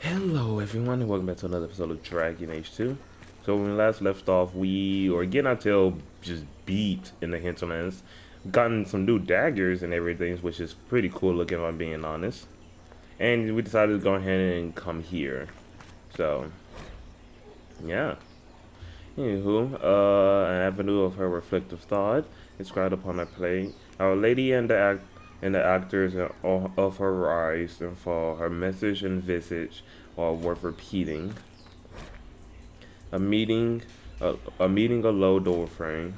Hello everyone and welcome back to another episode of Dragon Age 2. So when we last left off, we were getting our tail just beat in the hinterlands. Gotten some new daggers and everything, which is pretty cool looking if I'm being honest. And we decided to go ahead and come here. So, yeah. Anywho, an avenue of her reflective thought inscribed upon her plate. Our Lady and the actors of her rise and fall, her message and visage are worth repeating. A meeting, a meeting a low door frame.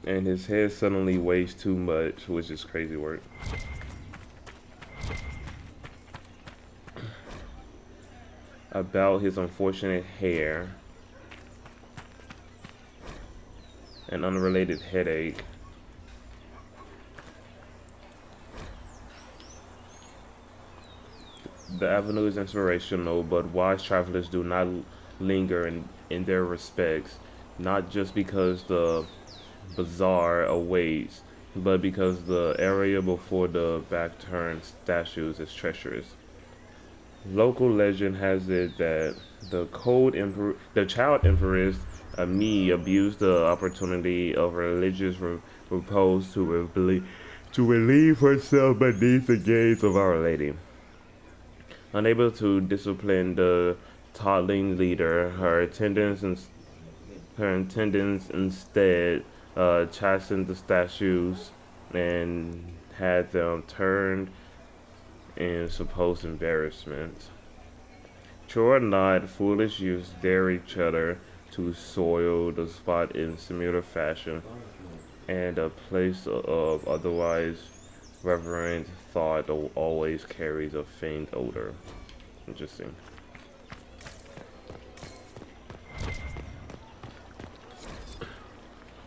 And his head suddenly weighs too much, which is crazy work. About his unfortunate hair, an unrelated headache. The avenue is inspirational, but wise travelers do not linger in their respects, not just because the bazaar awaits, but because the area before the back-turned statues is treacherous. Local legend has it that the child empress Ami abused the opportunity of religious repose to relieve herself beneath the gaze of Our Lady. Unable to discipline the toddling leader, her attendants instead chastened the statues and had them turned in supposed embarrassment. True or not, foolish youths dare each other to soil the spot in similar fashion, and a place of otherwise reverent thought always carries a faint odor. Interesting.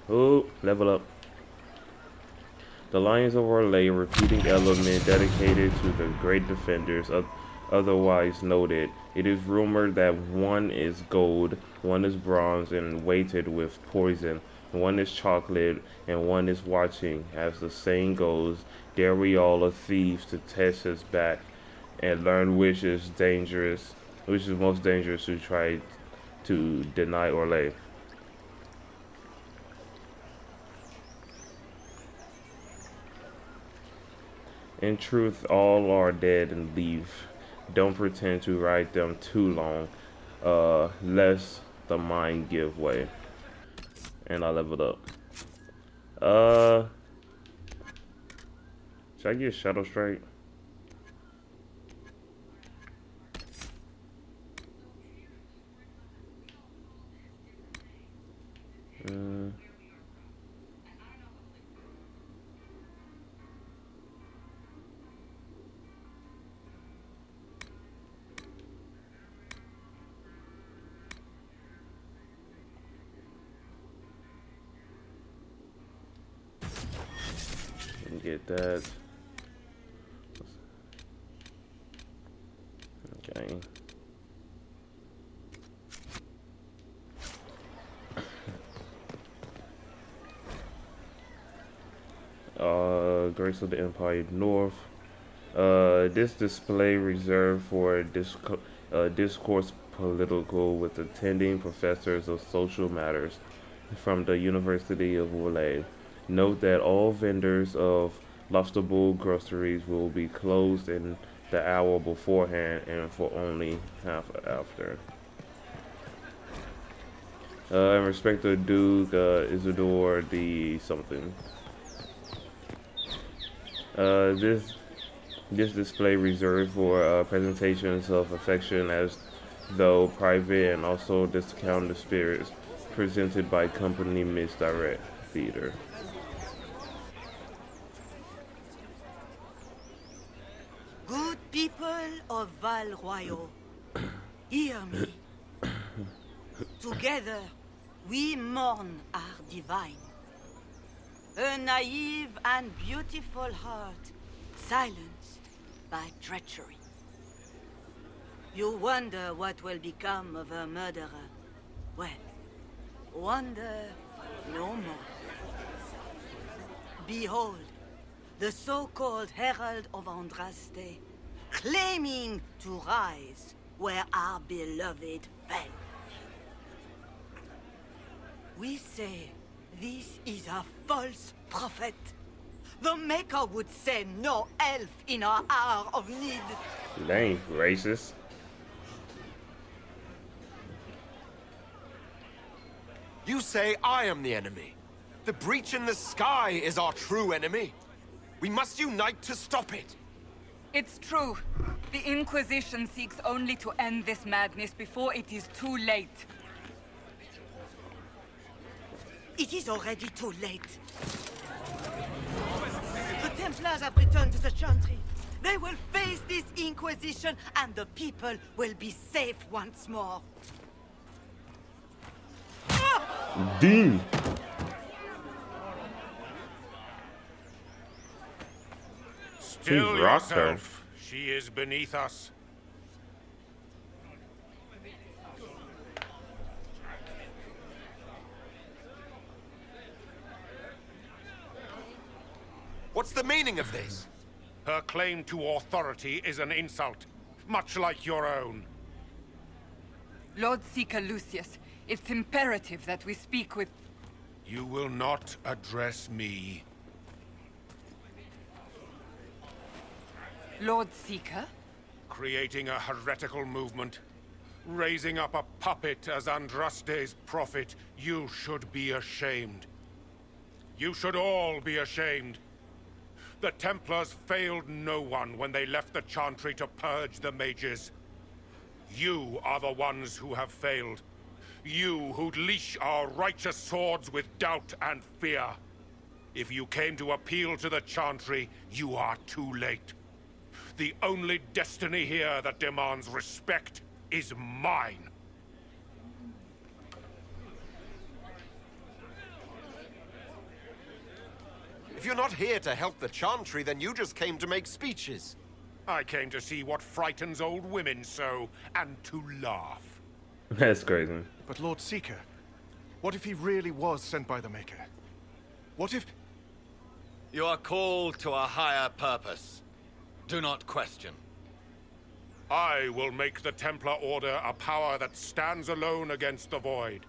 Oh, level up. The Lions of Orlais, repeating element dedicated to the great defenders, otherwise noted. It is rumored that one is gold, one is bronze and weighted with poison, one is chocolate, and one is watching. As the saying goes, dare we all are thieves to test his back and learn which is most dangerous to try to deny Orlais. In truth, all are dead and leave. Don't pretend to ride them too long, lest the mind give way. And I leveled up. Uh, should I get Shadow Strike? Mm, get that. Okay. Grace of the Empire North. This display reserved for discourse political with attending professors of social matters from the University of Orlais. Note that all vendors of Lobsterbull groceries will be closed in the hour beforehand and for only half after. In respect to Duke Isidore the something. This display reserved for presentations of affection as though private and also discounted spirits presented by company misdirect theater. Good people of Val Royal, hear me. Together, we mourn our divine. A naive and beautiful heart, silenced by treachery. You wonder what will become of a murderer. Well, wonder no more. Behold, the so-called Herald of Andraste, claiming to rise where our beloved fell. We say this is a false prophet. The Maker would send no elf in our hour of need. Dang, racist. You say I am the enemy. The breach in the sky is our true enemy. We must unite to stop it. It's true. The Inquisition seeks only to end this madness before it is too late. It is already too late. The Templars have returned to the Chantry. They will face this Inquisition, and the people will be safe once more. D. Still yourself. She is beneath us. What's the meaning of this? Her claim to authority is an insult, much like your own. Lord Seeker Lucius, it's imperative that we speak with... You will not address me. Lord Seeker? Creating a heretical movement, raising up a puppet as Andraste's prophet, you should be ashamed. You should all be ashamed. The Templars failed no one when they left the Chantry to purge the mages. You are the ones who have failed. You who'd leash our righteous swords with doubt and fear. If you came to appeal to the Chantry, you are too late. The only destiny here that demands respect is mine. If you're not here to help the Chantry, then you just came to make speeches. I came to see what frightens old women so, and to laugh. That's crazy. But Lord Seeker, what if he really was sent by the Maker? What if... You are called to a higher purpose. Do not question. I will make the Templar Order a power that stands alone against the Void.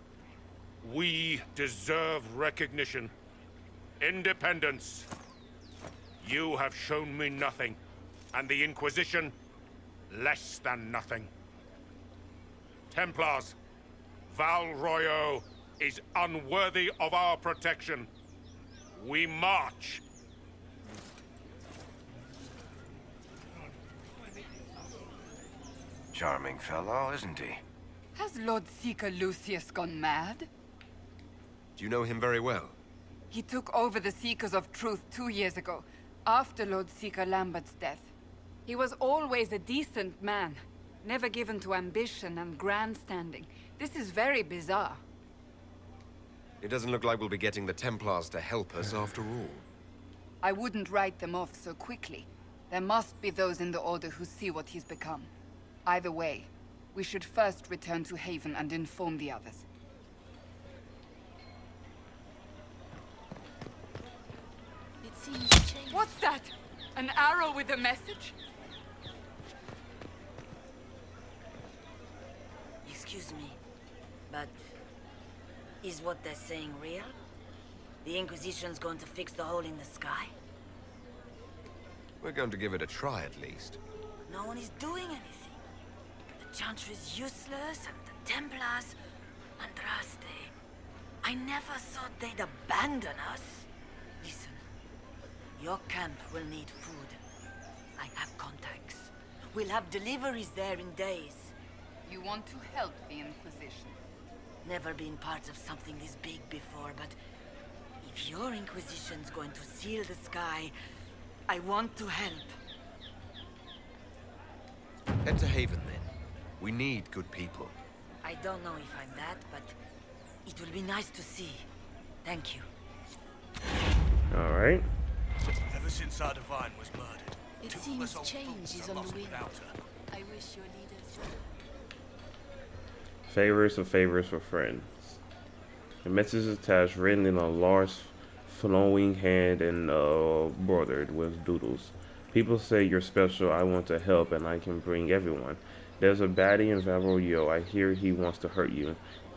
We deserve recognition. Independence. You have shown me nothing, and the Inquisition, less than nothing. Templars, Val Royo is unworthy of our protection. We march. Charming fellow, isn't he? Has Lord Seeker Lucius gone mad? Do you know him very well? He took over the Seekers of Truth 2 years ago, after Lord Seeker Lambert's death. He was always a decent man, never given to ambition and grandstanding. This is very bizarre. It doesn't look like we'll be getting the Templars to help us after all. I wouldn't write them off so quickly. There must be those in the Order who see what he's become. Either way, we should first return to Haven and inform the others. What's that? An arrow with a message? Excuse me, but is what they're saying real? The Inquisition's going to fix the hole in the sky? We're going to give it a try at least. No one is doing anything. The Chantry's useless, and the Templars... Andraste. I never thought they'd abandon us. Listen, your camp will need food. I have contacts. We'll have deliveries there in days. You want to help the Inquisition? Never been part of something this big before, but if your Inquisition's going to seal the sky, I want to help. Head to Haven then. We need good people. I don't know if I'm that, but it will be nice to see. Thank you. All right. Ever since our Divine was murdered, It seems change is on the wind. I wish your leaders well. Favors or favors for friends. The message is attached, written in a large flowing hand and bordered with doodles. People say you're special, I want to help, and I can bring everyone. There's a baddie in Valroyo, I hear he wants to hurt you.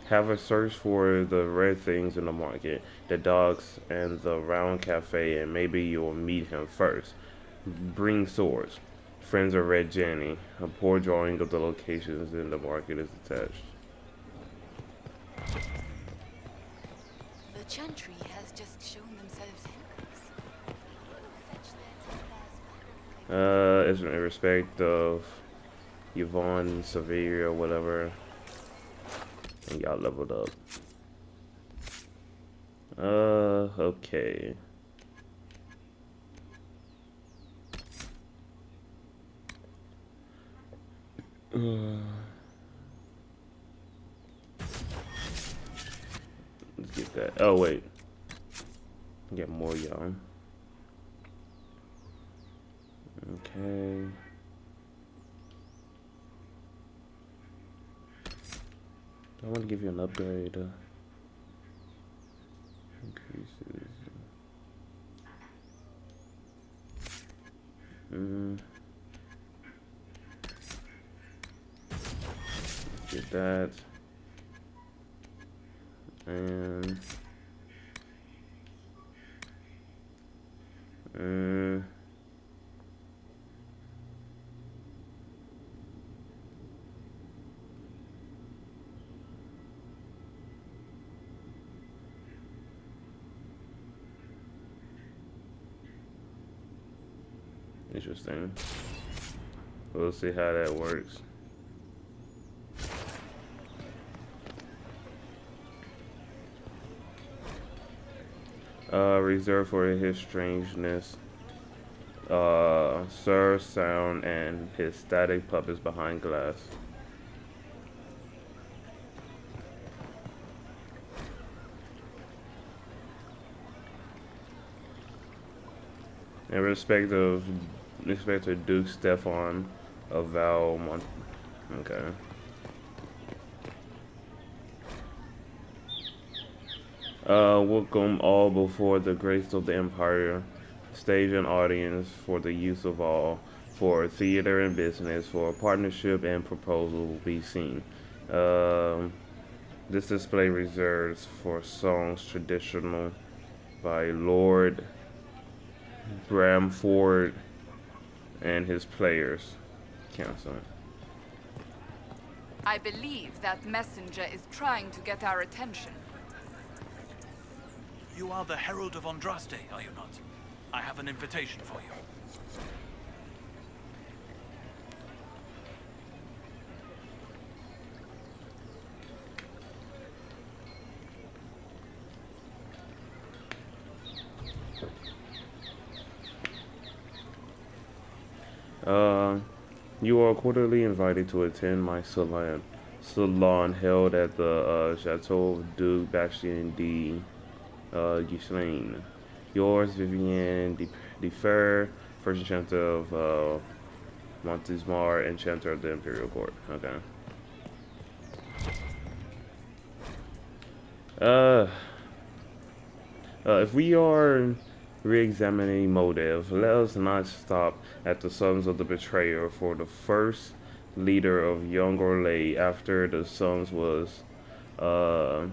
Have a search for the red things in the market, the dogs, and the round cafe, and maybe you'll meet him first. Bring swords. Friends of Red Jenny. A poor drawing of the locations in the market is attached. The Chantry has just shown themselves helpless. Fetch their Templars back. It's in respect of Yvonne, Severe, or whatever. And y'all leveled up. Okay. Let's get that. Oh, wait. Get more y'all. Okay. I want to give you an upgrade. Increases. Get that. And interesting. We'll see how that works. Reserved for his strangeness, Sir Sound and his static puppets behind glass. In respect of Inspector Duke Stefan of Valmont. Okay. Welcome all before the grace of the Empire, stage and audience for the use of all, for theater and business, for partnership and proposal will be seen. This display reserves for songs traditional by Lord Bramford and his players. Cancel. I believe that messenger is trying to get our attention. You are the Herald of Andraste, are you not? I have an invitation for you. You are quarterly invited to attend my salon held at the Chateau of Duke Bastien de Ghislaine. Yours, Vivienne Defer, first enchanter of Montesmar, enchanter of the Imperial Court. Okay. If we are re-examining motive, let us not stop at the sons of the betrayer, for the first leader of Young Orlais after the sons was Jahavis,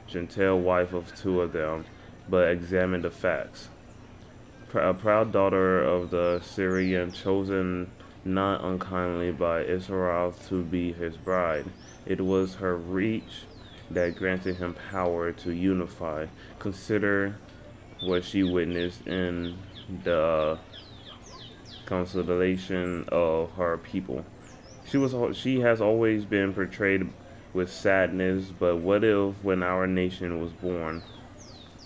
Gentile wife of two of them, but examine the facts. A proud daughter of the Syrian, chosen not unkindly by Israel to be his bride. It was her reach that granted him power to unify. Consider what she witnessed in the consolidation of her people. She has always been portrayed with sadness, but what if when our nation was born,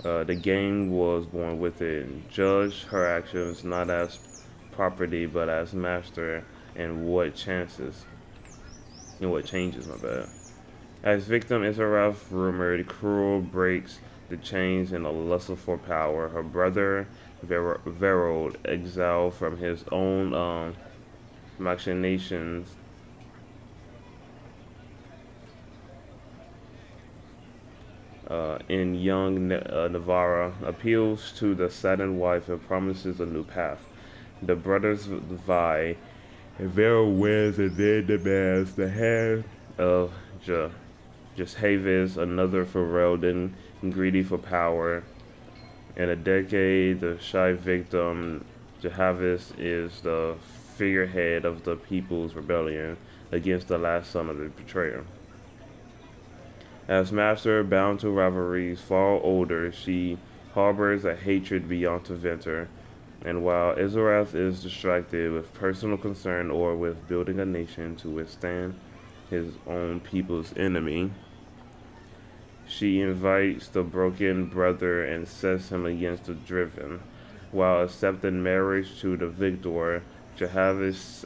the game was born with it? Judge her actions not as property, but as master, and what changes, my bad. As victim, Israel rumored cruel breaks the chains in a lust for power. Her brother, Verold, exiled from his own machinations, in young Navarra appeals to the saddened wife and promises a new path. The brothers vie, and Vera wins and then demands the hand of Havis, another Ferelden, greedy for power. In a decade, the shy victim, Jahavis, is the figurehead of the People's Rebellion against the last son of the betrayer. As master, bound to rivalries far older, she harbors a hatred beyond to venture, and while Izarath is distracted with personal concern or with building a nation to withstand his own people's enemy, she invites the broken brother and sets him against the driven. While accepting marriage to the victor, Jahavis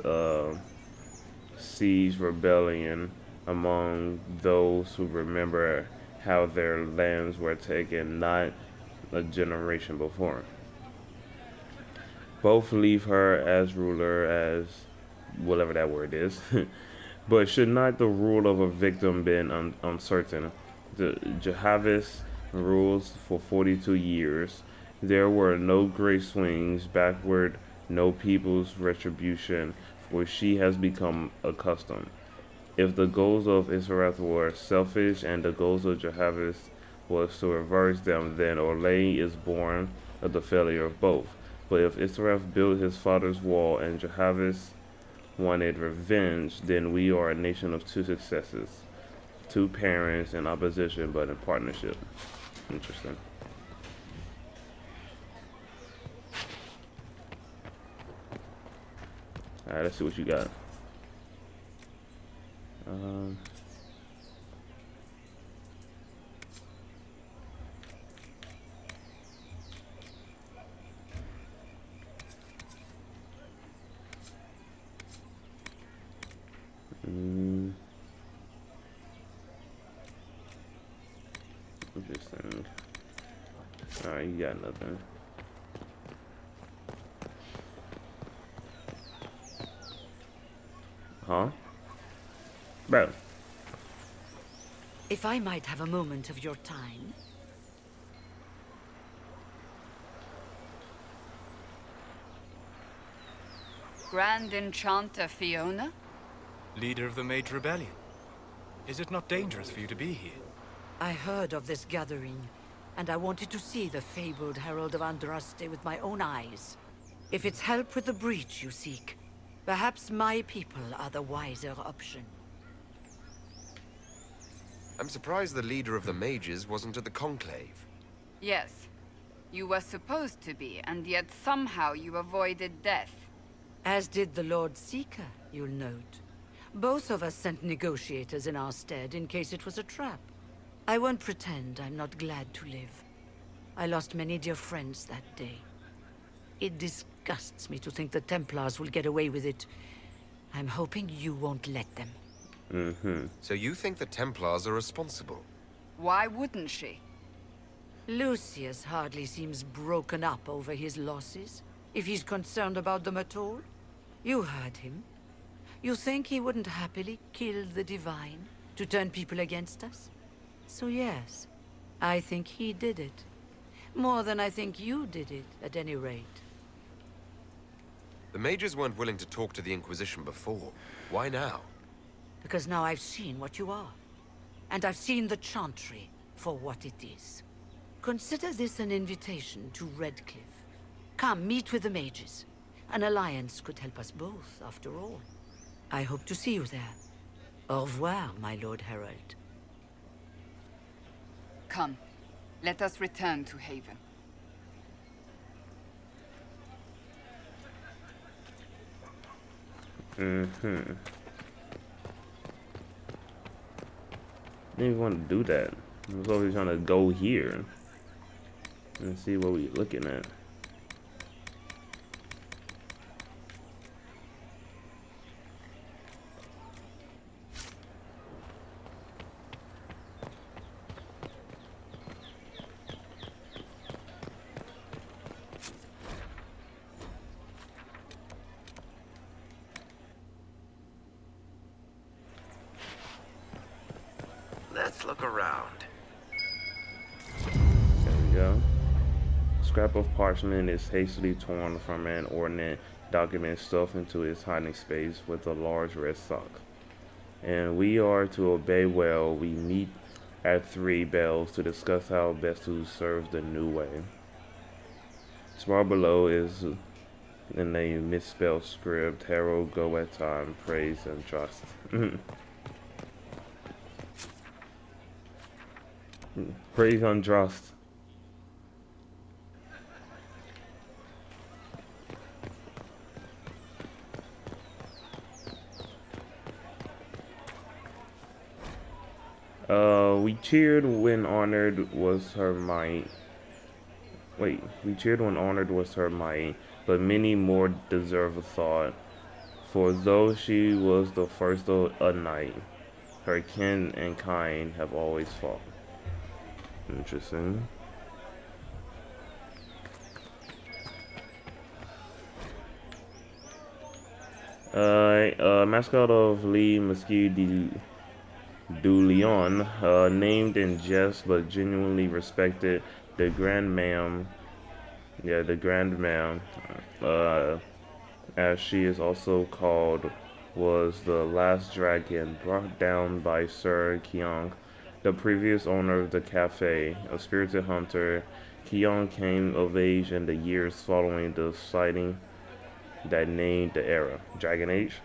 sees rebellion among those who remember how their lands were taken not a generation before. Both leave her as ruler as whatever that word is. But should not the rule of a victim be uncertain? The Jahavis rules for 42 years. There were no great swings backward, no people's retribution, for she has become accustomed. If the goals of Israel were selfish and the goals of Jahavis was to reverse them, then Orlais is born of the failure of both. But if Israel built his father's wall and Jahavis wanted revenge, then we are a nation of two successes. Two parents in opposition but in partnership. Interesting. Alright, let's see what you got. Interesting. Alright, you got nothing. Huh? Bro. If I might have a moment of your time. Grand Enchanter Fiona? Leader of the Mage Rebellion. Is it not dangerous for you to be here? I heard of this gathering, and I wanted to see the fabled Herald of Andraste with my own eyes. If it's help with the breach you seek, perhaps my people are the wiser option. I'm surprised the leader of the mages wasn't at the conclave. Yes. You were supposed to be, and yet somehow you avoided death. As did the Lord Seeker, you'll note. Both of us sent negotiators in our stead in case it was a trap. I won't pretend I'm not glad to live. I lost many dear friends that day. It disgusts me to think the Templars will get away with it. I'm hoping you won't let them. So you think the Templars are responsible? Why wouldn't she? Lucius hardly seems broken up over his losses, if he's concerned about them at all. You heard him. You think he wouldn't happily kill the Divine to turn people against us? So yes, I think he did it. More than I think you did it, at any rate. The mages weren't willing to talk to the Inquisition before. Why now? Because now I've seen what you are. And I've seen the Chantry for what it is. Consider this an invitation to Redcliffe. Come, meet with the mages. An alliance could help us both, after all. I hope to see you there. Au revoir, my Lord Herald. Come, let us return to Haven. Didn't even want to do that. I was always trying to go here and see what we're looking at. Let's look around. Yeah. Scrap of parchment is hastily torn from an ordnance document stuffed into its hiding space with a large red sock. And we are to obey well. We meet at 3 bells to discuss how best to serve the new way. Small below is in a misspelled script. Herald go at time, praise and trust. Praise and trust. We cheered when honored was her might. Wait, we cheered when honored was her might, but many more deserve a thought. For though she was the first of a knight, her kin and kind have always fought. Interesting. Mascot of Lee Mesquite du Leon, named in jest but genuinely respected, the Grand Ma'am, as she is also called, was the last dragon brought down by Sir Keong, the previous owner of the cafe. A spirited hunter, Keong came of age in the years following the sighting that named the era, Dragon Age.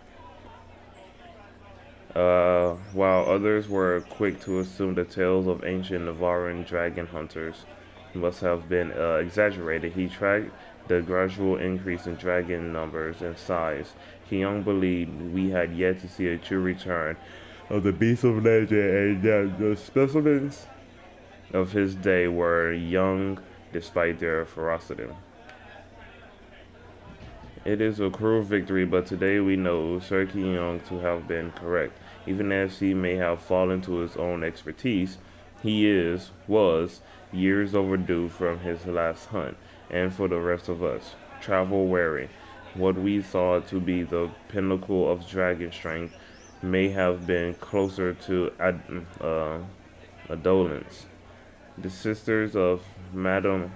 While others were quick to assume the tales of ancient Navaran dragon hunters must have been exaggerated, he tracked the gradual increase in dragon numbers and size. Keong believed we had yet to see a true return of the beasts of legend, and that the specimens of his day were young despite their ferocity. It is a cruel victory, but today we know Sir Keong to have been correct. Even as he may have fallen to his own expertise, he was years overdue from his last hunt, and for the rest of us, travel wary. What we thought to be the pinnacle of dragon strength may have been closer to adolescence. The sisters of Madame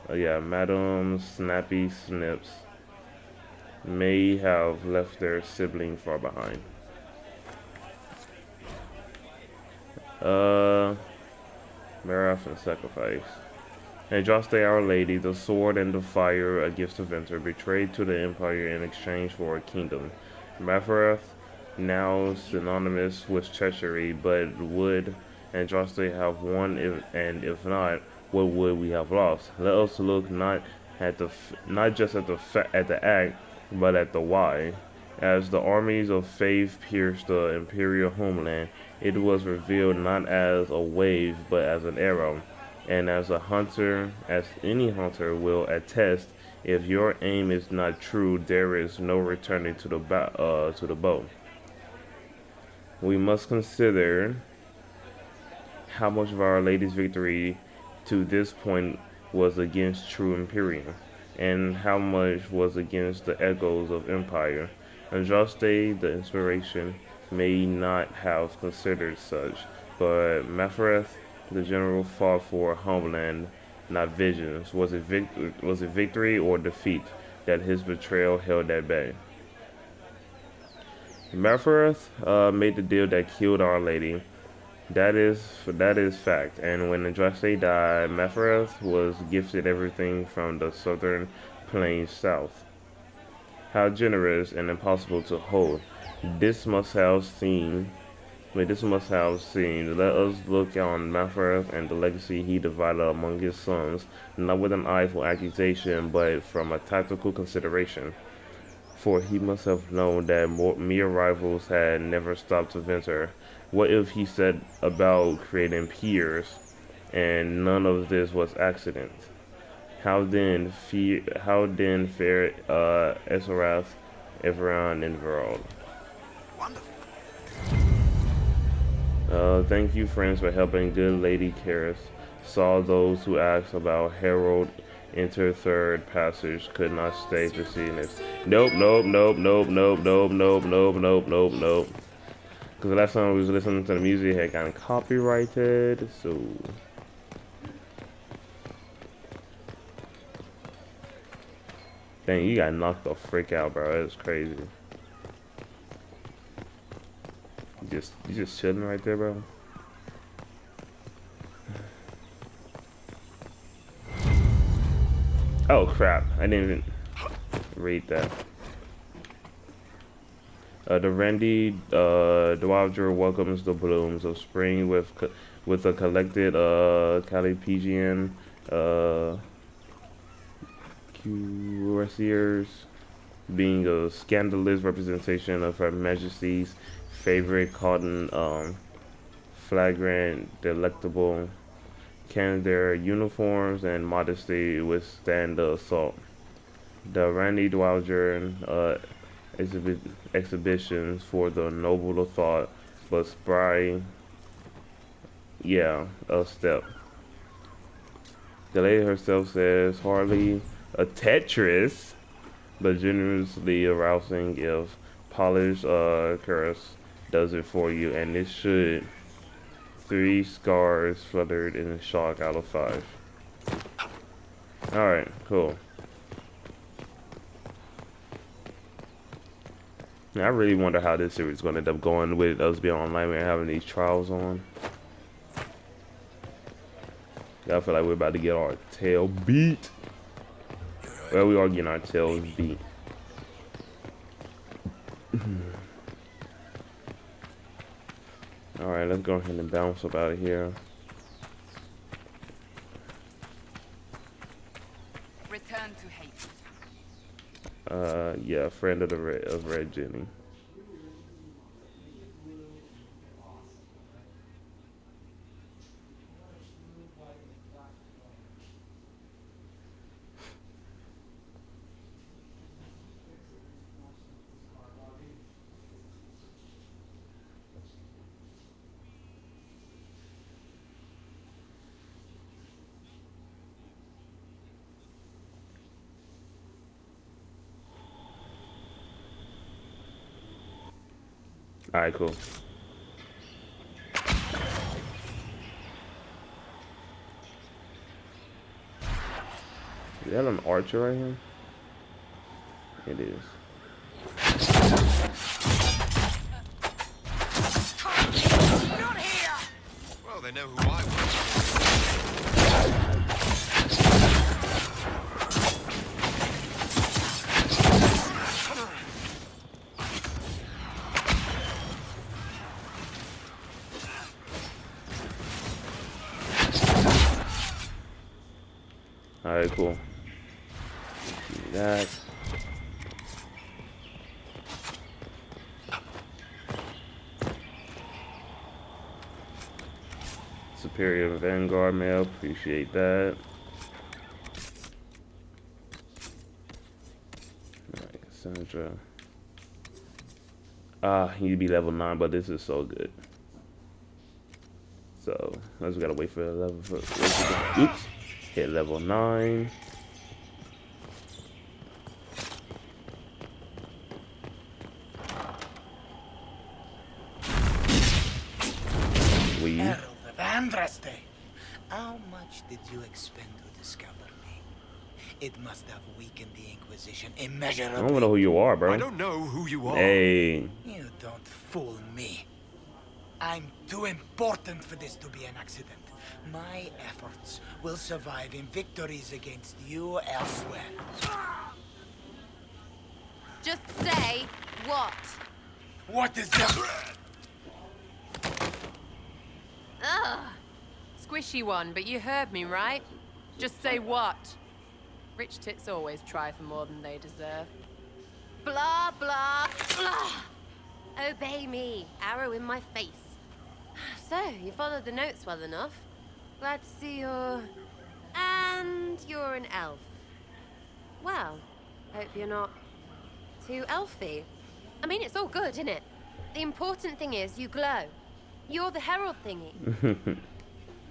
Snappy Snips may have left their sibling far behind. Marath and Sacrifice. Andraste, Our Lady, the sword and the fire, a gift of Venter, betrayed to the Empire in exchange for a kingdom. Marath, now synonymous with treachery, but would Andraste have won if not, what would we have lost? Let us look not just at the act, but at the why. As the armies of faith pierced the imperial homeland, it was revealed not as a wave, but as an arrow. And as any hunter will attest, if your aim is not true, there is no returning to the bow. We must consider how much of Our Lady's victory to this point was against true Imperium, and how much was against the echoes of Empire. Andraste, the inspiration, may not have considered such, but Mephareth, the general, fought for homeland, not visions. Was it victory or defeat that his betrayal held at bay? Mephareth made the deal that killed Our Lady. That is fact. And when Andraste died, Mephareth was gifted everything from the southern plains south. How generous and impossible to hold. This must have seemed. Let us look on Mephareth and the legacy he divided among his sons, not with an eye for accusation, but from a tactical consideration. For he must have known that mere rivals had never stopped to venture. What if he set about creating peers, and none of this was accident? How then fared Esarath, Everon, and Verald? Thank you, friends, for helping good Lady Karis. Saw those who asked about Herald enter third passage, could not stay for seeing this. Nope. Because the last time we was listening to the music, it had gotten copyrighted, so Dang, you got knocked the frick out, bro. That's crazy. You just chilling right there, bro. Oh crap! I didn't even read that. The Randy Dowager welcomes the blooms of spring with a collected Calipigian cuirassiers, being a scandalous representation of Her Majesty's favorite cotton flagrant delectable. Can their uniforms and modesty withstand the assault? The Randy Dowager exhibitions for the noble of thought, but spry, yeah, a step. The lady herself says, hardly a Tetris, but generously arousing if polished caress does it for you, and it should. 3 scars fluttered in shock out of 5. Alright, cool. I really wonder how this series is going to end up going with us being online and having these trials on. I feel like we're about to get our tail beat. Well, we are getting our tails beat. Alright, let's go ahead and bounce up out of here. Return to hate. Yeah, friend of Red Jenny. Alright, cool. Is that an archer right here? It is. Not here! Well, they know who I was. Alright, cool. Give me that. Superior Vanguard mail, appreciate that. Alright, Cassandra. You need to be level 9, but this is so good. So, I just gotta wait for the level for oops. Hit level 9. We. Herald of Andraste. How much did you expend to discover me? It must have weakened the Inquisition immeasurably. I don't know who you are, bro. I don't know who you are. Hey. You don't fool me. I'm too important for this to be an accident. My efforts will survive in victories against you elsewhere. Just say what? What is that? Ugh. Squishy one, but you heard me, right? Just say what? Rich tits always try for more than they deserve. Blah, blah, blah. Obey me. Arrow in my face. So, you followed the notes well enough. Glad to see you're... And you're an elf. Well, hope you're not too elfy. I mean, it's all good, isn't it? The important thing is you glow. You're the herald thingy.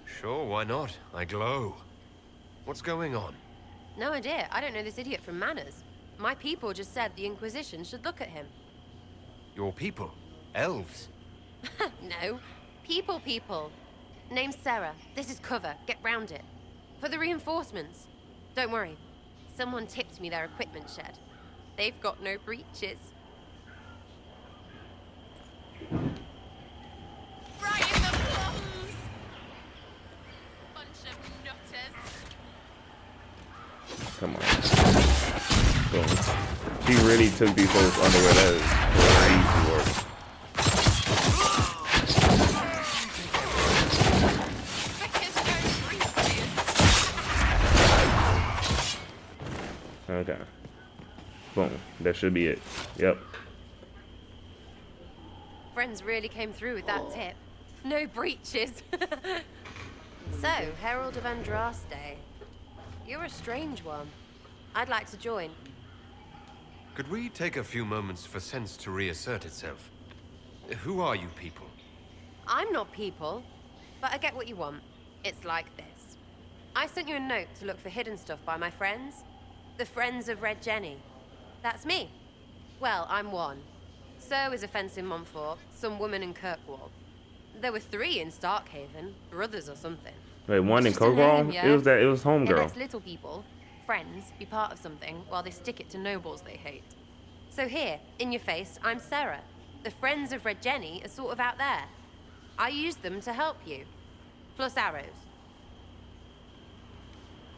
Sure, why not? I glow. What's going on? No idea. I don't know this idiot from Manners. My people just said the Inquisition should look at him. Your people? Elves? No. People. Name's Sarah. This is cover. Get round it. For the reinforcements. Don't worry. Someone tipped me their equipment shed. They've got no breaches. Right in the plums! Bunch of nutters. Come on. Boom. She really took these folks underwear. That is crazy work. Okay. Boom. That should be it. Yep. Friends really came through with that tip. No breaches. So, Herald of Andraste. You're a strange one. I'd like to join. Could we take a few moments for sense to reassert itself? Who are you people? I'm not people, but I get what you want. It's like this. I sent you a note to look for hidden stuff by my friends. The Friends of Red Jenny. That's me. Well, I'm one. So is a fence in Montfort, some woman in Kirkwall. There were 3 in Starkhaven, brothers or something. Wait, one in Just a name, Kirkwall? yeah? It was It Homegirl. lets little people, friends, be part of something while they stick it to nobles they hate. So here, in your face, I'm Sarah. The Friends of Red Jenny are sort of out there. I use them to help you. Plus arrows.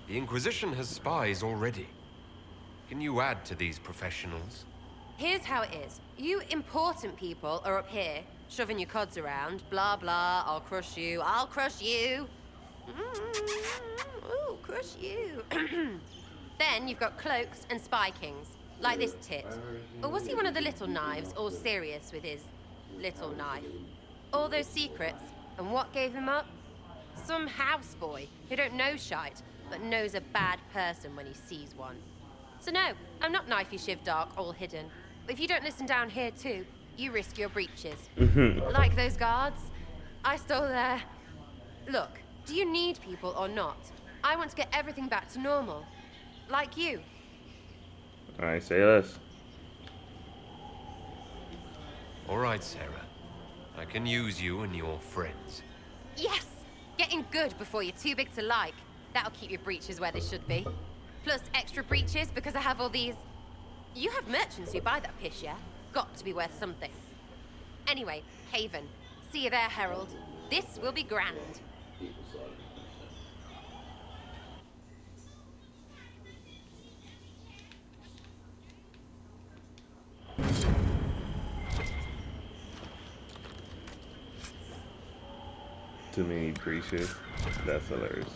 The Inquisition has spies already. Can you add to these professionals? Here's how it is. You important people are up here, shoving your cods around. Blah, blah, I'll crush you, I'll crush you. Ooh, crush you. Then you've got cloaks and spy kings, like this tit. Or was he one of the little knives, all serious with his little knife? All those secrets, and what gave him up? Some houseboy who don't know shite, but knows a bad person when he sees one. So no, I'm not knifey shiv dark, all hidden. But if you don't listen down here too, you risk your breeches. Like those guards, I stole their... Look, do you need people or not? I want to get everything back to normal. Like you. Alright, say less. All right, Sarah. I can use you and your friends. Yes! Getting good before you're too big to like. That'll keep your breeches where they should be. Plus extra breeches because I have all these... You have merchants who buy that piss, yeah? Got to be worth something. Anyway, Haven. See you there, Herald. This will be grand. Too many breaches. That's hilarious.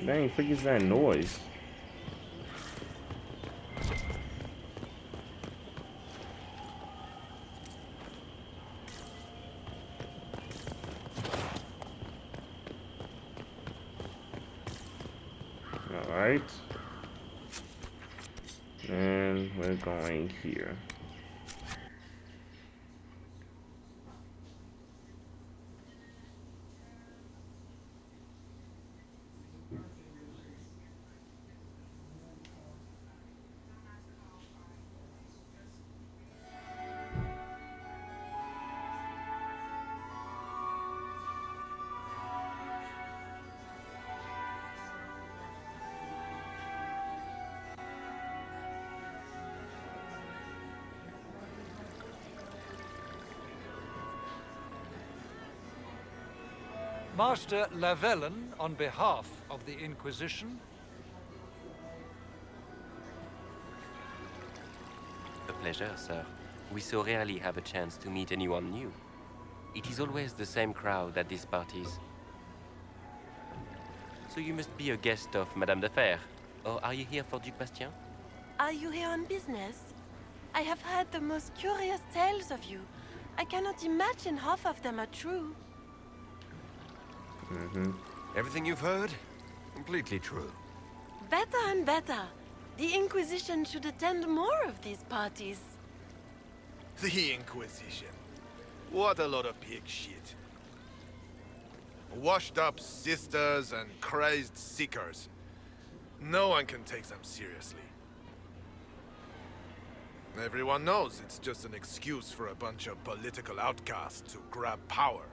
Dang, freak is that noise? Alright. And we're going here. Master Lavellen, on behalf of the Inquisition. A pleasure, sir. We so rarely have a chance to meet anyone new. It is always the same crowd at these parties. So you must be a guest of Madame de Fer. Or are you here for Duc Bastien? Are you here on business? I have heard the most curious tales of you. I cannot imagine half of them are true. Everything you've heard? Completely true. Better and better. The Inquisition should attend more of these parties. The Inquisition. What a lot of pig shit. Washed up sisters and crazed seekers. No one can take them seriously. Everyone knows it's just an excuse for a bunch of political outcasts to grab power.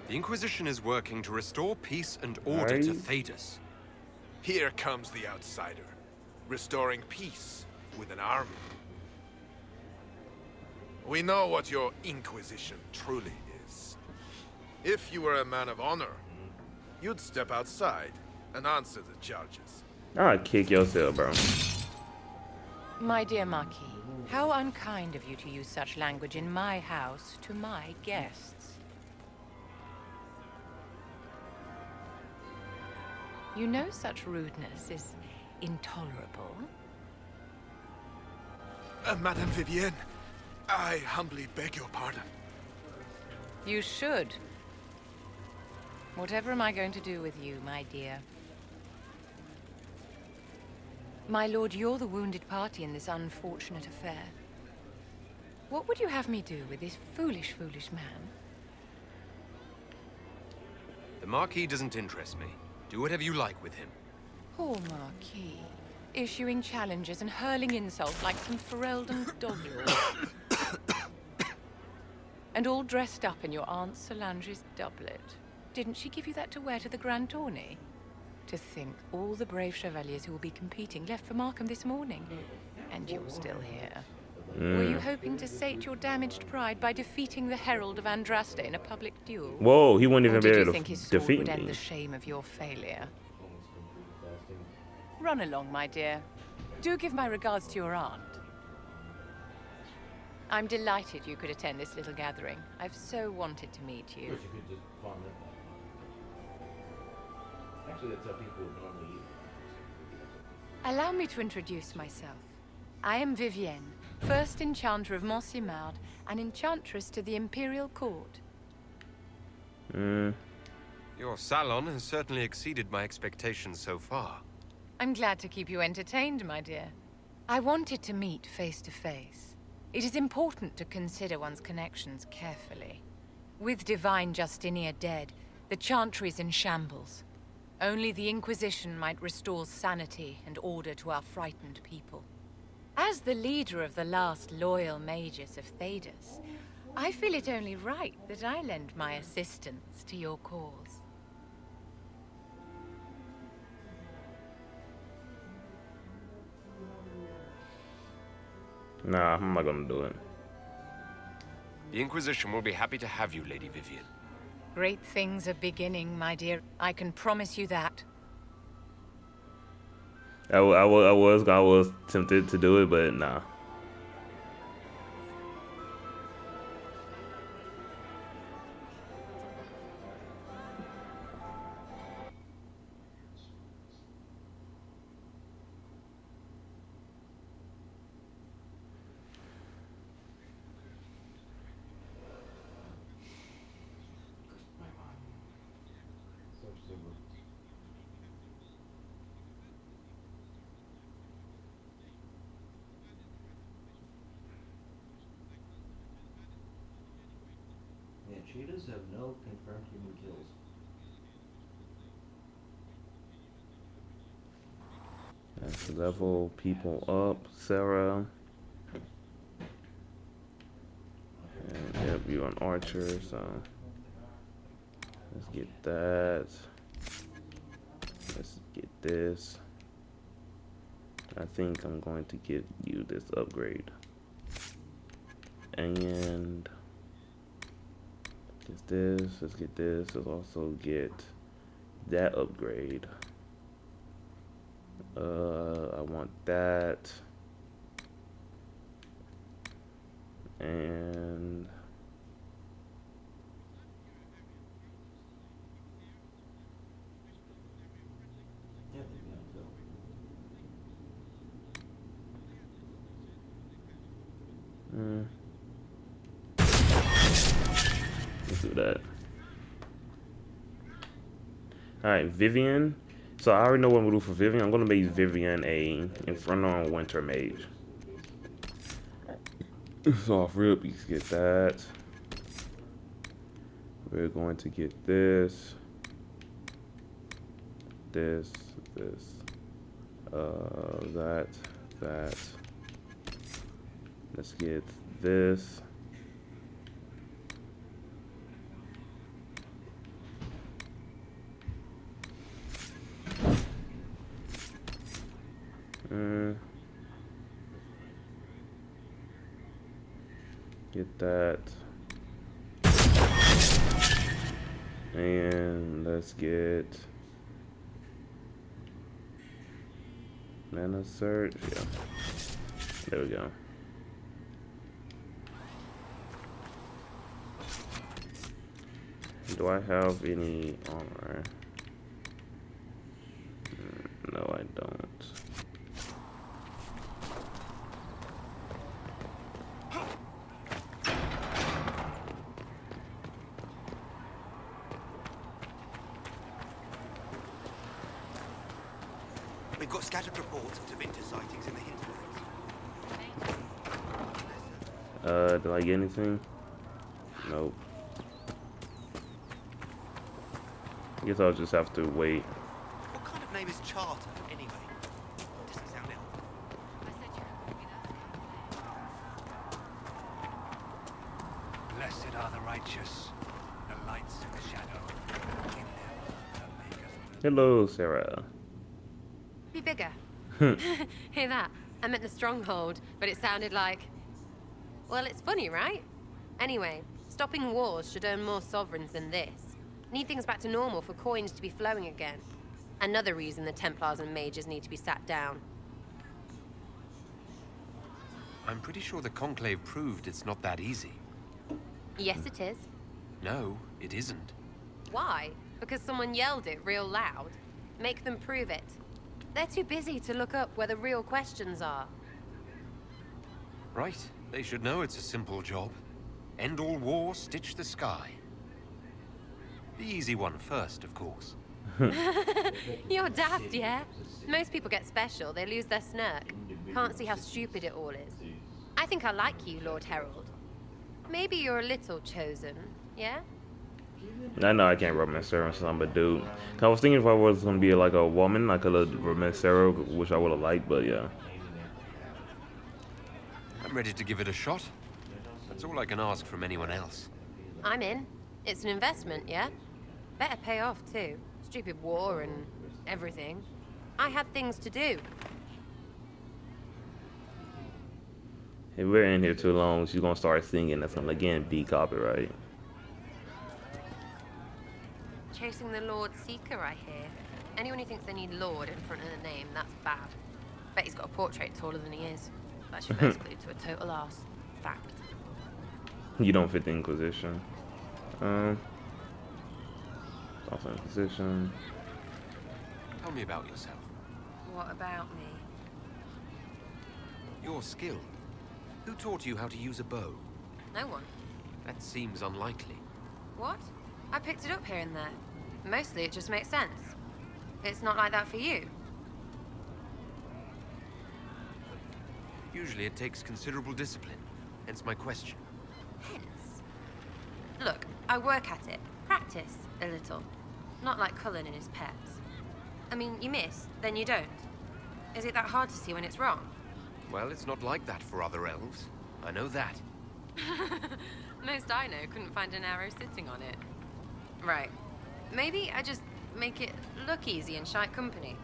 The Inquisition is working to restore peace and order to Thedas. Here comes the outsider, restoring peace with an army. We know what your Inquisition truly is. If you were a man of honor, you'd step outside and answer the charges. I'll kick yourself, bro. My dear Marquis, how unkind of you to use such language in my house to my guests. You know such rudeness is intolerable. Madame Vivienne, I humbly beg your pardon. You should. Whatever am I going to do with you, my dear? My lord, you're the wounded party in this unfortunate affair. What would you have me do with this foolish, foolish man? The Marquis doesn't interest me. Do whatever you like with him. Poor Marquis. Issuing challenges and hurling insults like some Ferelden dog-lord. And all dressed up in your Aunt Solange's doublet. Didn't she give you that to wear to the Grand Tourney? To think all the brave chevaliers who will be competing left for Markham this morning. And you're still here. Were you hoping to sate your damaged pride by defeating the Herald of Andraste in a public duel? Whoa, he wouldn't even Or be did able you to think his sword defeat would end me. the shame of your failure? Run along, my dear. Do give my regards to your aunt. I'm delighted you could attend this little gathering. I've so wanted to meet you. Actually, that's how people normally use it. Allow me to introduce myself. I am Vivienne, first Enchanter of Montsimard and Enchantress to the Imperial Court. Your salon has certainly exceeded my expectations so far. I'm glad to keep you entertained, my dear. I wanted to meet face to face. It is important to consider one's connections carefully. With Divine Justinia dead, the Chantry is in shambles. Only the Inquisition might restore sanity and order to our frightened people. As the leader of the last loyal mages of Thedas, I feel it only right that I lend my assistance to your cause. Nah, I'm not gonna do it. The Inquisition will be happy to have you, Lady Vivienne. Great things are beginning, my dear. I can promise you that. I was tempted to do it, but nah. Cheetahs have no confirmed human kills. Let's level people up, Sarah. And yep, you're an archer, so let's get that. Let's get this. I think I'm going to get you this upgrade. And get this, let's get this, let's also get that upgrade. I want that. And let's do that. Alright, Vivienne. So I already know what I'm gonna do for Vivienne. I'm gonna make Vivienne a Inferno on Winter Mage. So off rip, you can get that. We're going to get this. That. Let's get this. Get that. And let's get mana search. Yeah. There we go. Do I have any armor? No, I don't. We've got scattered reports of Tevinter sightings in the hinterlands. Did I get anything? Nope. I guess I'll just have to wait. What kind of name is Charter, anyway? Doesn't sound elf. Blessed are the righteous, the lights in the shadow. In them that make us. Hello, Sarah. Be bigger. Hear that? I meant the stronghold, but it sounded like... Well, it's funny, right? Anyway, stopping wars should earn more sovereigns than this. Need things back to normal for coins to be flowing again. Another reason the Templars and mages need to be sat down. I'm pretty sure the Conclave proved it's not that easy. Yes, it is. No, it isn't. Why? Because someone yelled it real loud? Make them prove it. They're too busy to look up where the real questions are. Right. They should know it's a simple job. End all war, stitch the sky. The easy one first, of course. You're daft, yeah? Most people get special, they lose their snark. Can't see how stupid it all is. I think I like you, Lord Herald. Maybe you're a little chosen, yeah? I know I can't Romancero since I'm a dude. I was thinking if I was gonna be like a woman, I could have Romancero, which I would have liked, but yeah. I'm ready to give it a shot. That's all I can ask from anyone else. I'm in. It's an investment, yeah? Better pay off, too. Stupid war and everything. I had things to do. If we're in here too long, she's gonna start singing. That's gonna again be copyright. Chasing the Lord Seeker, I hear. Anyone who thinks they need Lord in front of the name, that's bad. Bet he's got a portrait taller than he is. That's your first clue to a total arse. Fact. You don't fit the Inquisition. Also Inquisition. Tell me about yourself. What about me? Your skill. Who taught you how to use a bow? No one. That seems unlikely. What? I picked it up here and there. Mostly it just makes sense. It's not like that for you. Usually it takes considerable discipline. Hence my question. Hence? Look, I work at it. Practice a little. Not like Cullen and his pets. I mean, you miss, then you don't. Is it that hard to see when it's wrong? Well, it's not like that for other elves. I know that. Most I know couldn't find an arrow sitting on it. Right. Maybe I just make it look easy in shite company.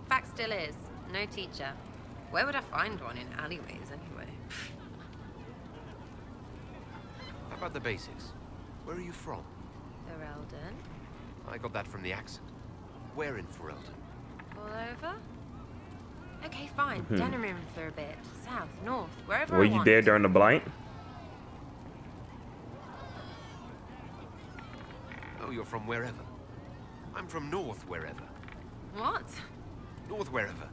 Fact still is, no teacher. Where would I find one in alleyways anyway? How about the basics? Where are you from? Ferelden? I got that from the accent. Where in Ferelden? All over? Okay, fine. Mhm. Denerim for a bit. South, north, wherever Were I you want. there during the blight? Oh, you're from wherever. I'm from north wherever. What? North wherever.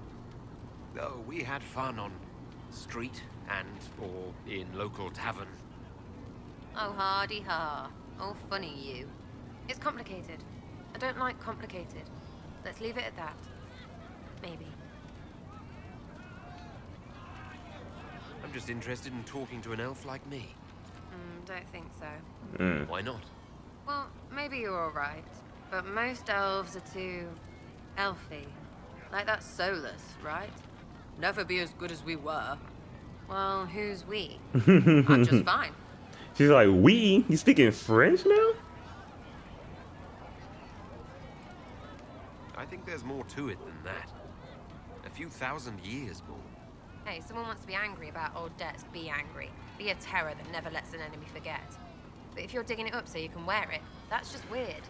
Oh, we had fun on street and or in local tavern. Oh, hardy ha. Oh, funny you. It's complicated. I don't like complicated. Let's leave it at that. Maybe. I'm just interested in talking to an elf like me. Don't think so. Why not? Well, maybe you're alright. But most elves are too... elfy. Like that's soulless, right? Never be as good as we were. Well, who's we? I'm just fine. She's like, we? You speaking French now? I think there's more to it than that. A few thousand years more. Hey, someone wants to be angry about old debts, be angry. Be a terror that never lets an enemy forget. But if you're digging it up so you can wear it, that's just weird.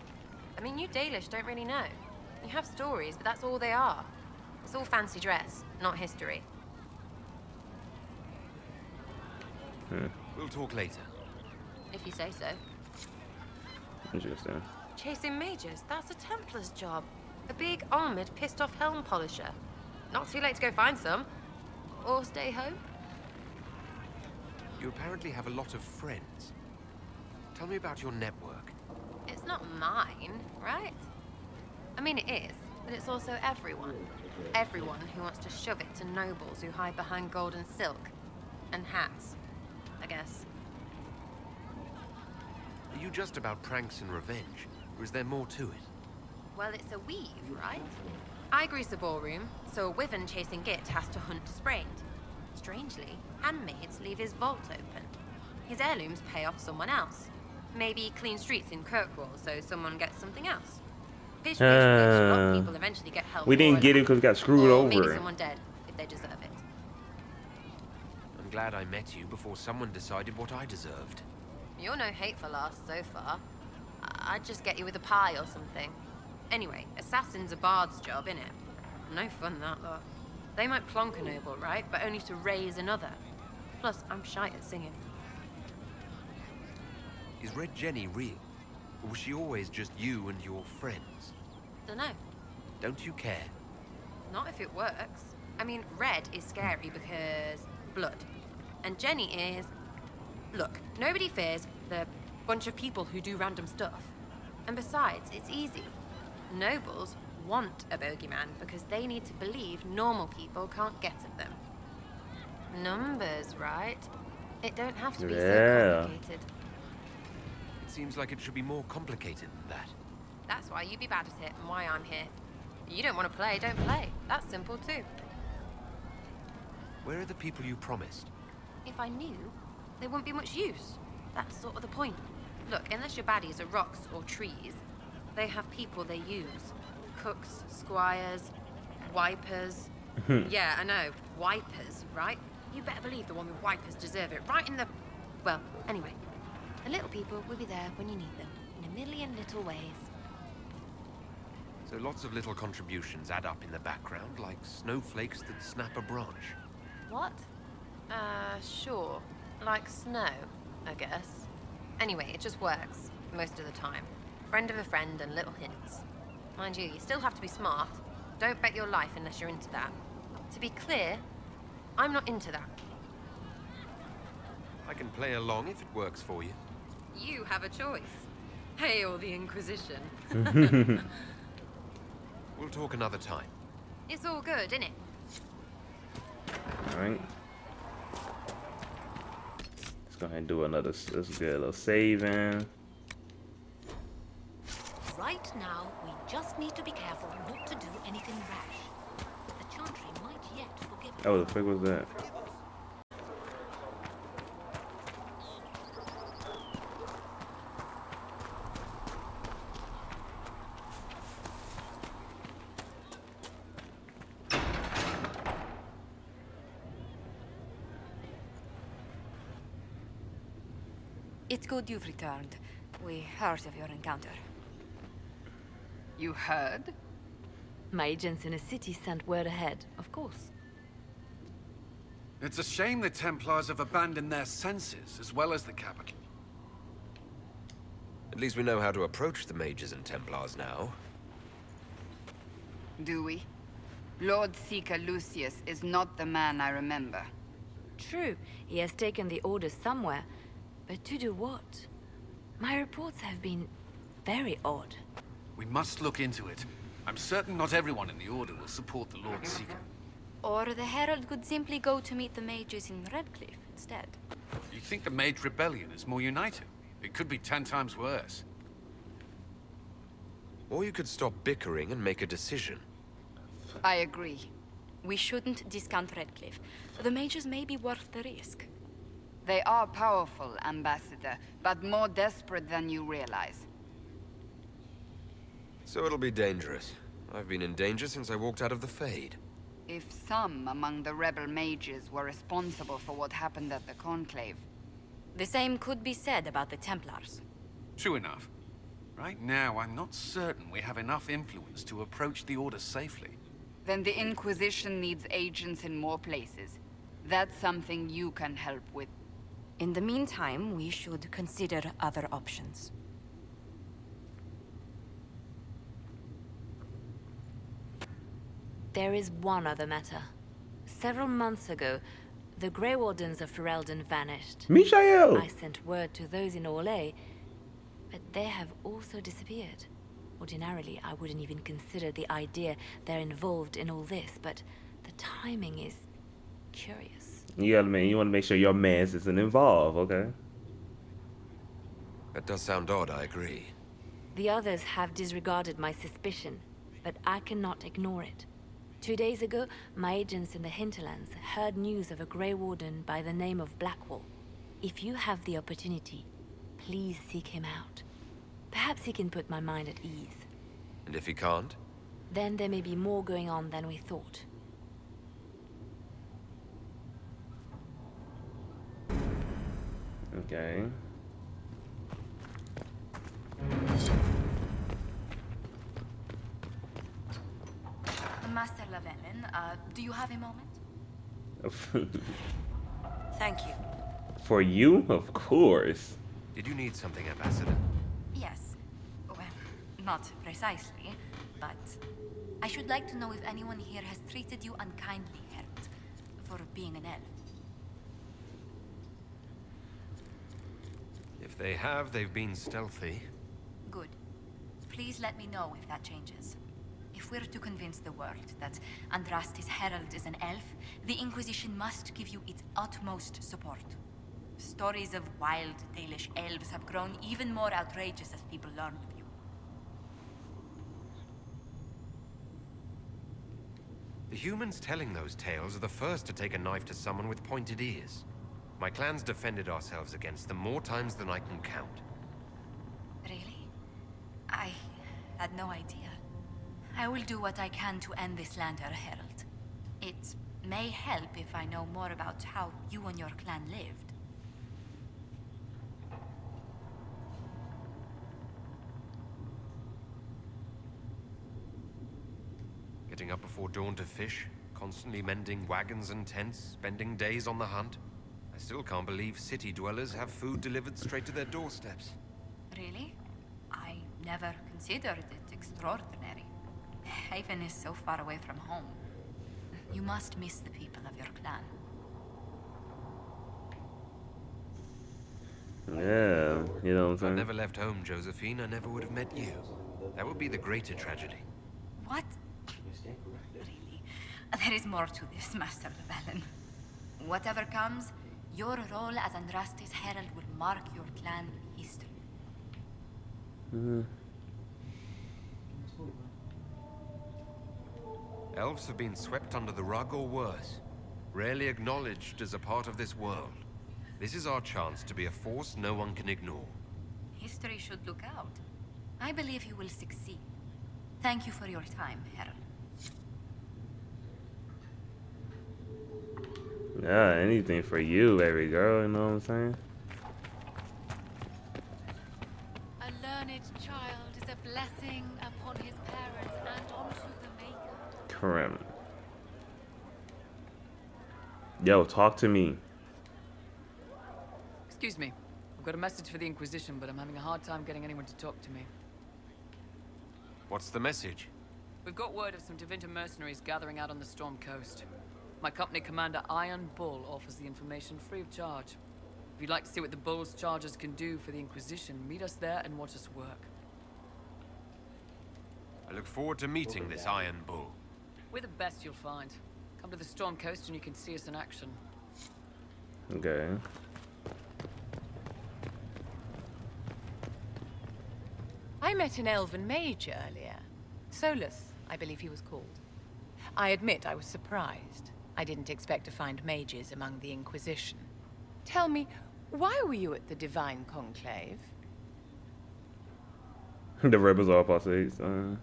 I mean, you Dalish don't really know. You have stories, but that's all they are. It's all fancy dress, not history. We'll talk later. If you say so. Interesting. Chasing mages, that's a Templar's job. A big, armored, pissed-off helm polisher. Not too late to go find some. Or stay home. You apparently have a lot of friends. Tell me about your network. It's not mine, right? I mean, it is, but it's also everyone. Everyone who wants to shove it to nobles who hide behind gold and silk. And hats, I guess. Are you just about pranks and revenge, or is there more to it? Well, it's a weave, right? I grease the ballroom, so a wyvern chasing Git has to hunt sprained. Strangely, handmaids leave his vault open. His heirlooms pay off someone else. Maybe clean streets in Kirkwall, so someone gets something else. Pitch, a lot of people eventually get help. We didn't get it because we got screwed over. Maybe someone dead, if they deserve it. I'm glad I met you before someone decided what I deserved. You're no hateful ass so far. I'd just get you with a pie or something. Anyway, assassin's a bard's job, innit? No fun that, though. They might plonk a noble, right? But only to raise another. Plus, I'm shy at singing. Is Red Jenny real? Or was she always just you and your friends? Dunno. Don't you care? Not if it works. I mean, Red is scary because blood. And Jenny is... Look, nobody fears the bunch of people who do random stuff. And besides, it's easy. Nobles want a bogeyman because they need to believe normal people can't get at them. Numbers, right? It don't have to be so complicated. It seems like it should be more complicated than that. That's why you be bad at it and why I'm here. You don't want to play, don't play. That's simple too. Where are the people you promised? If I knew, there wouldn't be much use. That's sort of the point. Look, unless your baddies are rocks or trees, they have people they use. Cooks, squires, wipers. Yeah, I know. Wipers, right? You better believe the one with wipers deserve it. Right in the... Well, anyway. The little people will be there when you need them. In a million little ways. So lots of little contributions add up in the background, like snowflakes that snap a branch. What? Sure. Like snow, I guess. Anyway, it just works. Most of the time. Friend of a friend and little hints. Mind you, you still have to be smart. Don't bet your life unless you're into that. To be clear, I'm not into that. I can play along if it works for you. You have a choice. Hail the Inquisition. We'll talk another time. It's all good, innit? Alright. Let's go ahead and do another. Let's get a little saving. Right now, we just need to be careful not to do anything rash. The Chantry might yet forgive us. Oh, the fuck was that? It's good you've returned. We heard of your encounter. You heard? My agents in the city sent word ahead, of course. It's a shame the Templars have abandoned their senses, as well as the capital. At least we know how to approach the mages and Templars now. Do we? Lord Seeker Lucius is not the man I remember. True, he has taken the orders somewhere. But to do what? My reports have been very odd. We must look into it. I'm certain not everyone in the Order will support the Lord Seeker. Or the Herald could simply go to meet the mages in Redcliffe instead. You think the Mage Rebellion is more united? It could be 10 times worse. Or you could stop bickering and make a decision. I agree. We shouldn't discount Redcliffe. The mages may be worth the risk. They are powerful, Ambassador, but more desperate than you realize. So it'll be dangerous. I've been in danger since I walked out of the Fade. If some among the rebel mages were responsible for what happened at the Conclave... The same could be said about the Templars. True enough. Right now, I'm not certain we have enough influence to approach the Order safely. Then the Inquisition needs agents in more places. That's something you can help with. In the meantime, we should consider other options. There is one other matter. Several months ago, the Grey Wardens of Ferelden vanished. Michael! I sent word to those in Orlais, but they have also disappeared. Ordinarily, I wouldn't even consider the idea they're involved in all this, but the timing is curious. You want to make sure your mans isn't involved, okay? That does sound odd, I agree. The others have disregarded my suspicion, but I cannot ignore it. 2 days ago, my agents in the hinterlands heard news of a Grey Warden by the name of Blackwall. If you have the opportunity, please seek him out. Perhaps he can put my mind at ease. And if he can't? Then there may be more going on than we thought. Okay. Master Lavellen, do you have a moment? Thank you. For you? Of course. Did you need something, Ambassador? Yes. Well, not precisely, but I should like to know if anyone here has treated you unkindly, Herald, for being an elf. If they have, they've been stealthy. Good. Please let me know if that changes. If we're to convince the world that Andraste's Herald is an elf, the Inquisition must give you its utmost support. Stories of wild Dalish elves have grown even more outrageous as people learn of you. The humans telling those tales are the first to take a knife to someone with pointed ears. My clan's defended ourselves against them more times than I can count. Really? I had no idea. I will do what I can to end this slander, Herald. It may help if I know more about how you and your clan lived. Getting up before dawn to fish, constantly mending wagons and tents, spending days on the hunt. I still can't believe city dwellers have food delivered straight to their doorsteps. Really? I never considered it extraordinary. Haven is so far away from home. You must miss the people of your clan. Yeah, you know what I'm If I saying? never left home, Josephine, I never would have met you. That would be the greater tragedy. What? Really? There is more to this, Master Llewellyn. Whatever comes, your role as Andraste's Herald will mark your clan in history. Elves have been swept under the rug or worse, rarely acknowledged as a part of this world. This is our chance to be a force no one can ignore. History should look out. I believe you will succeed. Thank you for your time, Herald. Yeah, anything for you, baby girl, you know what I'm saying? A learned child is a blessing upon his parents and onto the Maker. Correct. Yo, talk to me. Excuse me. I've got a message for the Inquisition, but I'm having a hard time getting anyone to talk to me. What's the message? We've got word of some Tevinter mercenaries gathering out on the Storm Coast. My company commander, Iron Bull, offers the information free of charge. If you'd like to see what the Bull's charges can do for the Inquisition, meet us there and watch us work. I look forward to meeting this Iron Bull. We're the best you'll find. Come to the Storm Coast and you can see us in action. Okay. I met an elven mage earlier. Solus, I believe he was called. I admit I was surprised. I didn't expect to find mages among the Inquisition. Tell me, why were you at the Divine Conclave? The rebels are apostates. The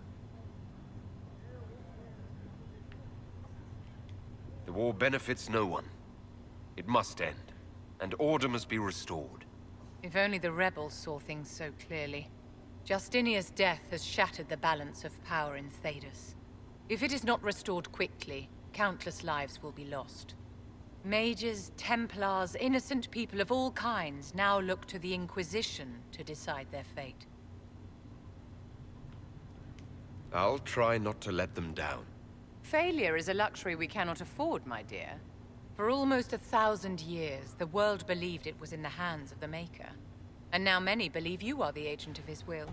war benefits no one. It must end, and order must be restored. If only the rebels saw things so clearly. Justinia's death has shattered the balance of power in Thedas. If it is not restored quickly, countless lives will be lost. Mages, Templars, innocent people of all kinds now look to the Inquisition to decide their fate. I'll try not to let them down. Failure is a luxury we cannot afford, my dear. For almost 1,000 years, the world believed it was in the hands of the Maker. And now many believe you are the agent of his will.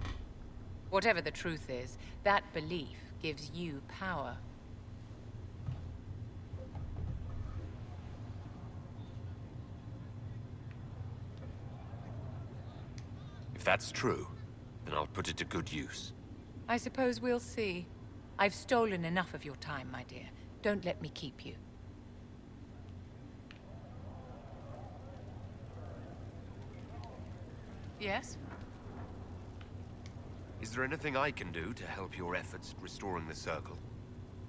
Whatever the truth is, that belief gives you power. If that's true, then I'll put it to good use. I suppose we'll see. I've stolen enough of your time, my dear. Don't let me keep you. Yes? Is there anything I can do to help your efforts at restoring the Circle?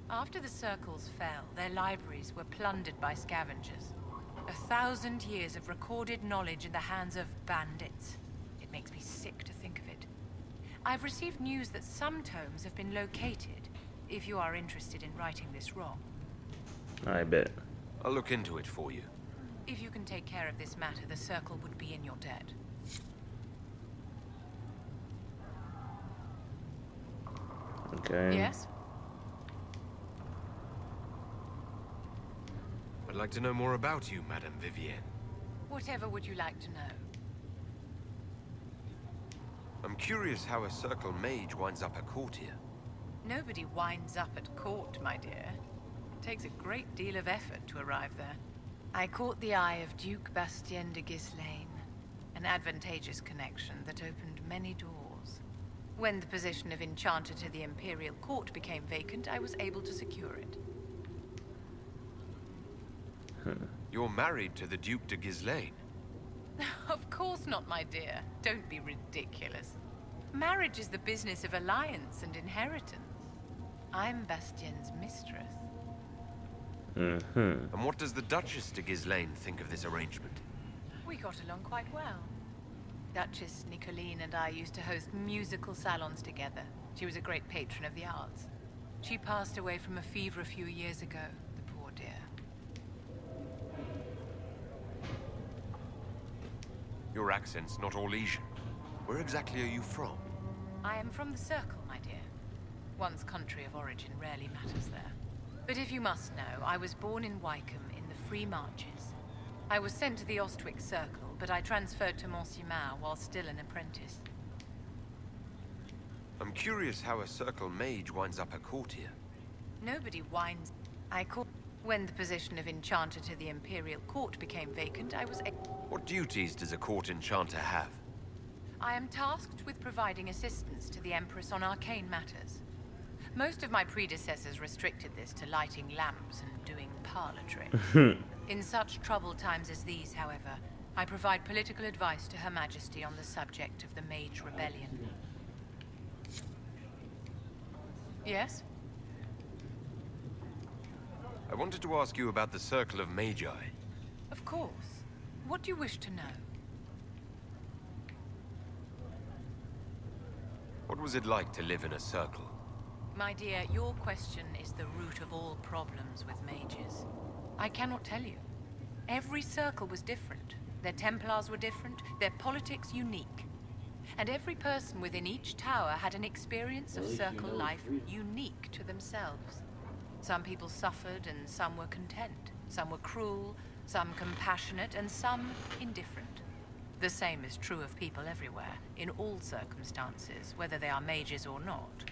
After the Circles fell, their libraries were plundered by scavengers. 1,000 years of recorded knowledge in the hands of bandits. It makes me sick to think of it. I've received news that some tomes have been located, if you are interested in righting this wrong. I bet. I'll look into it for you. If you can take care of this matter, the Circle would be in your debt. Okay. Yes? I'd like to know more about you, Madame Vivienne. Whatever would you like to know? I'm curious how a Circle mage winds up a court here. Nobody winds up at court, my dear. It takes a great deal of effort to arrive there. I caught the eye of Duke Bastien de Ghislaine, an advantageous connection that opened many doors. When the position of Enchanter to the Imperial Court became vacant, I was able to secure it. You're married to the Duke de Ghislaine. Of course not, my dear. Don't be ridiculous. Marriage is the business of alliance and inheritance. I'm Bastien's mistress. And what does the Duchess de Ghislaine think of this arrangement? We got along quite well. Duchess Nicoline and I used to host musical salons together. She was a great patron of the arts. She passed away from a fever a few years ago, the poor dear. Your accent's not Orlesian. Where exactly are you from? I am from the Circle, my dear. One's country of origin rarely matters there. But if you must know, I was born in Wycombe in the Free Marches. I was sent to the Ostwick Circle, but I transferred to Monsignor while still an apprentice. I'm curious how a Circle mage winds up a court here. Nobody winds. When the position of Enchanter to the Imperial Court became vacant, I was... What duties does a court enchanter have? I am tasked with providing assistance to the Empress on arcane matters. Most of my predecessors restricted this to lighting lamps and doing parlor tricks. In such troubled times as these, however, I provide political advice to Her Majesty on the subject of the Mage Rebellion. Yes? I wanted to ask you about the Circle of Magi. Of course. What do you wish to know? What was it like to live in a circle? My dear, your question is the root of all problems with mages. I cannot tell you. Every circle was different. Their Templars were different, their politics unique. And every person within each tower had an experience of circle life unique to themselves. Some people suffered and some were content. Some were cruel, some compassionate, and some indifferent. The same is true of people everywhere, in all circumstances, whether they are mages or not.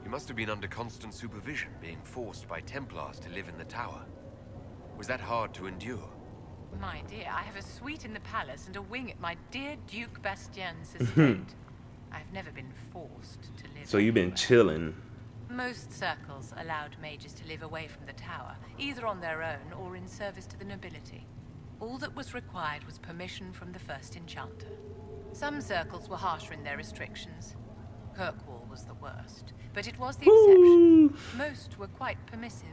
You must have been under constant supervision, being forced by Templars to live in the tower. Was that hard to endure? My dear, I have a suite in the palace and a wing at my dear Duke Bastien's estate. I've never been forced to live. So you've been chilling. Most circles allowed mages to live away from the tower, either on their own or in service to the nobility. All that was required was permission from the first enchanter. Some circles were harsher in their restrictions. Kirkwall was the worst, but it was the exception. Most were quite permissive.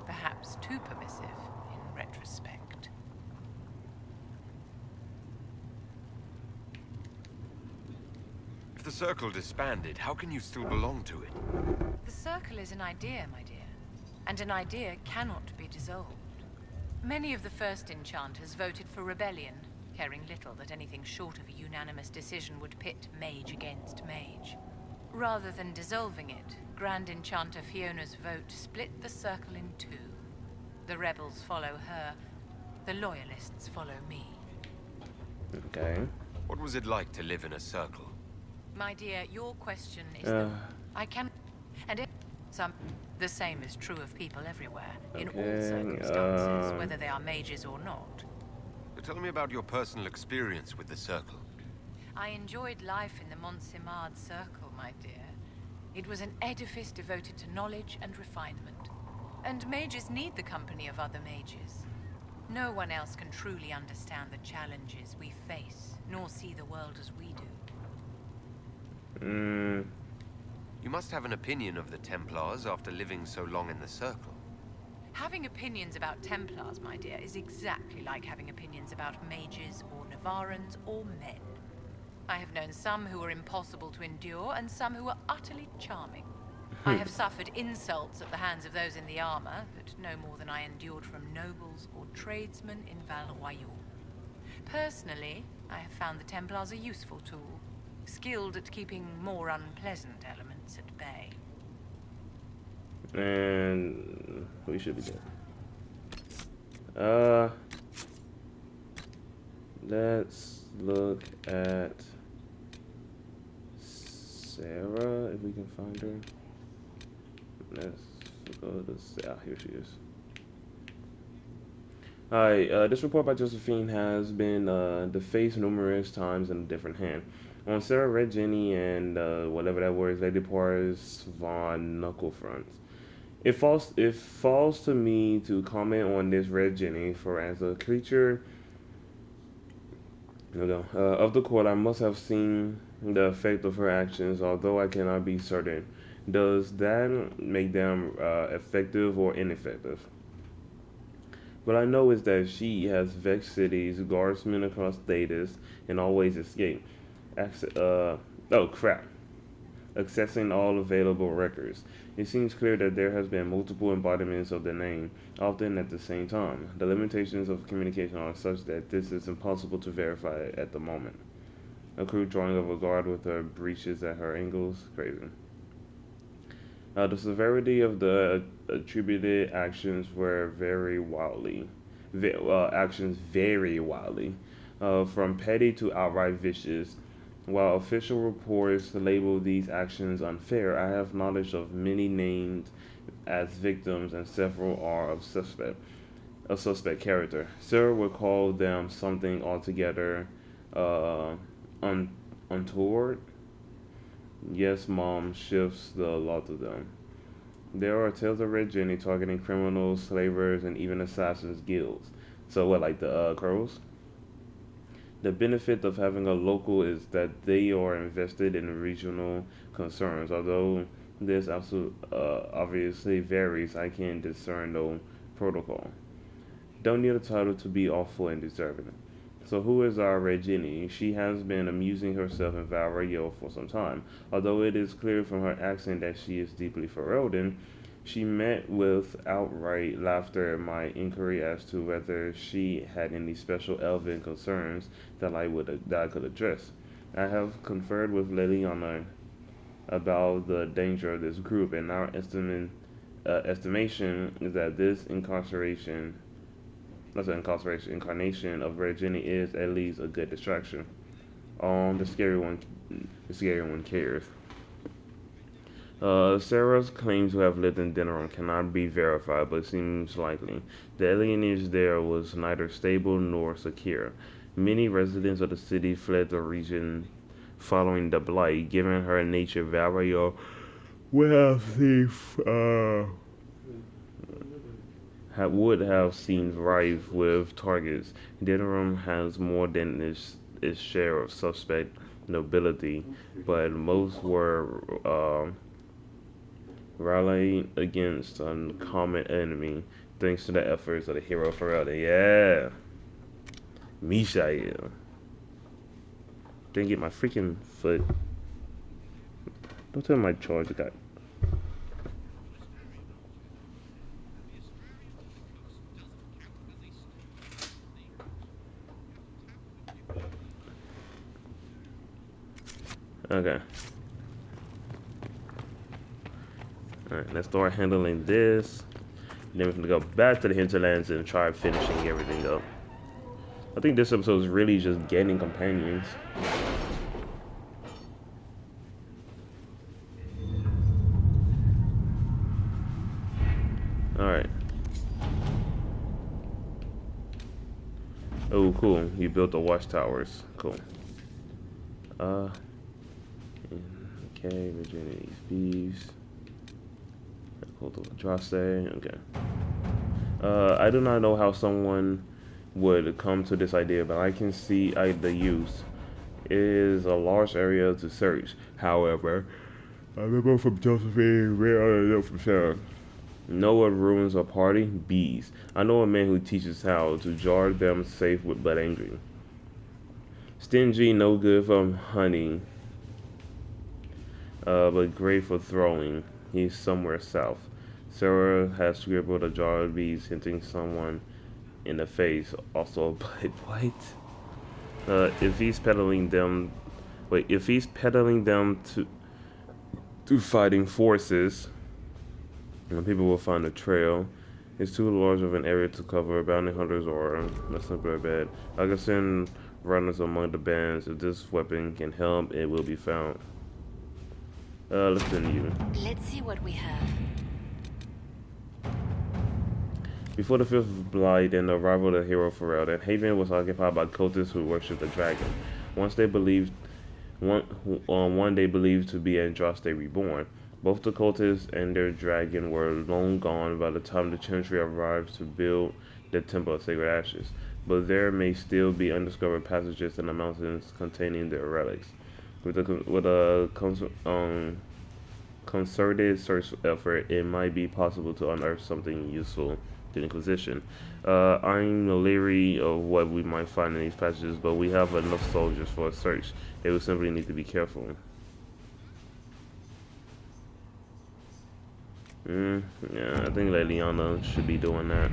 Perhaps too permissive in retrospect. If the Circle disbanded, how can you still belong to it? The Circle is an idea, my dear, and an idea cannot be dissolved. Many of the first enchanters voted for rebellion, caring little that anything short of a unanimous decision would pit mage against mage. Rather than dissolving it, Grand Enchanter Fiona's vote split the Circle in two. The rebels follow her, the loyalists follow me. Okay. What was it like to live in a circle? My dear, your question is I can... And if the same is true of people everywhere, in all circumstances, whether they are mages or not. Tell me about your personal experience with the Circle. I enjoyed life in the Montsimard Circle, my dear. It was an edifice devoted to knowledge and refinement. And mages need the company of other mages. No one else can truly understand the challenges we face, nor see the world as we do. You must have an opinion of the Templars after living so long in the Circle. Having opinions about Templars, my dear, is exactly like having opinions about mages or Navarrans or men. I have known some who were impossible to endure and some who were utterly charming. I have suffered insults at the hands of those in the armor, but no more than I endured from nobles or tradesmen in Val Royaux. Personally, I have found the Templars a useful tool, skilled at keeping more unpleasant elements at bay. And we should be good. Let's look at Sarah, if we can find her. Let's go to here she is. Alright, this report by Josephine has been defaced numerous times in a different hand. On Sarah Red Jenny and whatever that word is, Lady Poir's Von Knucklefronts. It falls to me to comment on this Red Jenny, for as a creature of the court, I must have seen the effect of her actions, although I cannot be certain. Does that make them effective or ineffective? What I know is that she has vexed cities, guardsmen across status, and always escape. Accessing all available records. It seems clear that there has been multiple embodiments of the name, often at the same time. The limitations of communication are such that this is impossible to verify at the moment. A crude drawing of a guard with her breeches at her ankles. Crazy. The severity of the attributed actions were very wildly. Actions vary wildly, from petty to outright vicious. While official reports label these actions unfair, I have knowledge of many named as victims and several are of suspect character. Sarah would call them something altogether untoward. Yes, Mom shifts the law to them. There are tales of Red Jenny targeting criminals, slavers, and even assassins' guilds. So what, like the Crows? The benefit of having a local is that they are invested in regional concerns. Although this obviously varies, I can discern no protocol. Don't need a title to be awful and deserving. So who is our Red Jenny? She has been amusing herself in Val Royaux for some time. Although it is clear from her accent that she is deeply Ferelden, she met with outright laughter at my inquiry as to whether she had any special elven concerns that I could address. I have conferred with Liliana about the danger of this group, and our estimation is that this incarnation of Red Jenny is at least a good distraction. The scary one cares. Sarah's claim to have lived in Denerim cannot be verified, but seems likely. The alienage there was neither stable nor secure. Many residents of the city fled the region following the blight. Given her nature, Valerio would have would have seemed rife with targets. Denham has more than its share of suspect nobility, but most were rallying against a common enemy, thanks to the efforts of the hero Ferrell. Yeah, Mishael. Didn't get my freaking foot. Don't tell my charge got. Okay. Alright, let's start handling this. Then we're gonna go back to the hinterlands and try finishing everything up. I think this episode is really just gaining companions. Alright. Oh, cool. You built the watchtowers. Cool. Okay, regenerate these bees. Hold the Andraste. Okay. I do not know how someone would come to this idea, but I can see the use. It is a large area to search. However, I remember from Josephine, where I know from Sarah. Know what ruins a party? Bees. I know a man who teaches how to jar them safe but angry. Stingy, no good for honey, but great for throwing. He's somewhere south. Sarah has scribbled a jar of bees, hinting someone in the face. Also, but what? If he's peddling them to fighting forces, people will find a trail. It's too large of an area to cover. Bounty hunters or a simpler bed. I can send runners among the bands. If this weapon can help, it will be found. Let's send you. Let's see what we have. Before the fifth blight and the arrival of the hero Pharrell, that haven was occupied by cultists who worshipped the dragon. One day believed to be Andraste reborn. Both the cultists and their dragon were long gone by the time the Chantry arrived to build the Temple of Sacred Ashes, but there may still be undiscovered passages in the mountains containing their relics. With a concerted search effort, it might be possible to unearth something useful to the Inquisition. I'm leery of what we might find in these passages, but we have enough soldiers for a search. They will simply need to be careful. Yeah, I think Leliana should be doing that.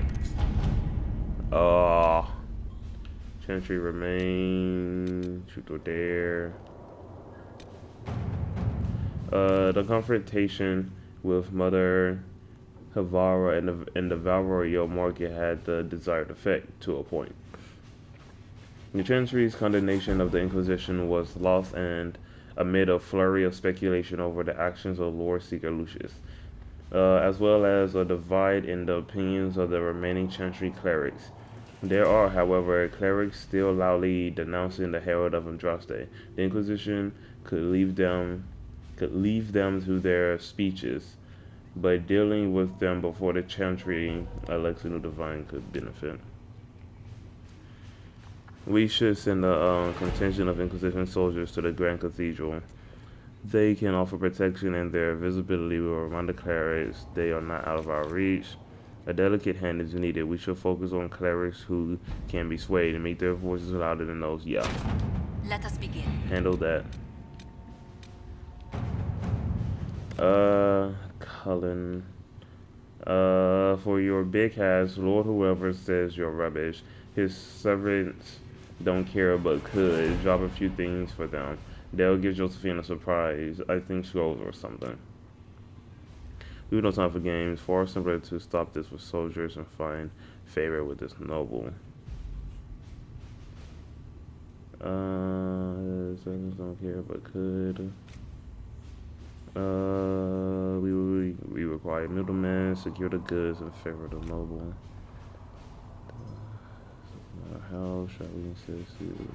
Chantry remain. Truth or dare. The confrontation with Mother Havara and the Valroyo market had the desired effect, to a point. The Chantry's condemnation of the Inquisition was lost and amid a flurry of speculation over the actions of Lord Seeker Lucius, as well as a divide in the opinions of the remaining Chantry clerics. There are, however, clerics still loudly denouncing the Herald of Andraste. The Inquisition could leave them to their speeches, but dealing with them before the Chantry elects a new divine could benefit. We should send a contingent of Inquisition soldiers to the Grand Cathedral. They can offer protection, and their visibility will remind the clerics they are not out of our reach. A delicate hand is needed. We should focus on clerics who can be swayed and make their voices louder than those. Yeah. Let us begin. Handle that. Cullen. For your big ass, Lord whoever says you're rubbish, his servants don't care but could. Drop a few things for them. They'll give Josephine a surprise. I think scrolls or something. We have no time for games. Far simpler to stop this with soldiers and find favor with this noble. Servants don't care but could. We require middlemen, secure the goods in favor of the noble. How shall we insist you?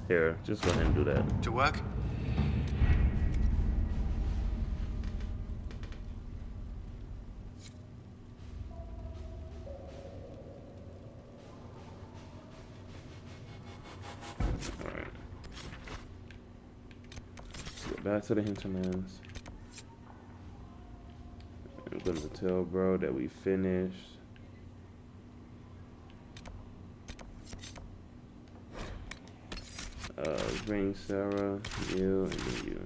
Here, just go ahead and do that. To work? Alright. Let's get back to the hinterlands. I'm gonna tell bro that we finished. Bring Sarah, you, and then you.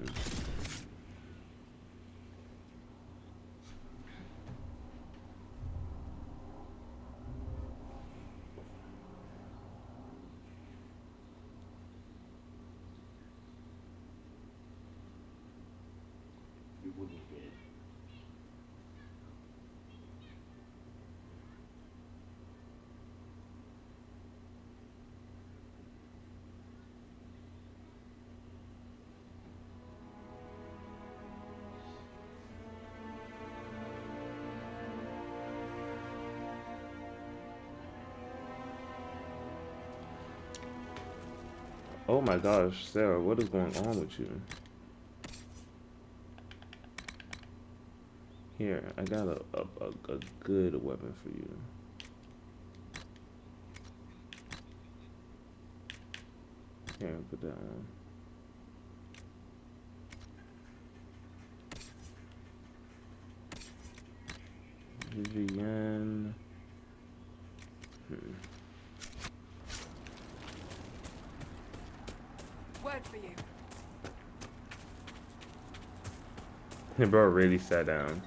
You wouldn't get. Oh my gosh, Sarah, what is going on with you? Here, I got a good weapon for you. Here, put that on. Vivian. Word for you. The bro really sat down.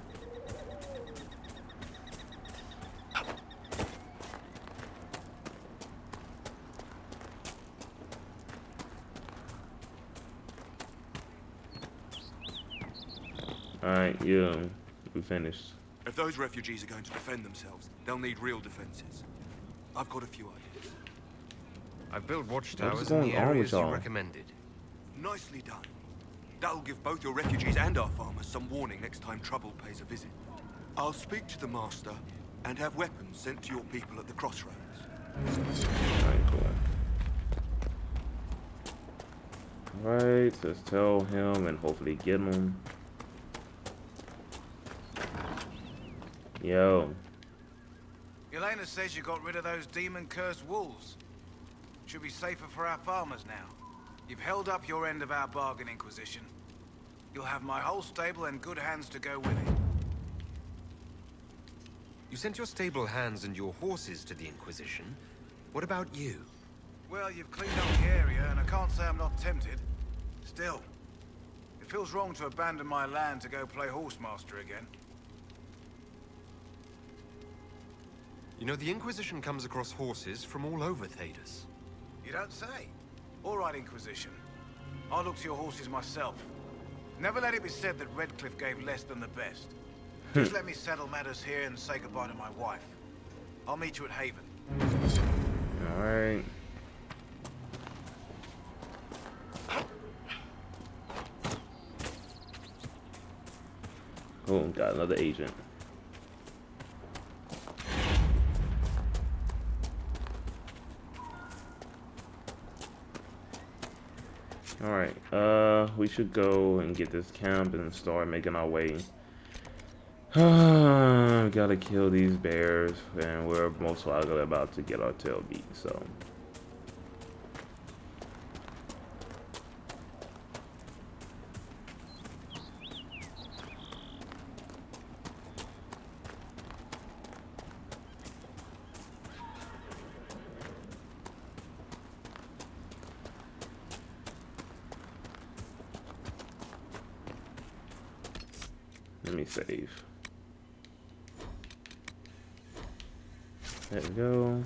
Alright, we finished. If those refugees are going to defend themselves, they'll need real defenses. I've got a few ideas. I've built What's watchtowers in going the on with areas you y'all? recommended. Nicely done. That'll give both your refugees and our farmers some warning next time trouble pays a visit. I'll speak to the master and have weapons sent to your people at the crossroads. Alright, cool. Alright, let's tell him and hopefully get him. Yo. Elena says you got rid of those demon-cursed wolves. Should be safer for our farmers now. You've held up your end of our bargain, Inquisition. You'll have my whole stable and good hands to go with it. You sent your stable hands and your horses to the Inquisition. What about you? Well, you've cleaned up the area, and I can't say I'm not tempted. Still, it feels wrong to abandon my land to go play horsemaster again. You know, the Inquisition comes across horses from all over Thedas. You don't say. All right, Inquisition. I'll look to your horses myself. Never let it be said that Redcliffe gave less than the best. Just let me settle matters here and say goodbye to my wife. I'll meet you at Haven. Alright. Oh, got another agent. Alright, we should go and get this camp and start making our way. Gotta kill these bears, and we're most likely about to get our tail beat, so. Let me save. There we go.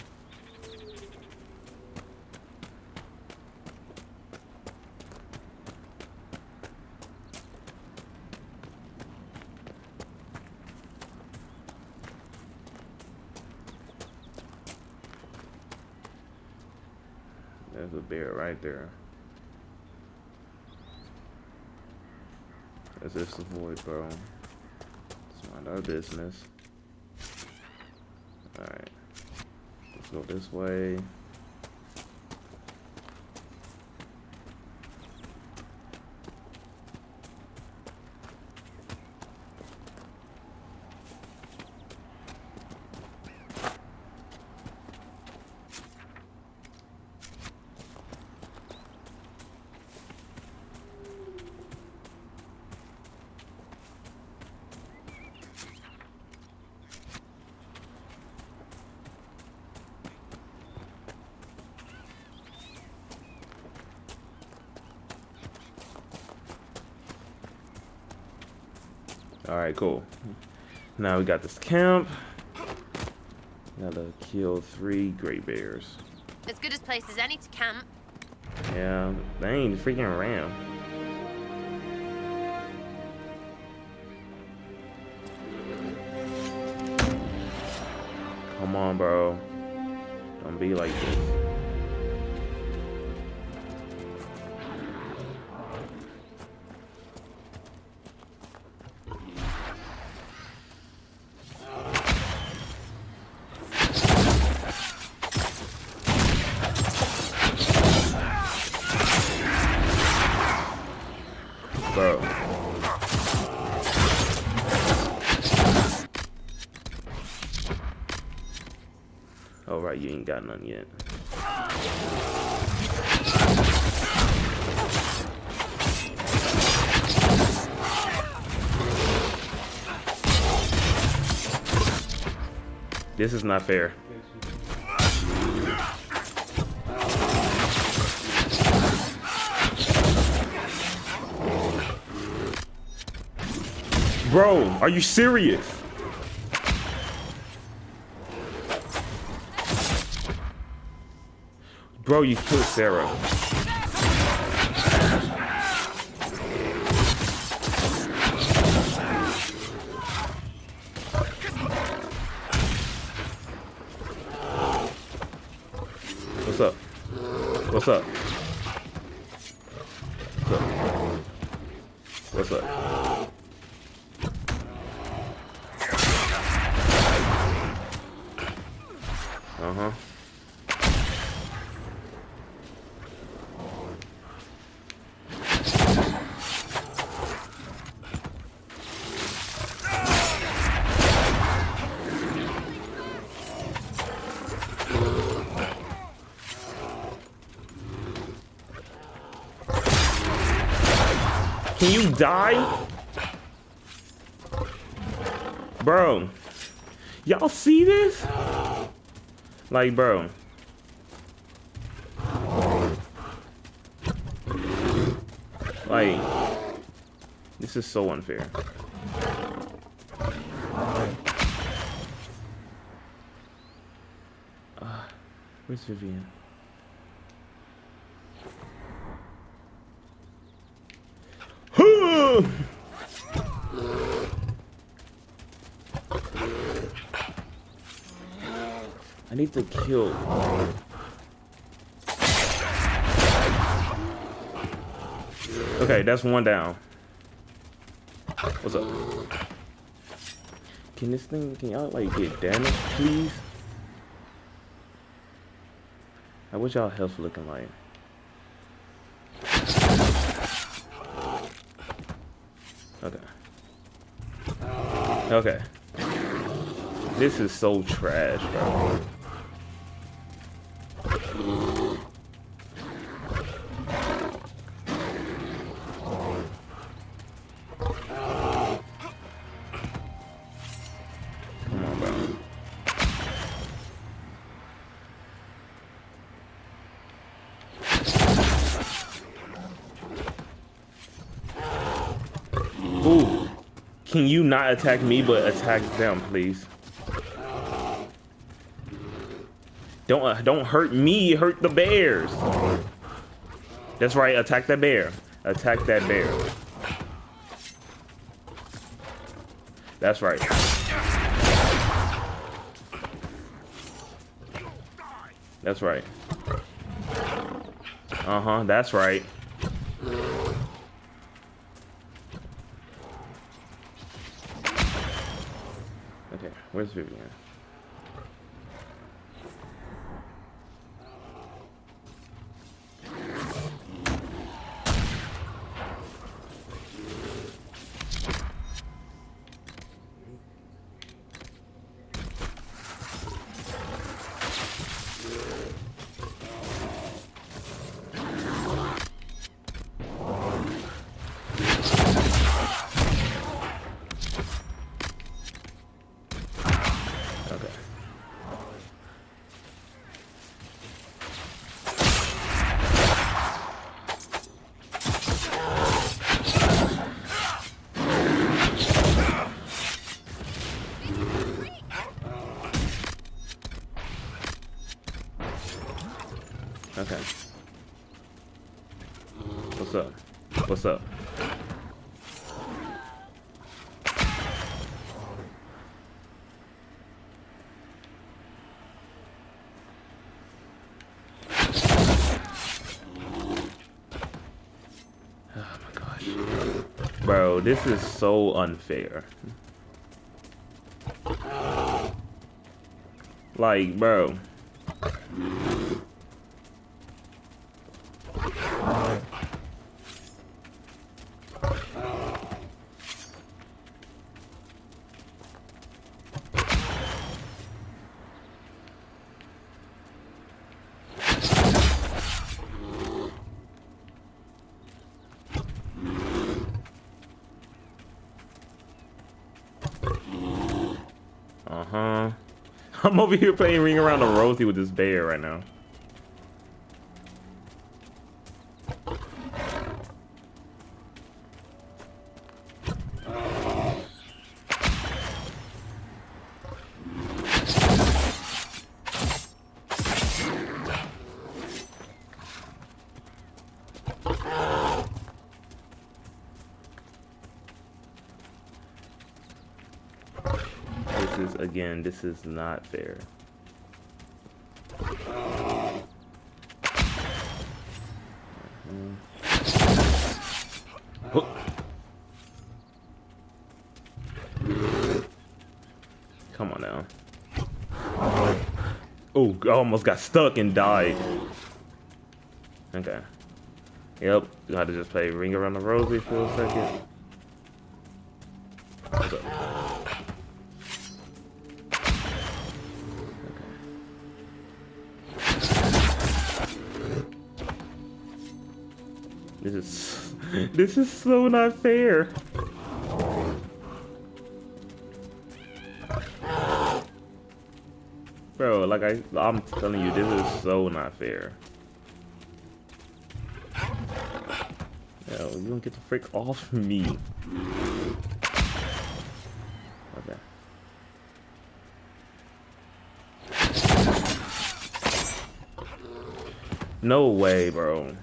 There's a bear right there. Let's just avoid, bro. Let's mind our business. Alright. Let's go this way. Alright, cool. Now we got this camp. Gotta kill 3 gray bears. As good a place as any to camp. Yeah, they ain't freaking around. Come on, bro. Don't be like this. Bro. Oh, right, you ain't got none yet. This is not fair. Bro, are you serious? Bro, you killed Sarah. What's up? What's up? What's up? What's up? Uh-huh. Can you die? Bro. Y'all see this? Like, bro. Like, this is so unfair. Where's Vivian? I need to kill. Okay, that's one down. What's up? Can this thing, can y'all like get damaged, please? What y'all health looking like? Okay. Okay. This is so trash, bro. Come on, bro. Ooh. Can you not attack me, but attack them, please? Don't hurt me, hurt the bears. That's right, attack that bear. Attack that bear. That's right. That's right. Uh-huh, that's right. Okay, where's Vivian? What's up? What's up? Oh my gosh. Bro, this is so unfair. Like, bro. Uh-huh. I'm over here playing Ring Around the Rosie with this bear right now. Again, this is not fair. Come on now. Oh, I almost got stuck and died. Okay. Yep, gotta just play Ring Around the Rosie for a second. What's up? This is so not fair. Bro, like I'm telling you, this is so not fair. Yo, you don't get the frick off me. Okay. No way, bro.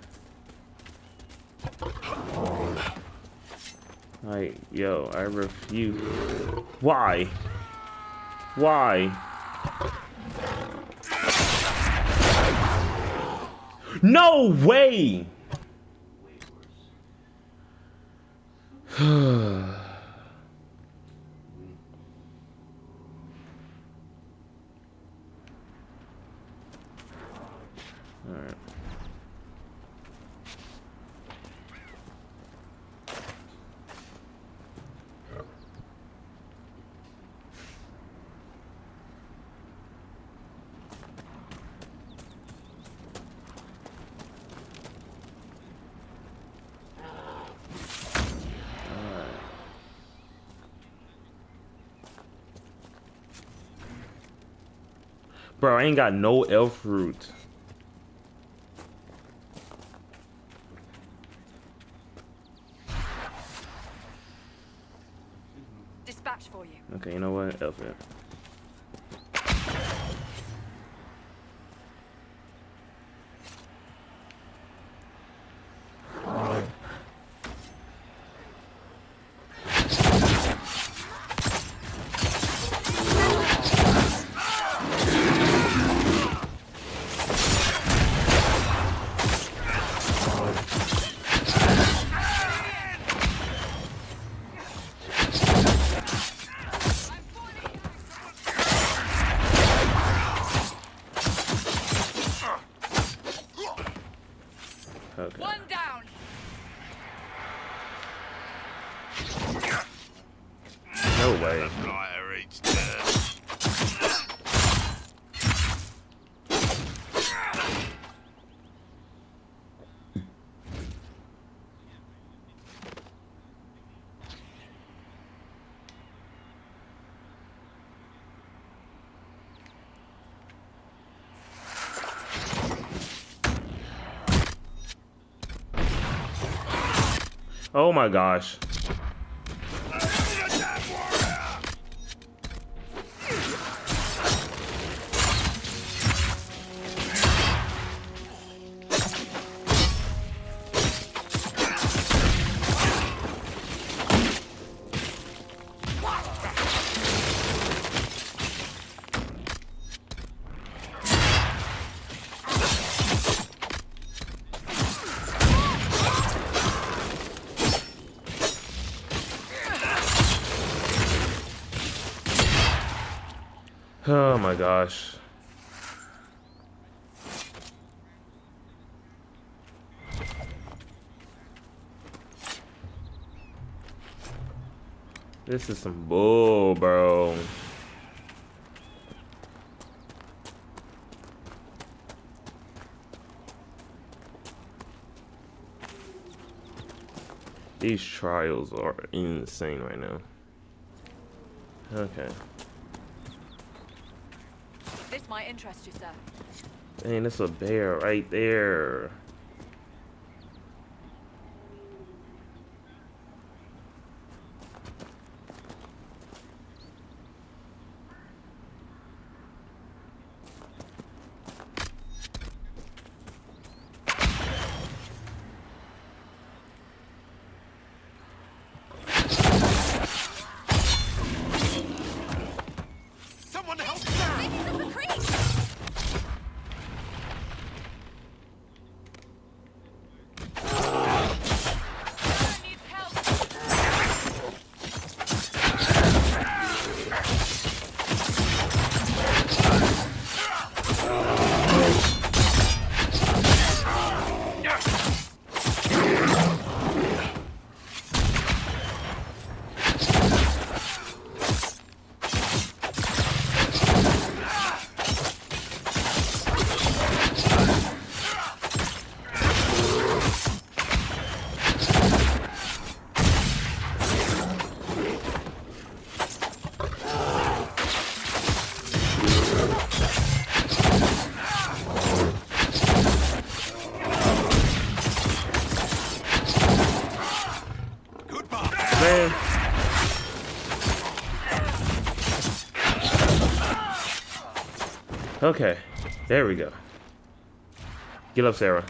Like, yo, I refuse. Why? Why? No way! Alright. Bro, I ain't got no elf root. Dispatch for you. Okay, you know what? Elf it. Okay. One down. No way. Oh my gosh. Oh my gosh. This is some bull, bro. These trials are insane right now. Okay. This might interest you, sir. Dang, that's a bear right there. Someone help Sarah! Baby's up the creek! Man. Okay, there we go. Get up, Sarah.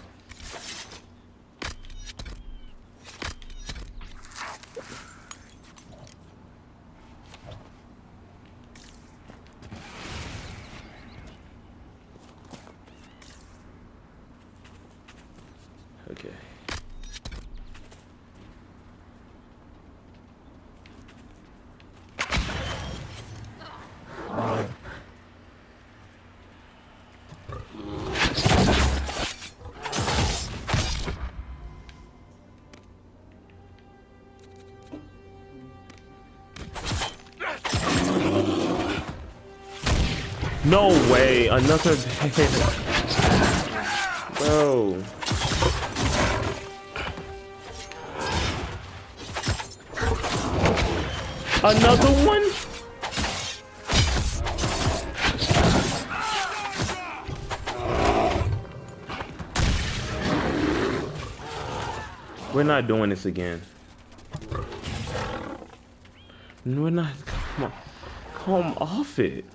Okay. No way, another bro. Another one? We're not doing this again. We're not. Come on. Come off it.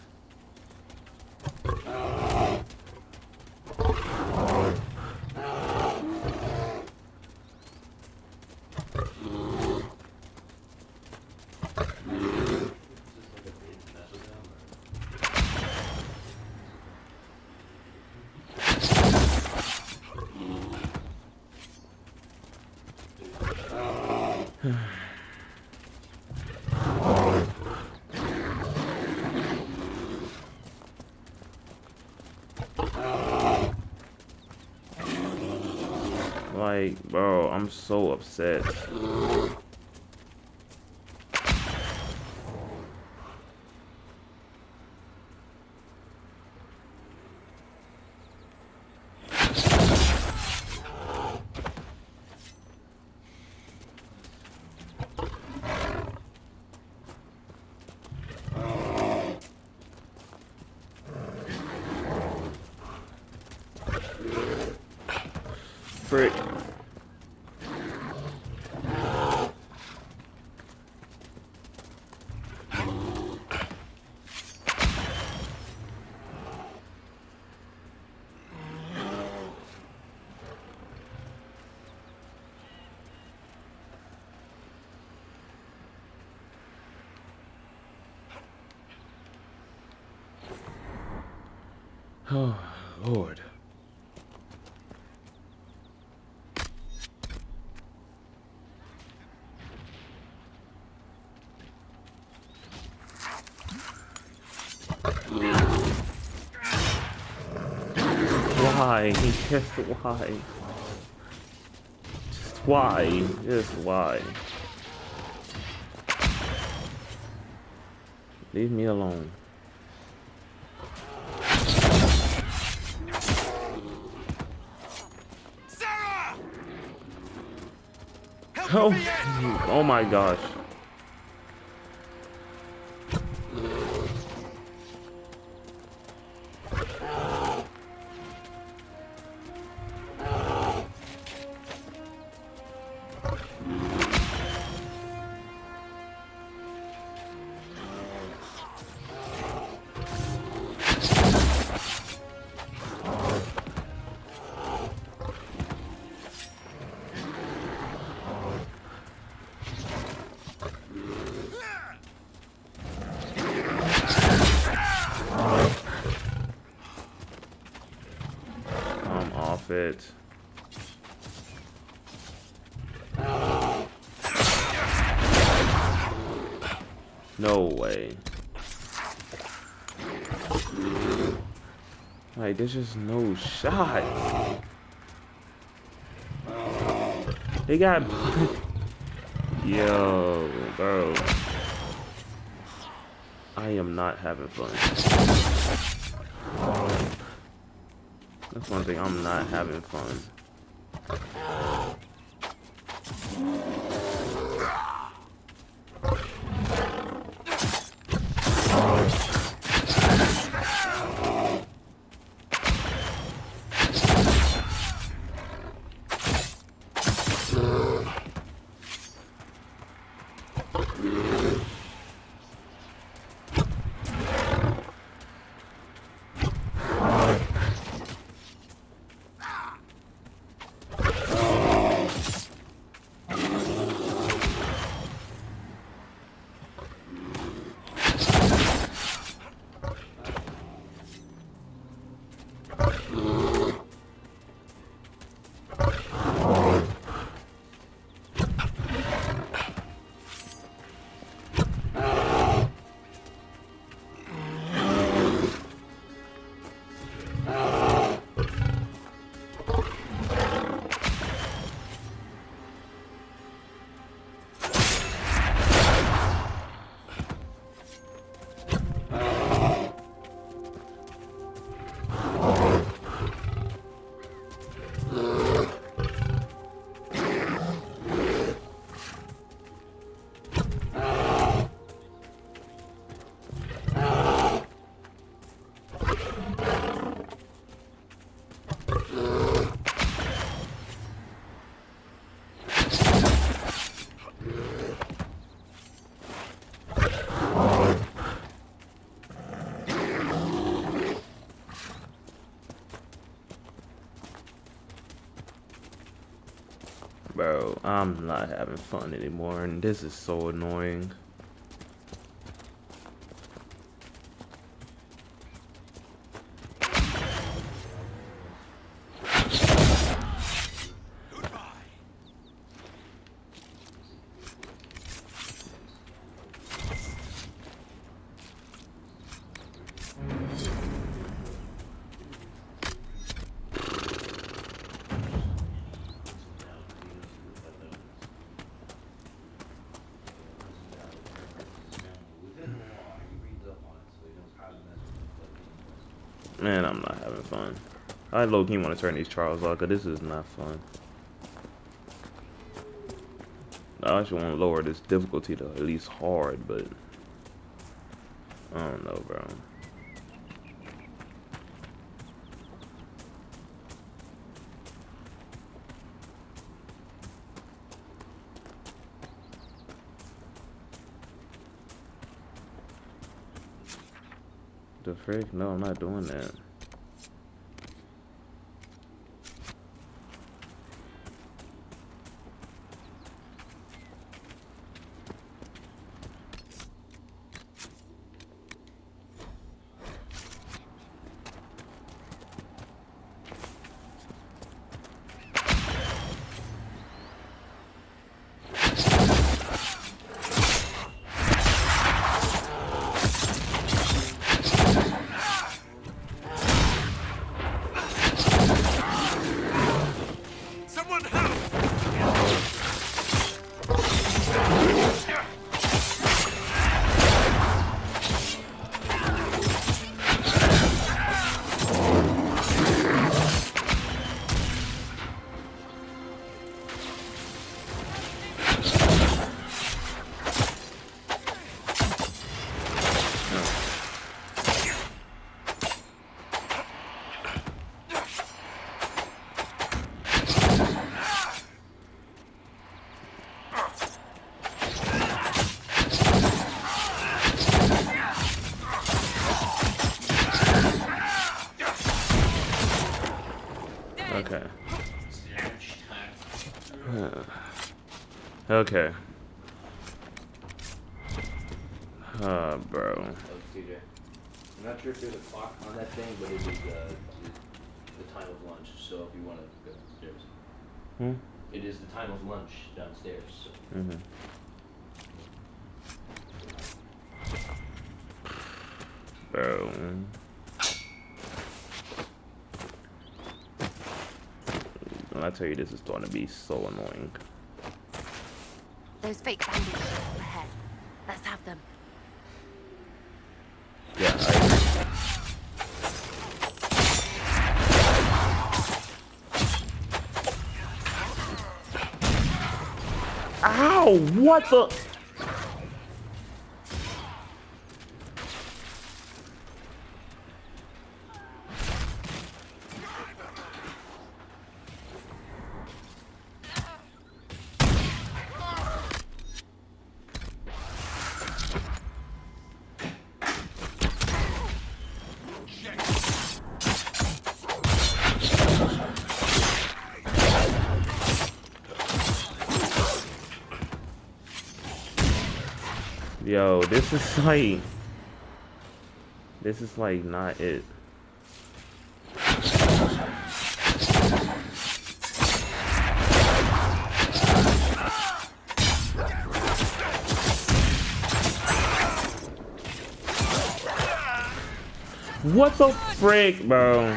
Like, bro, I'm so upset. Frick. Oh, Lord. Why? Just why? Just why? Just why? Leave me alone. Oh my gosh. It. No way. Like, there's just no shot. They got... Yo, bro. I am not having fun. That's one thing, I'm not having fun. Bro, I'm not having fun anymore, and this is so annoying. Man, I'm not having fun. I low-key want to turn these trials off, because this is not fun. I actually want to lower this difficulty to at least hard, but I don't know, bro. The frick? No, I'm not doing that. Someone help! Okay. Okay. Bro. Oh, TJ. I'm not sure if there's a clock on that thing, but it is the time of lunch. So if you want to go upstairs, it is the time of lunch downstairs. So. Bro. When I tell you this is starting to be so annoying. Those fake bandages ahead. Let's have them. Yeah, Ow! What the? Yo, this is like not it. What the frick, bro?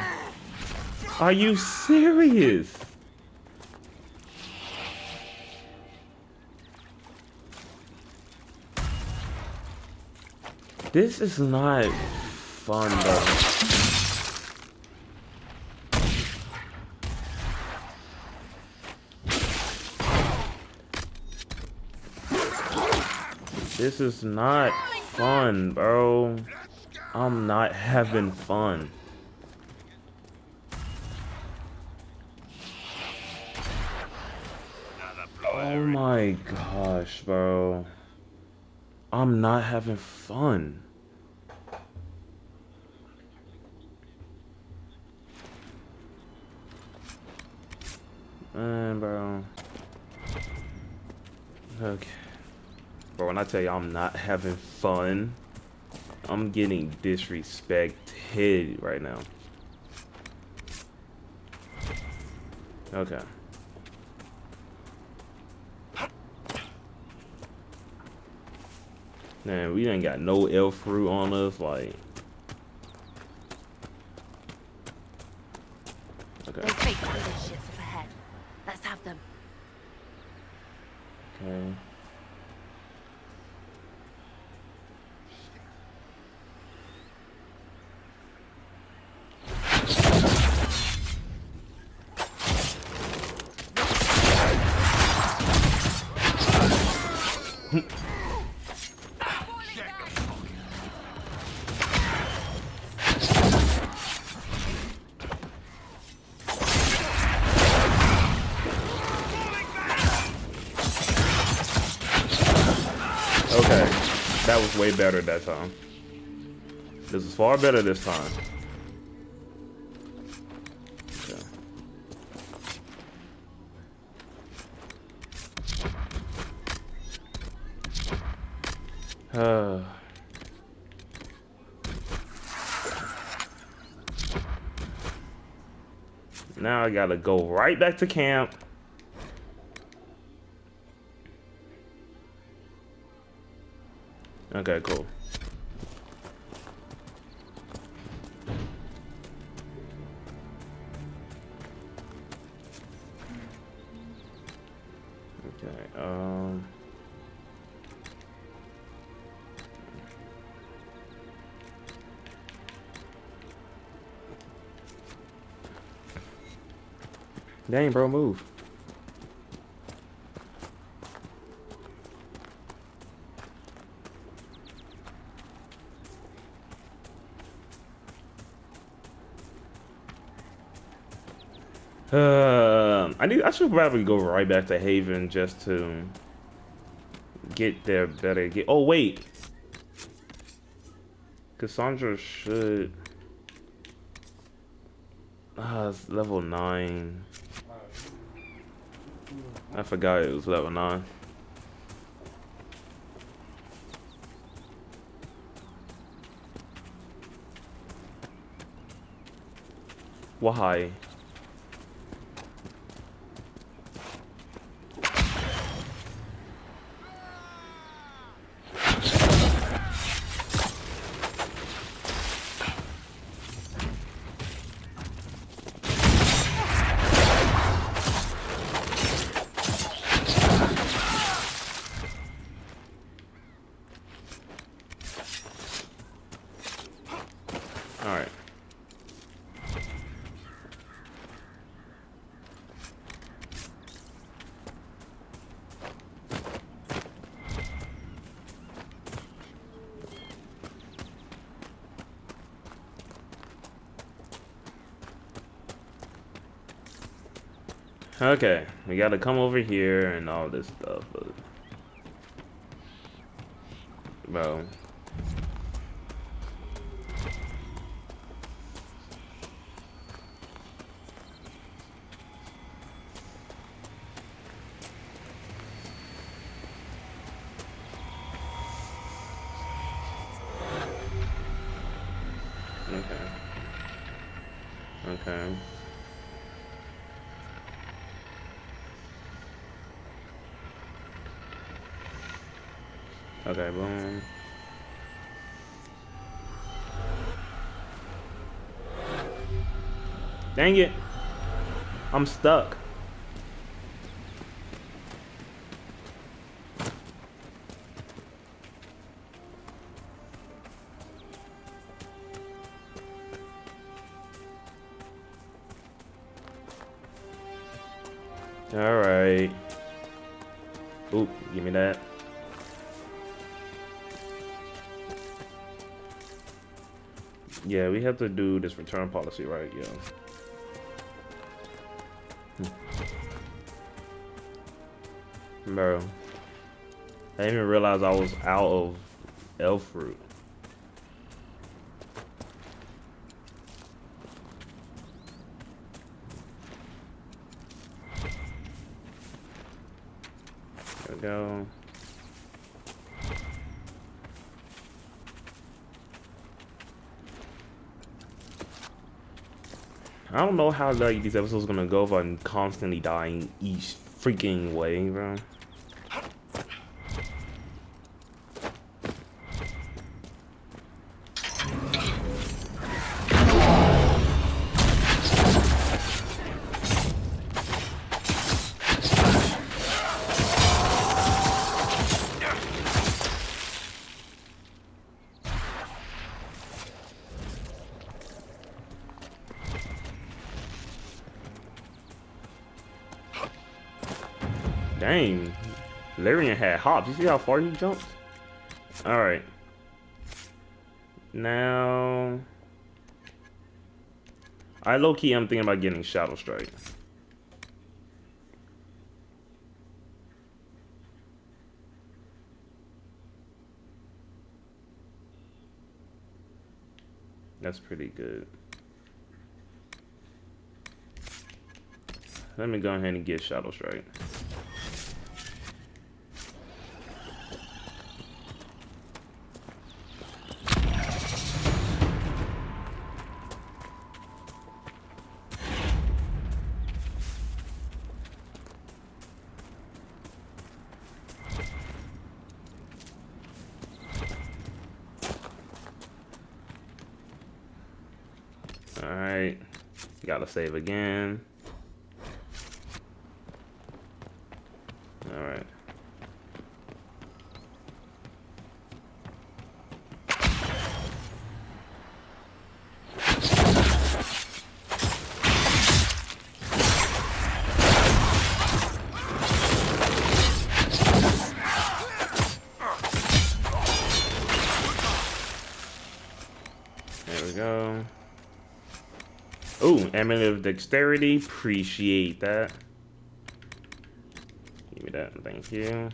Are you serious? This is not fun, though. This is not fun, bro. I'm not having fun. Oh my gosh, bro. I'm not having fun. Man, bro. Okay. Bro, when I tell you I'm not having fun, I'm getting disrespected right now. Okay. Man, we ain't got no elf fruit on us, like. Okay. Those fake bandage ships up ahead. Let's have them. Okay. Okay, that was way better that time. This is far better this time. Okay. Now I gotta go right back to camp. Okay, cool. Okay, dang, bro, move. I should probably go right back to Haven just to get there better. Oh wait, Cassandra should. It's level 9. I forgot it was level 9. Why? Alright. Okay, we gotta come over here and all this stuff, but bro. Okay. Okay, boom. Dang it. I'm stuck. All right. Oop, give me that. Yeah, we have to do this return policy, right? Yeah. Bro, I didn't even realize I was out of elf fruit. There we go. I don't know how like these episodes are gonna go if I'm constantly dying each freaking way, bro. Dang, Larian had hops. You see how far he jumped? Alright. Now, I low-key am thinking about getting Shadow Strike. That's pretty good. Let me go ahead and get Shadow Strike. Alright, gotta save again. All right. There we go. Oh, amulet of dexterity. Appreciate that. Give me that. Thank you.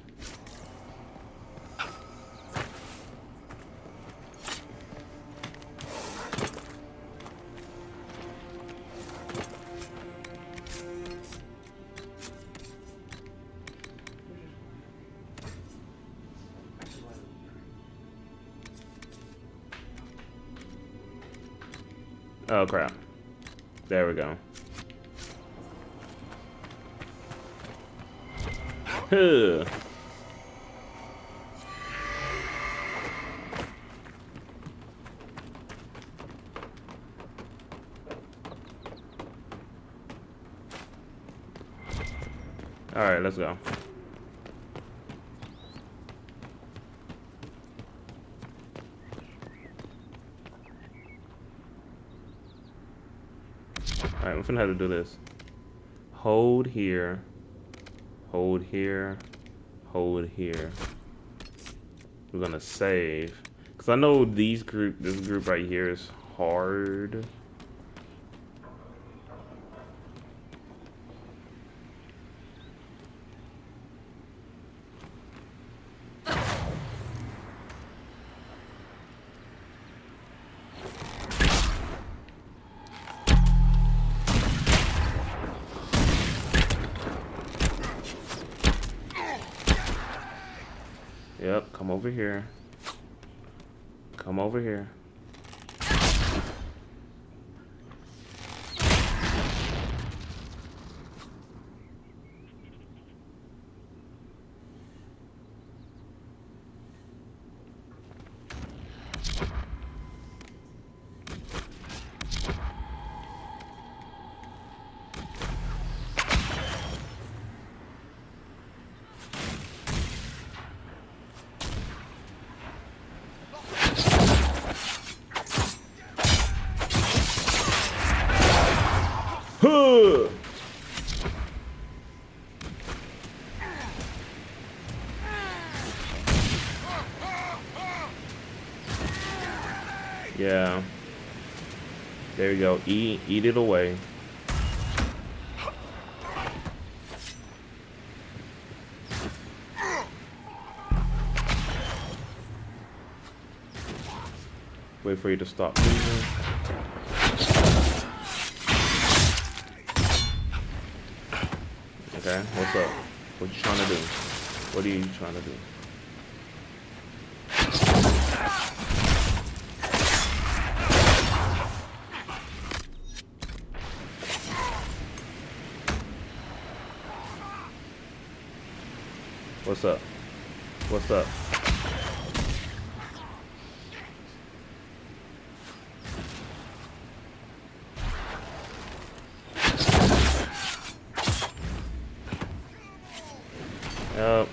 Oh crap. There we go. Huh. All right, let's go. Alright, we're gonna have to do this. Hold here. Hold here. Hold here. We're gonna save. Cause I know this group right here is hard. Yep, come over here. Come over here. Huh! Yeah. There you go. Eat it away. Wait for you to stop moving. Okay, what's up? What you trying to do? What are you trying to do? What's up? What's up? Yep.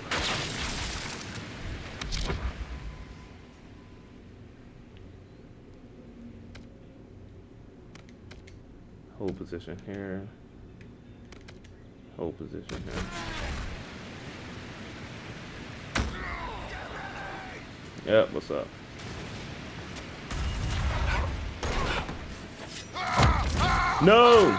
Hold position here. Hold position here. Yep, what's up? No!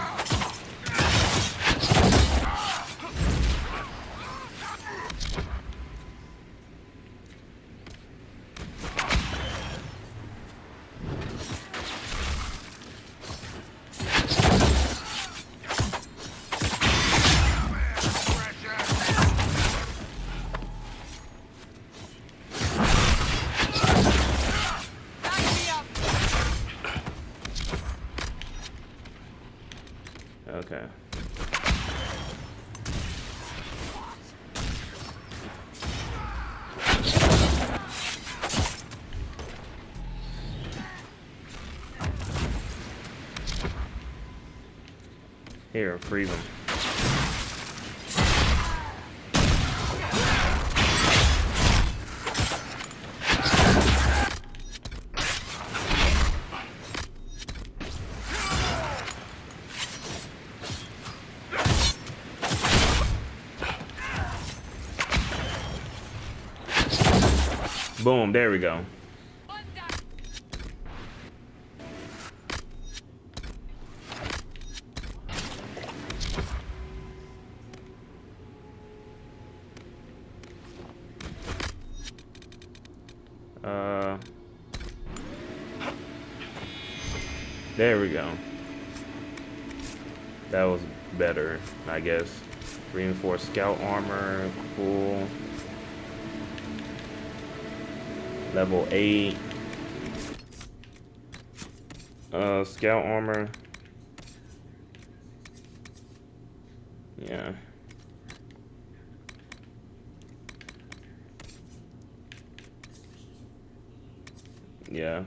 Okay. Here, free them. Boom, there we go. There we go. That was better, I guess. Reinforced scout armor, cool. Level 8. Scout armor. Yeah. Yeah.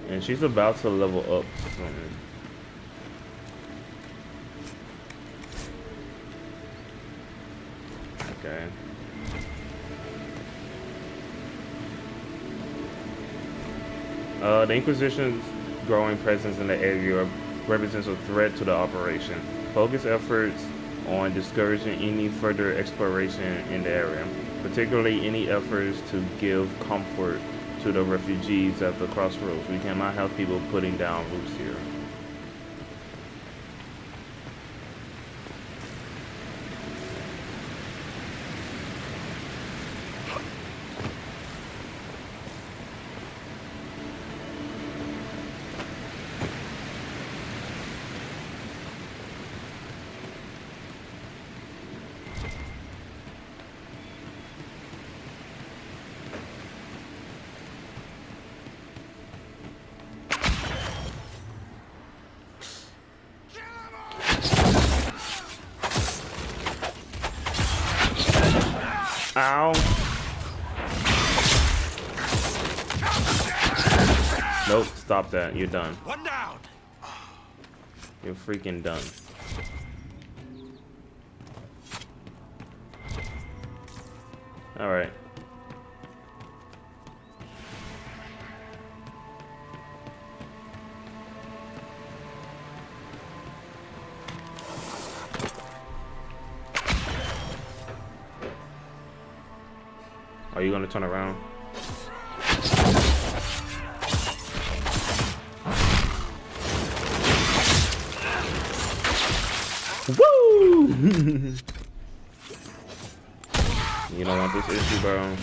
And she's about to level up soon. Okay. The Inquisition's growing presence in the area represents a threat to the operation. Focus efforts on discouraging any further exploration in the area, particularly any efforts to give comfort to the refugees at the crossroads. We cannot have people putting down roots here. Ow. Nope, stop that. You're done. One down. You're freaking done. All right. Are you gonna turn around? Woo! You don't want this issue, bro.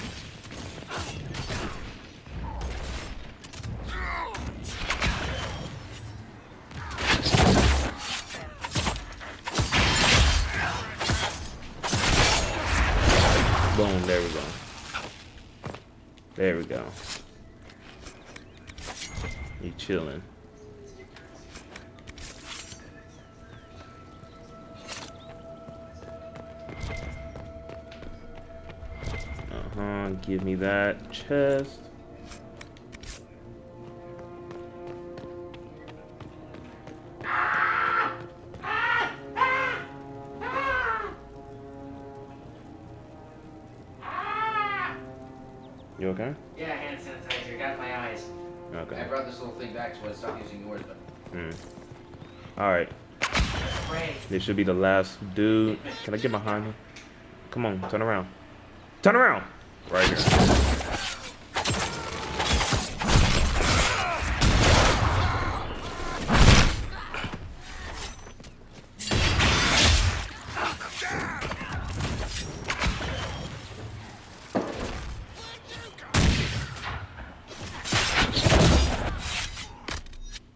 Boom, there we go. There we go. You chilling. Give me that chest. You okay? Yeah, hand sanitizer. Got my eyes. Okay. I brought this little thing back so I stopped using yours, but... Alright. This should be the last dude. Can I get behind him? Come on, turn around. Turn around! Right here.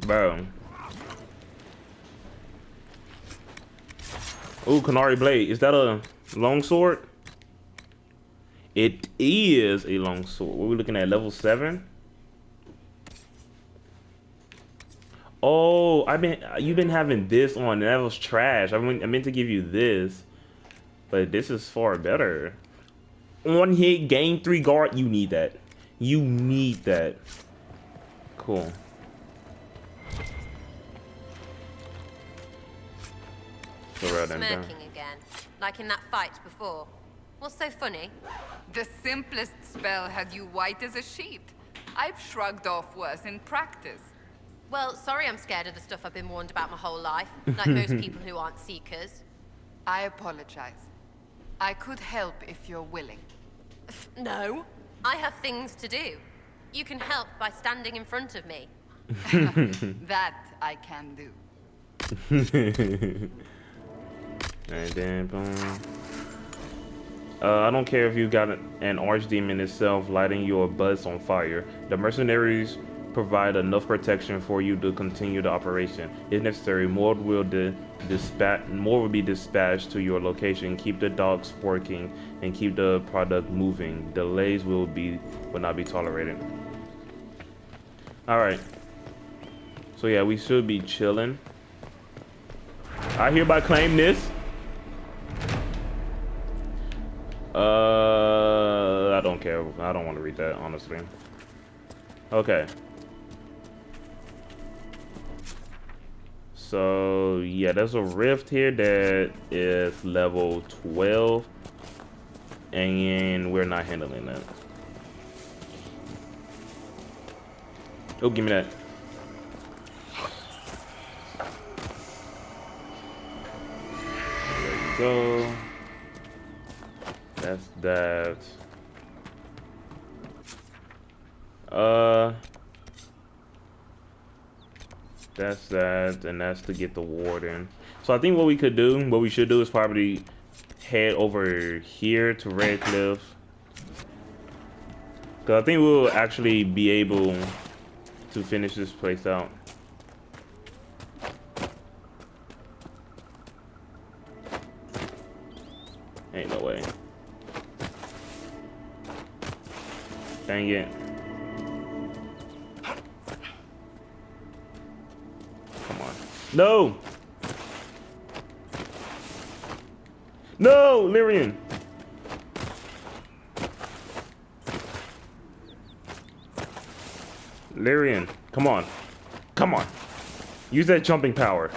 Bro. Ooh, Canary Blade. Is that a long sword? It is a long sword. What are we looking at? Level 7? Oh, you've been having this on. That was trash. I meant to give you this, but this is far better. One hit, gain 3 guard. You need that. You need that. Cool. Smirking again, like in that fight before. What's so funny? The simplest spell had you white as a sheet. I've shrugged off worse in practice. Well, sorry I'm scared of the stuff I've been warned about my whole life, like most people who aren't seekers. I apologize. I could help if you're willing. No, I have things to do. You can help by standing in front of me. That I can do. And then boom. I don't care if you got an archdemon itself lighting your butts on fire. The mercenaries provide enough protection for you to continue the operation. If necessary, more will be dispatched to your location. Keep the docks working and keep the product moving. Delays will not be tolerated. All right. So yeah, we should be chilling. I hereby claim this. I don't care. I don't want to read that, honestly. Okay. So yeah, there's a rift here that is level 12, and we're not handling that. Oh, give me that. There you go. That's that. That's that, and that's to get the warden. So I think what we should do is probably head over here to Redcliffe. Cause I think we'll actually be able to finish this place out. Ain't no way. Dang it. Come on. No! No, Lyrian! Lyrian, come on. Come on. Use that jumping power.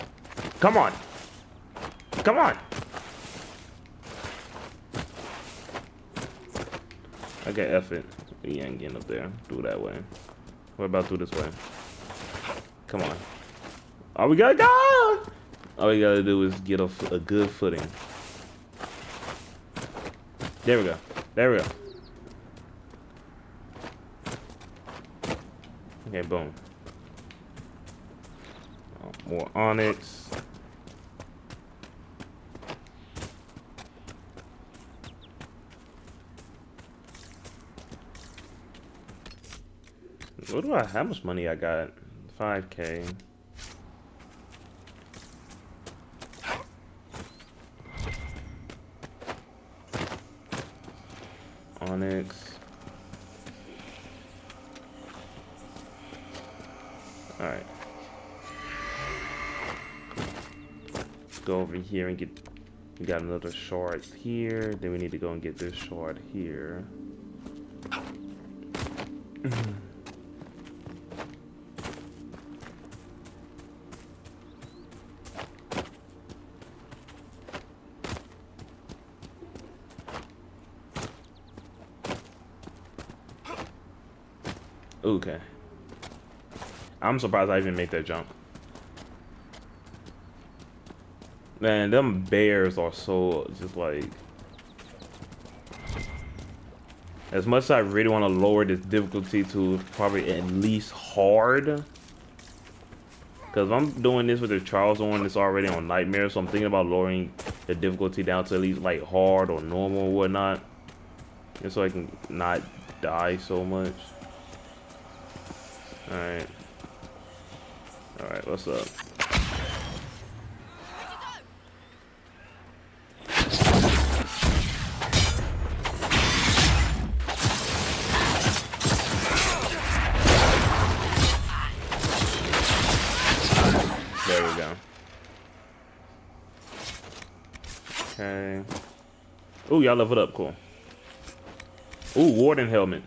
Come on. Come on. Okay, F it. We ain't getting up there. Do it that way. What about do this way? Come on. All we gotta go! All we gotta do is get a good footing. There we go. There we go. Okay, boom. More onyx. What do I? How much money I got? 5K. Onyx. All right. Let's go over here and get. We got another shard here. Then we need to go and get this shard here. Okay. I'm surprised I even made that jump. Man, them bears are so just like... As much as I really want to lower this difficulty to probably at least hard. Because I'm doing this with the Charles one that's already on Nightmare, so I'm thinking about lowering the difficulty down to at least like hard or normal or whatnot. Just so I can not die so much. Alright. Alright, what's up? There we go. Okay. Ooh, y'all leveled up, cool. Ooh, Warden helmet.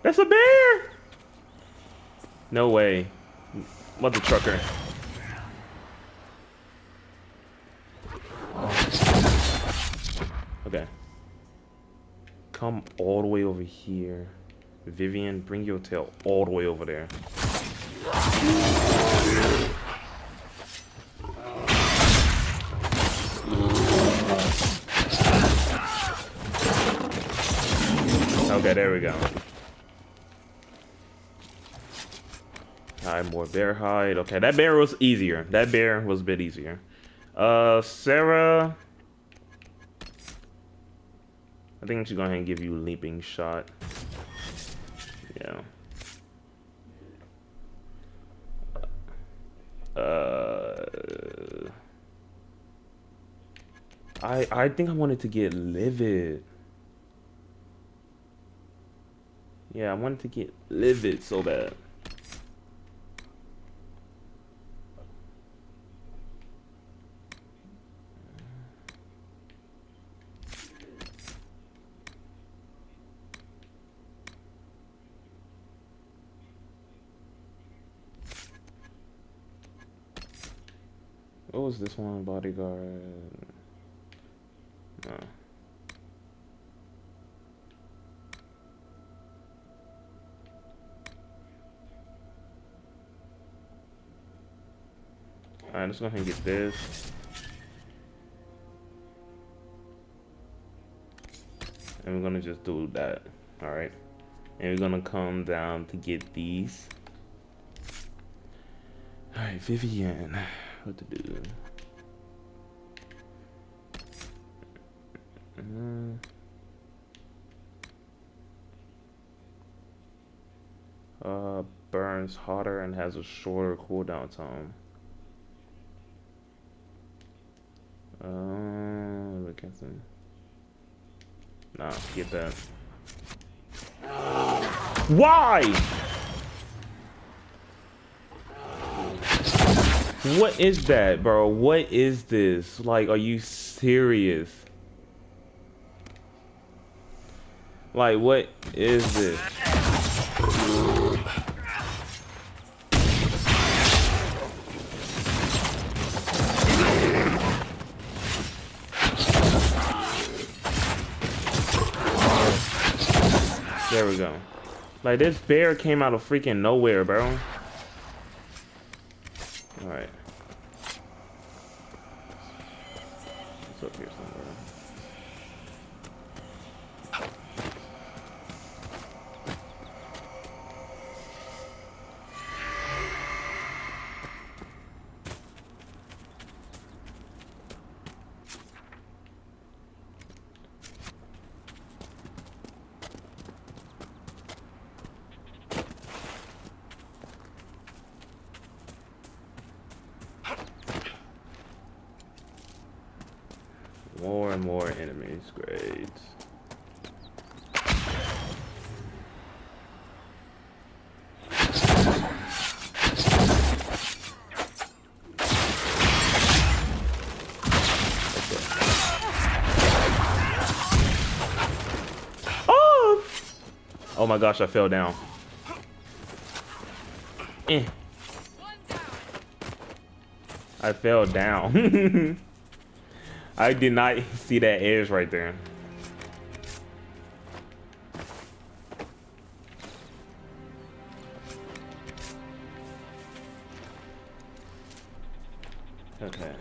That's a bear! No way. Mother trucker. Okay. Come all the way over here. Vivian, bring your tail all the way over there. there we go. Alright, more bear hide. Okay, that bear was easier. That bear was a bit easier. Sarah. I think she's going to go ahead and give you a leaping shot. Yeah. I think I wanted to get livid. Yeah, I wanted to get livid so bad. What was this one? Bodyguard. No. Alright, let's go ahead and get this. And we're gonna just do that. Alright. And we're gonna come down to get these. Alright, Vivian. What to do? Burns hotter and has a shorter cooldown time. Look at them. Nah, get that. Why? What is that, bro? What is this? Like, are you serious? Like, what is this? There we go. Like, this bear came out of freaking nowhere, bro. Alright. It's up here somewhere. More and more enemies, great. Oh! Oh my gosh, I fell down. I fell down. I did not see that edge right there. Okay.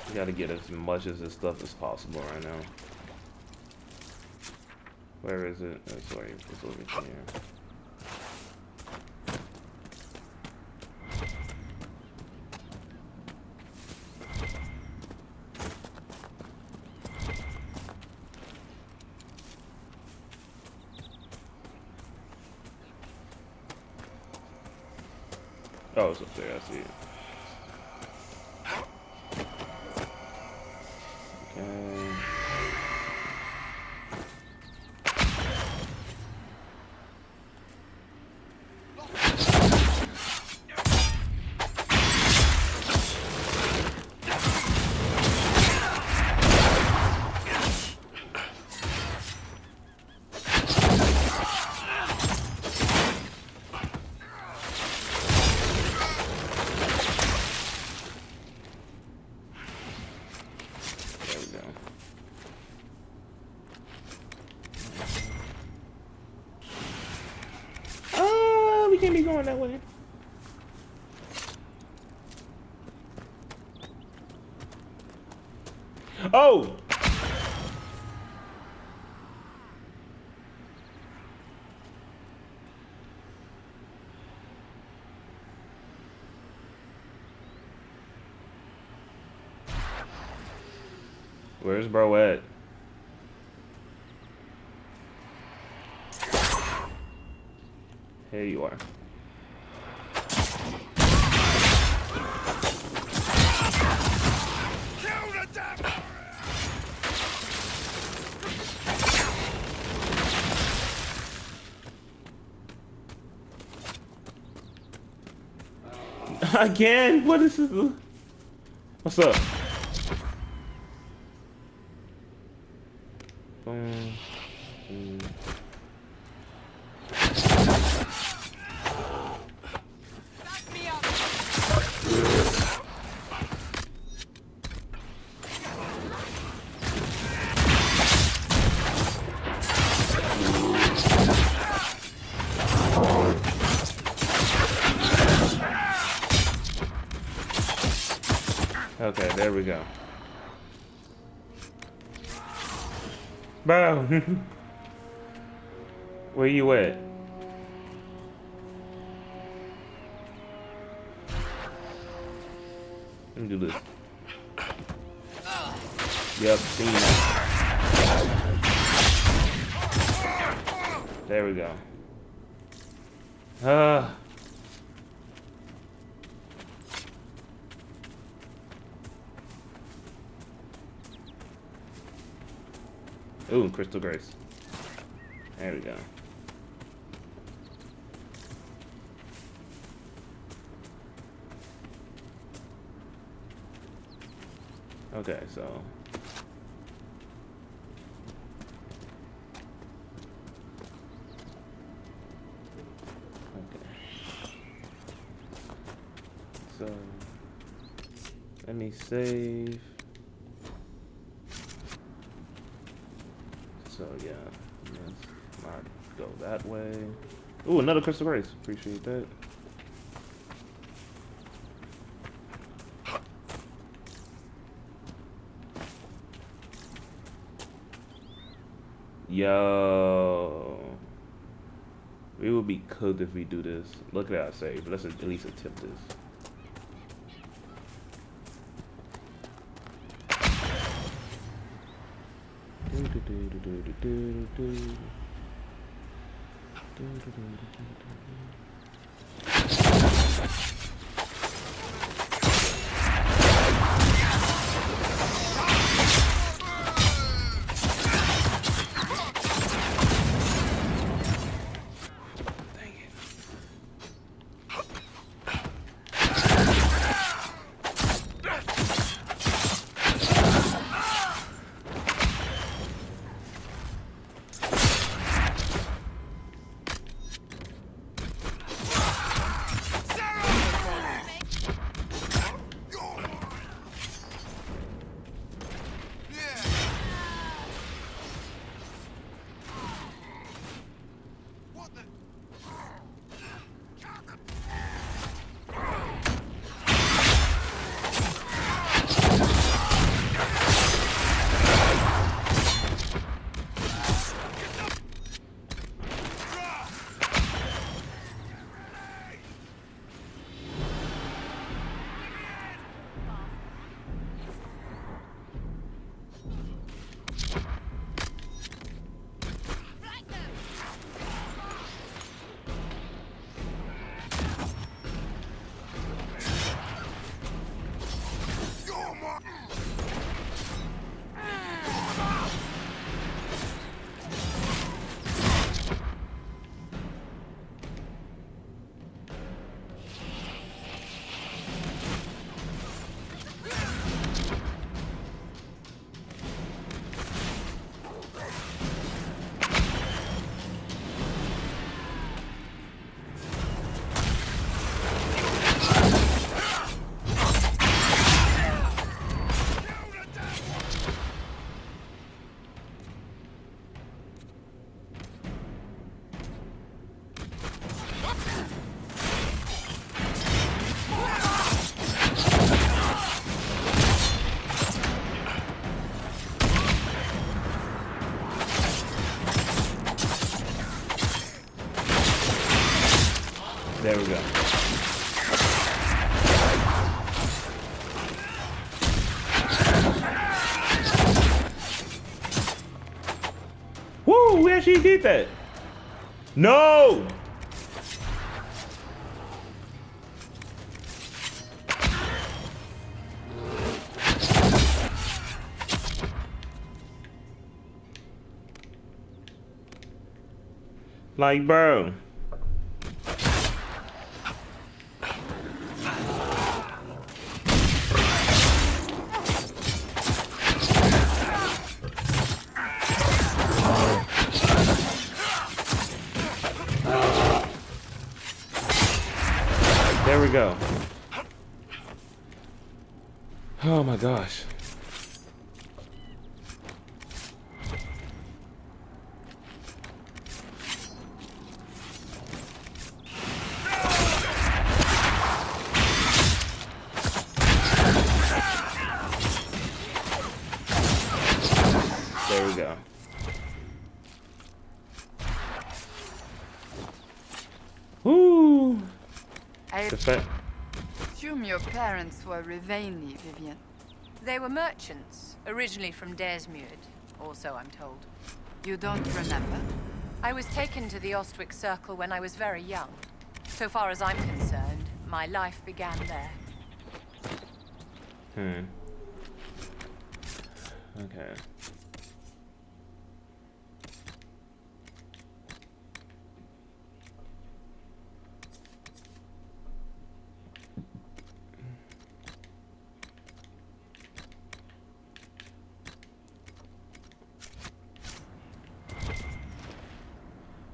We gotta get as much of this stuff as possible right now. Where is it? Oh, sorry, it's over here. Oh, it's up there, I see it. Okay. going that way. Oh! Where's bro at? Here you are. Again? What is this? What's up? Boom. Boom. Okay, there we go. Bro, where you at? Let me do this. Yep, seen that. There we go. Ooh, Crystal Grace. There we go. Okay, so let me save. So yeah, let's not go that way. Ooh, another Crystal Grace. Appreciate that. Yo, we will be cooked if we do this. Look at that save. Let's at least attempt this. There we go. Woo! We actually did that. No! Like, bro. There we go. Oh my gosh. There we go. Woo! I assume your parents were Rivaini, Vivian. They were merchants, originally from Desmuid, or so I'm told. You don't remember? I was taken to the Ostwick Circle when I was very young. So far as I'm concerned, my life began there. Okay.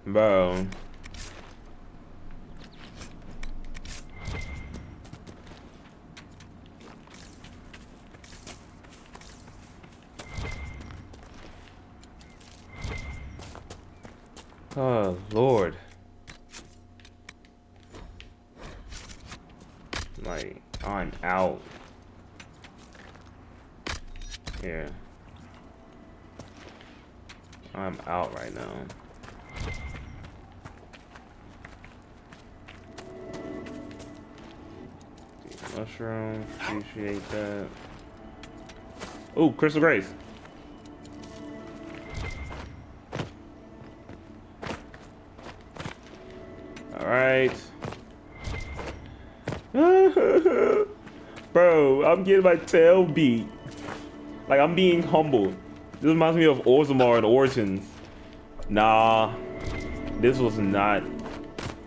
Bro. Oh, Lord. Like, I'm out. Here. I'm out right now. Mushroom, appreciate that. Ooh, Crystal Grace. Alright. Bro, I'm getting my tail beat. Like, I'm being humbled. This reminds me of Orzammar and Origins. Nah. This was not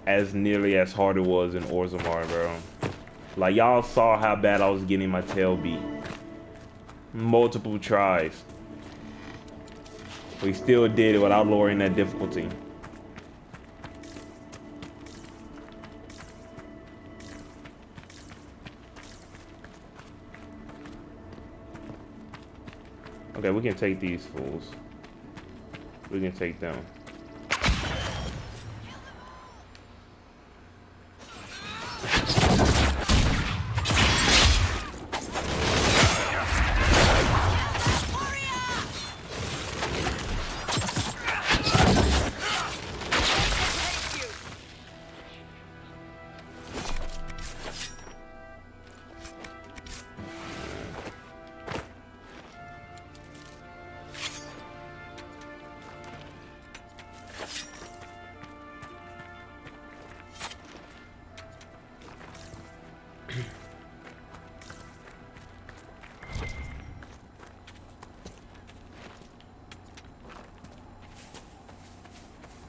as nearly as hard it was in Orzammar, bro. Like, y'all saw how bad I was getting my tail beat. Multiple tries. We still did it without lowering that difficulty. Okay, we can take these fools. We can take them.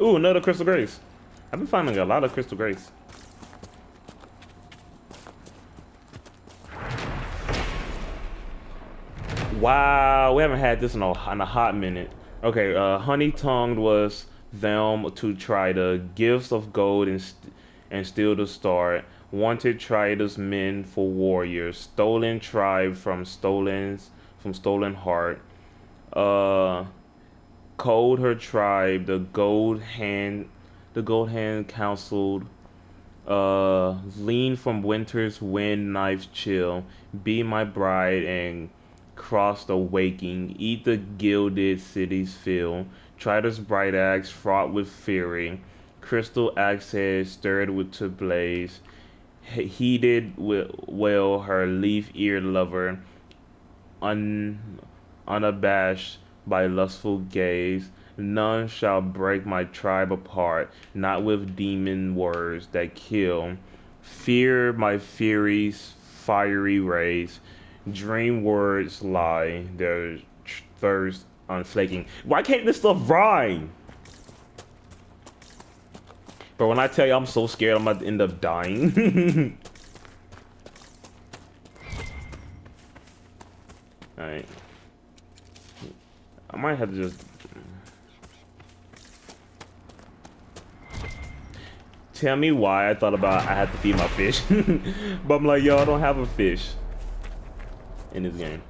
Ooh, another Crystal Grace. I've been finding a lot of Crystal Grace. Wow, we haven't had this in a hot minute. Okay, honey-tongued was them to try the gifts of gold and steal the star. Wanted traders men for warriors. Stolen tribe from stolen heart. Cold her tribe. The gold hand counseled. Lean from winter's wind, knives chill. Be my bride and cross the waking. Eat the gilded cities fill. Trader's bright axe fraught with fury. crystal axe head stirred to blaze, heated well her leaf-eared lover, unabashed by lustful gaze. None shall break my tribe apart, not with demon words that kill. Fear my fury's fiery rays. Dream words lie, their thirst unflaking. Why can't this stuff rhyme? But when I tell you I'm so scared I'm about to end up dying. Alright. I might have to just... Tell me why I thought about I had to feed my fish. But I'm like, yo, I don't have a fish in this game.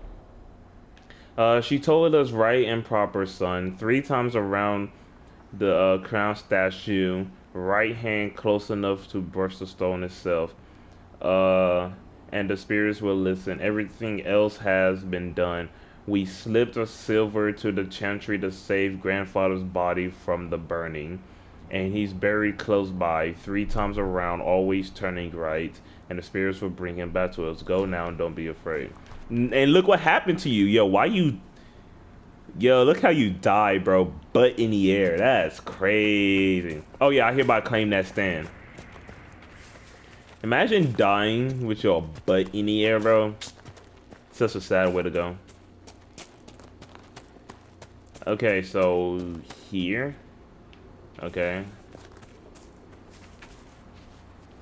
She told us right and proper, son. 3 times around the crown statue. Right hand close enough to brush the stone itself. And the spirits will listen. Everything else has been done. We slipped a silver to the chantry to save grandfather's body from the burning. And he's buried close by, 3 times around, always turning right. And the spirits will bring him back to us. Go now and don't be afraid. And look what happened to you. Yo, why you... Yo, look how you died, bro. Butt in the air. That's crazy. Oh, yeah, I hereby claim that stand. Imagine dying with your butt in the air, bro. Such a sad way to go. Okay, so here. Okay.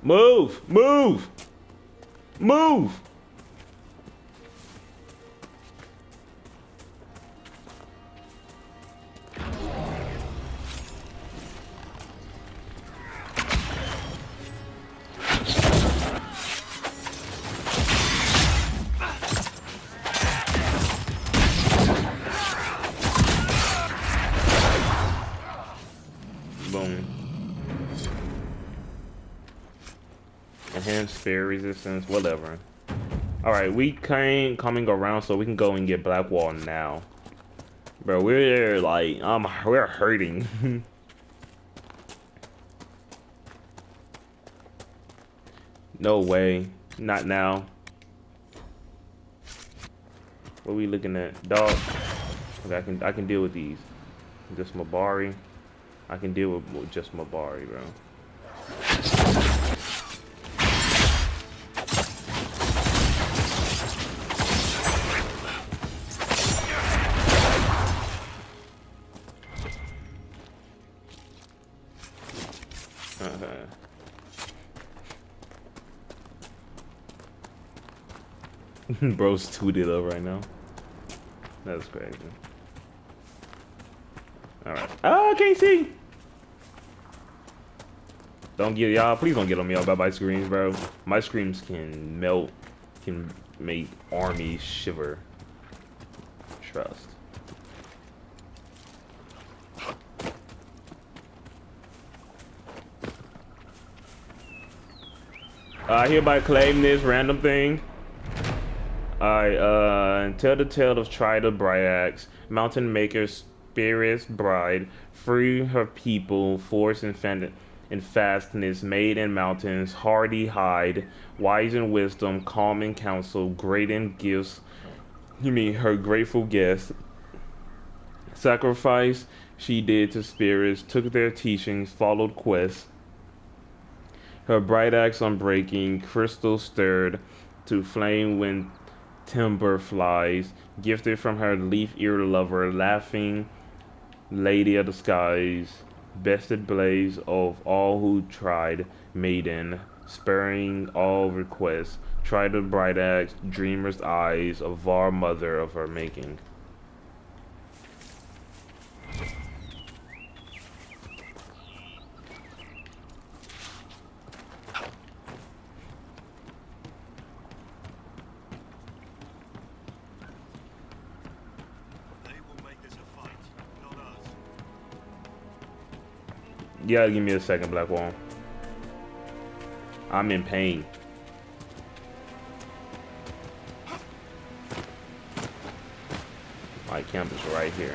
Move! Move! Move! Boom. Enhanced fear resistance, whatever. Alright, we coming around so we can go and get Blackwall now. Bro, we're like, we're hurting. No way. Not now. What are we looking at? Dog. Okay, I can deal with these. Just Mabari. I can deal with just Mabari, bro. Bro's tooted up right now. That's crazy. Alright. Oh, I can't see! Don't get y'all, please don't get on me about my screams, bro. My screams can melt, can make armies shiver. Trust. I hereby claim this random thing. Alright, tell the tale of Trida Bryax, Mountain Maker, Spirit's bride, free her people, force and fastness, made in mountains, hardy hide, wise in wisdom, calm in counsel, great in gifts, you mean her grateful guest. Sacrifice she did to spirits, took their teachings, followed quests. Her bright axe unbreaking, crystal stirred to flame when timber flies, gifted from her leaf-eared lover, laughing lady of the skies, bested blaze of all who tried, maiden, sparing all requests, tried the bright axe, dreamer's eyes, of our mother of her making. You gotta give me a second, Blackwall. I'm in pain. My camp is right here.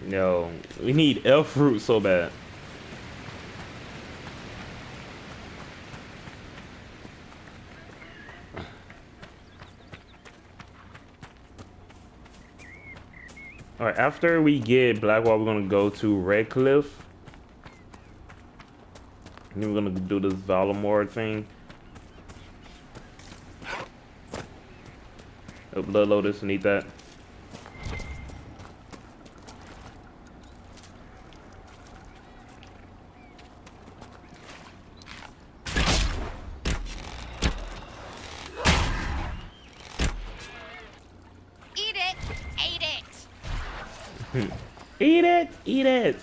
Yo, we need elf fruit so bad. All right, after we get Blackwall, we're gonna go to Redcliffe. And then we're gonna do this Valamor thing. Oh, Blood Lotus, need that. Eat it! Eat it! Eat it! Eat it!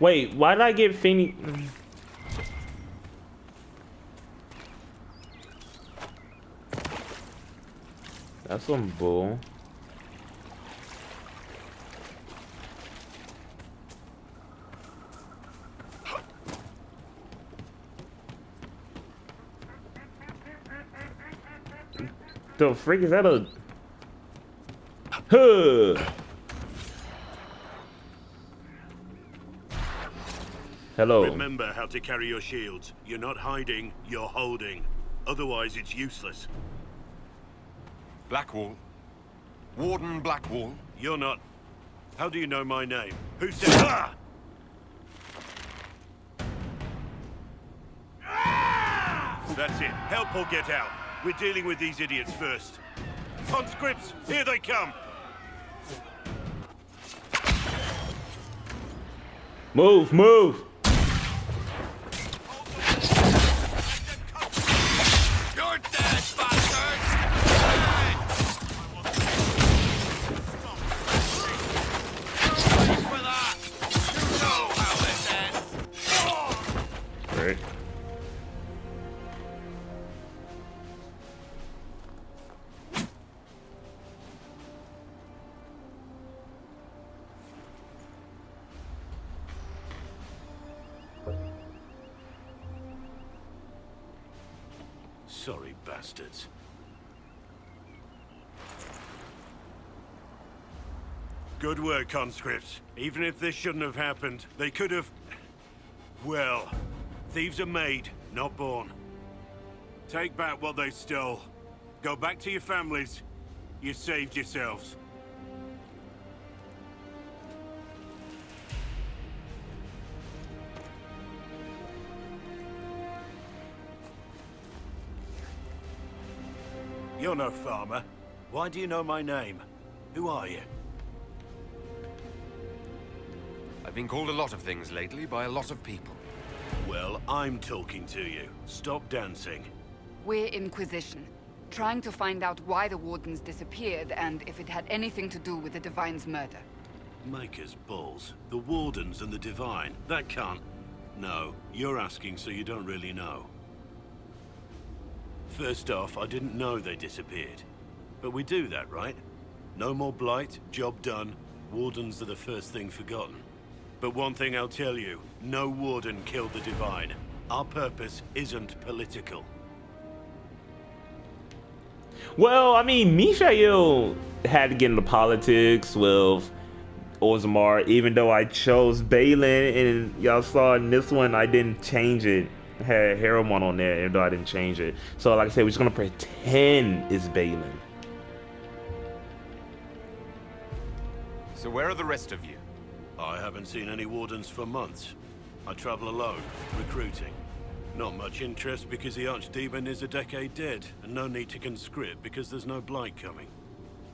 Wait, why did I get Phoenix? That's some bull. The freak is that a? Huh. Hello. Remember how to carry your shields. You're not hiding, you're holding. Otherwise, it's useless. Blackwall. Warden Blackwall. You're not. How do you know my name? Who said? That's it. Help or get out. We're dealing with these idiots first. Conscripts, here they come. Move, move. You're dead, bastard! For that! You know how this ends! Great. Sorry, bastards. Good work, conscripts. Even if this shouldn't have happened, they could have... Well, thieves are made, not born. Take back what they stole. Go back to your families. You saved yourselves. You're no farmer. Why do you know my name? Who are you? I've been called a lot of things lately by a lot of people. Well, I'm talking to you. Stop dancing. We're Inquisition, trying to find out why the Wardens disappeared and if it had anything to do with the Divine's murder. Maker's balls. The Wardens and the Divine. That can't... No, you're asking so you don't really know. First off, I didn't know they disappeared. But we do that, right? No more blight, job done. Wardens are the first thing forgotten. But one thing I'll tell you, no Warden killed the Divine. Our purpose isn't political. Well, I mean, Mishael had to get into politics with Orzammar, even though I chose Balin, and y'all saw in this one, I didn't change it. I had Harrowmon on there, even though I didn't change it. So, like I said, we're just gonna pretend it's Balin. So where are the rest of you? I haven't seen any Wardens for months. I travel alone, recruiting. Not much interest because the Archdemon is a decade dead, and no need to conscript because there's no blight coming.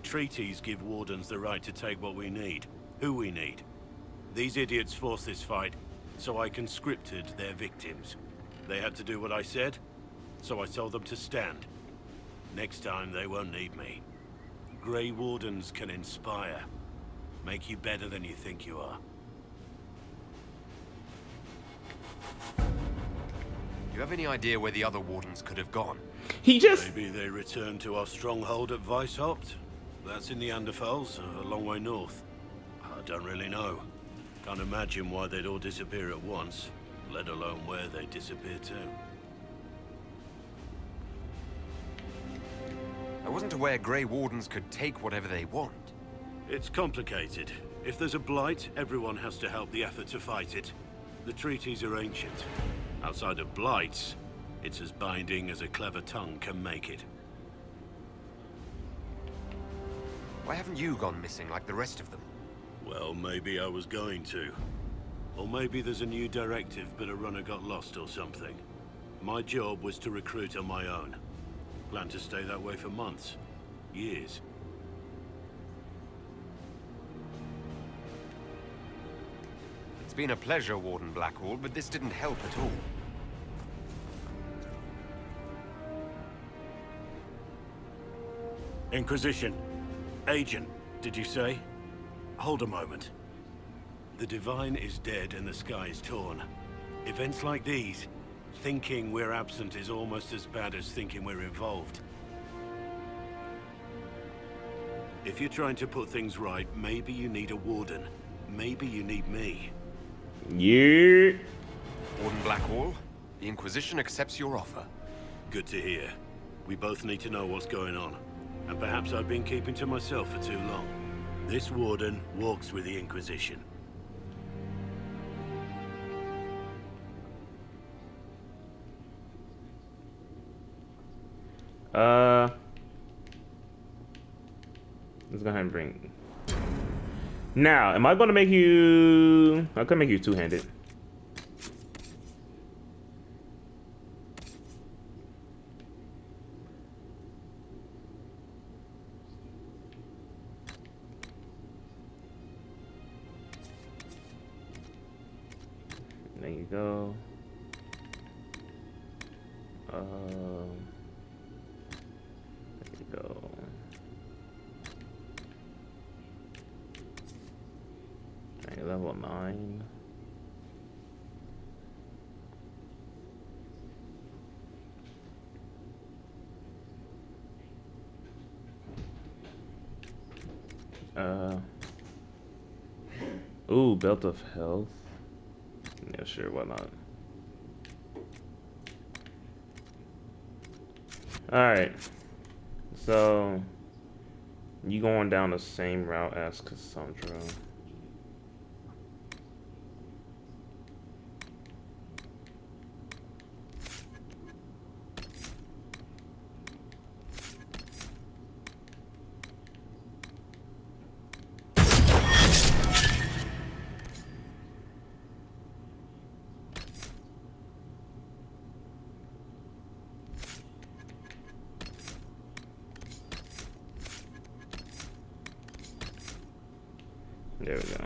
Treaties give Wardens the right to take what we need, who we need. These idiots forced this fight, so I conscripted their victims. They had to do what I said, so I told them to stand. Next time they won't need me. Grey Wardens can inspire. Make you better than you think you are. Do you have any idea where the other Wardens could have gone? Maybe they returned to our stronghold at Weishaupt. That's in the Anderfels, a long way north. I don't really know. Can't imagine why they'd all disappear at once, let alone where they disappear to. I wasn't aware Grey Wardens could take whatever they want. It's complicated. If there's a blight, everyone has to help the effort to fight it. The treaties are ancient. Outside of blights, it's as binding as a clever tongue can make it. Why haven't you gone missing like the rest of them? Well, maybe I was going to. Or maybe there's a new directive, but a runner got lost or something. My job was to recruit on my own. Plan to stay that way for months. Years. It's been a pleasure, Warden Blackwall, but this didn't help at all. Inquisition. Agent, did you say? Hold a moment. The Divine is dead and the sky is torn. Events like these, thinking we're absent is almost as bad as thinking we're involved. If you're trying to put things right, maybe you need a warden. Maybe you need me. Yeah. Warden Blackwall, the Inquisition accepts your offer. Good to hear. We both need to know what's going on. And perhaps I've been keeping to myself for too long. This warden walks with the Inquisition. Let's go ahead and bring. Now, am I gonna make you? I could make you two-handed. There you go. There you go. Okay, level 9. Ooh, belt of health. Yeah, sure, why not? Alright. So you going down the same route as Cassandra. There we go.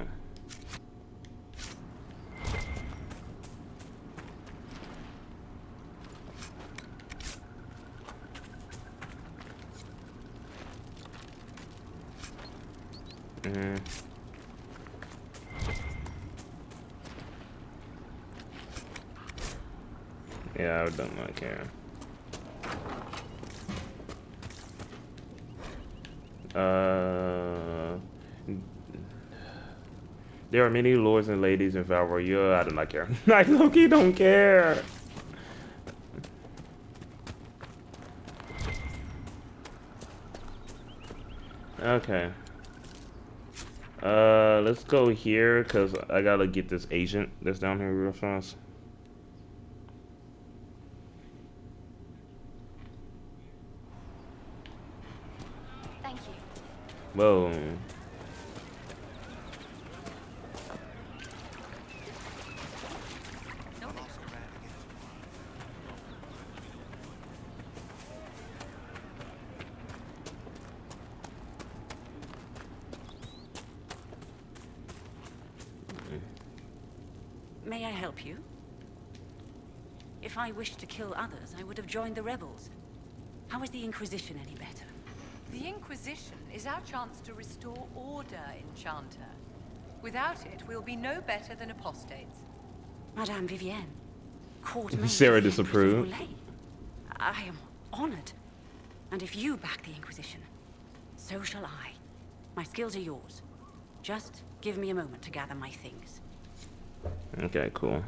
Yeah, I don't like care. There are many lords and ladies in Valroya. I do not care. I low-key don't care. Okay. Let's go here because I gotta get this agent that's down here real fast. Thank you. Whoa. May I help you? If I wished to kill others, I would have joined the rebels. How is the Inquisition any better? The Inquisition is our chance to restore order, Enchanter. Without it, we'll be no better than apostates. Madame Vivienne, Court Maid Sarah Vivienne disapproved. Christopher Lane. I am honored. And if you back the Inquisition, so shall I. My skills are yours. Just give me a moment to gather my things. Okay, cool.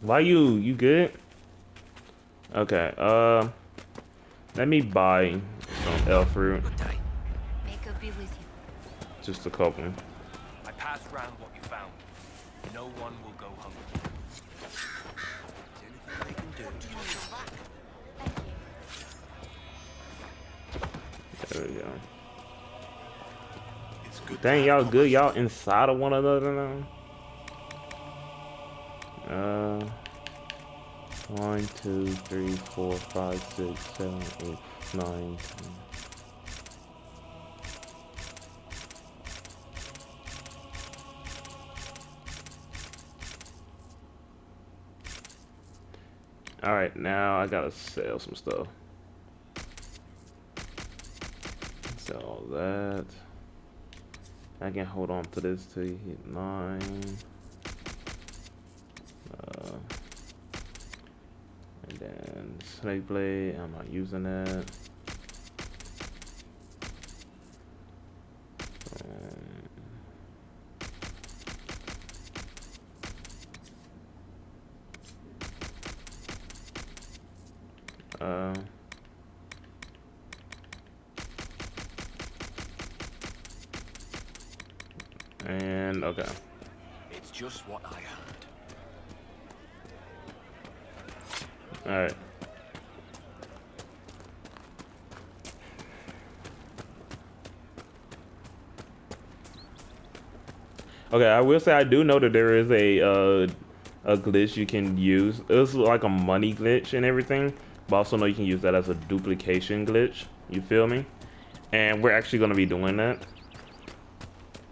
Why you good? Okay, let me buy some elf fruit. May God be with you. Just a couple. I passed round what you found. No one will go hungry. Is anything they can do? There we go. Dang, y'all good. Y'all inside of one another now. 1, 2, 3, 4, 5, 6, 7, 8, 9, 10. Alright, now I gotta sell some stuff. Sell all that. I can hold on to this till you hit 9. And then snake blade, I'm not using that. And okay. It's just what I heard. All right. Okay, I will say I do know that there is a glitch you can use. It's like a money glitch and everything, but also know you can use that as a duplication glitch. You feel me? And we're actually gonna be doing that.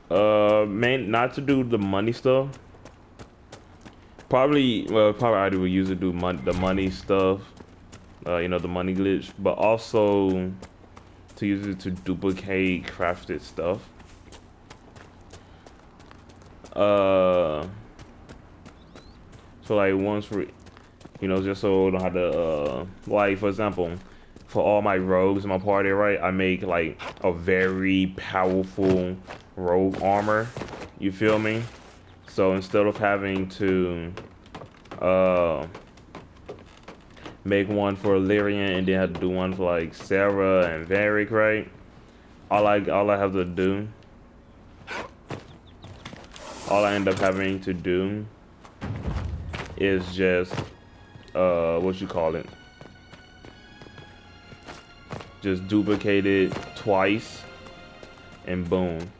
Not to do the money stuff. Probably I would use it to do the money stuff. You know, the money glitch, but also to use it to duplicate crafted stuff. So like once we, you know, just so I don't have to, like for example, for all my rogues in my party, right, I make like a very powerful rogue armor, you feel me? So instead of having to make one for Lyrian and then have to do one for like Sarah and Varric, right? All I have to do, all I end up having to do is just what you call it? Just duplicate it twice and boom.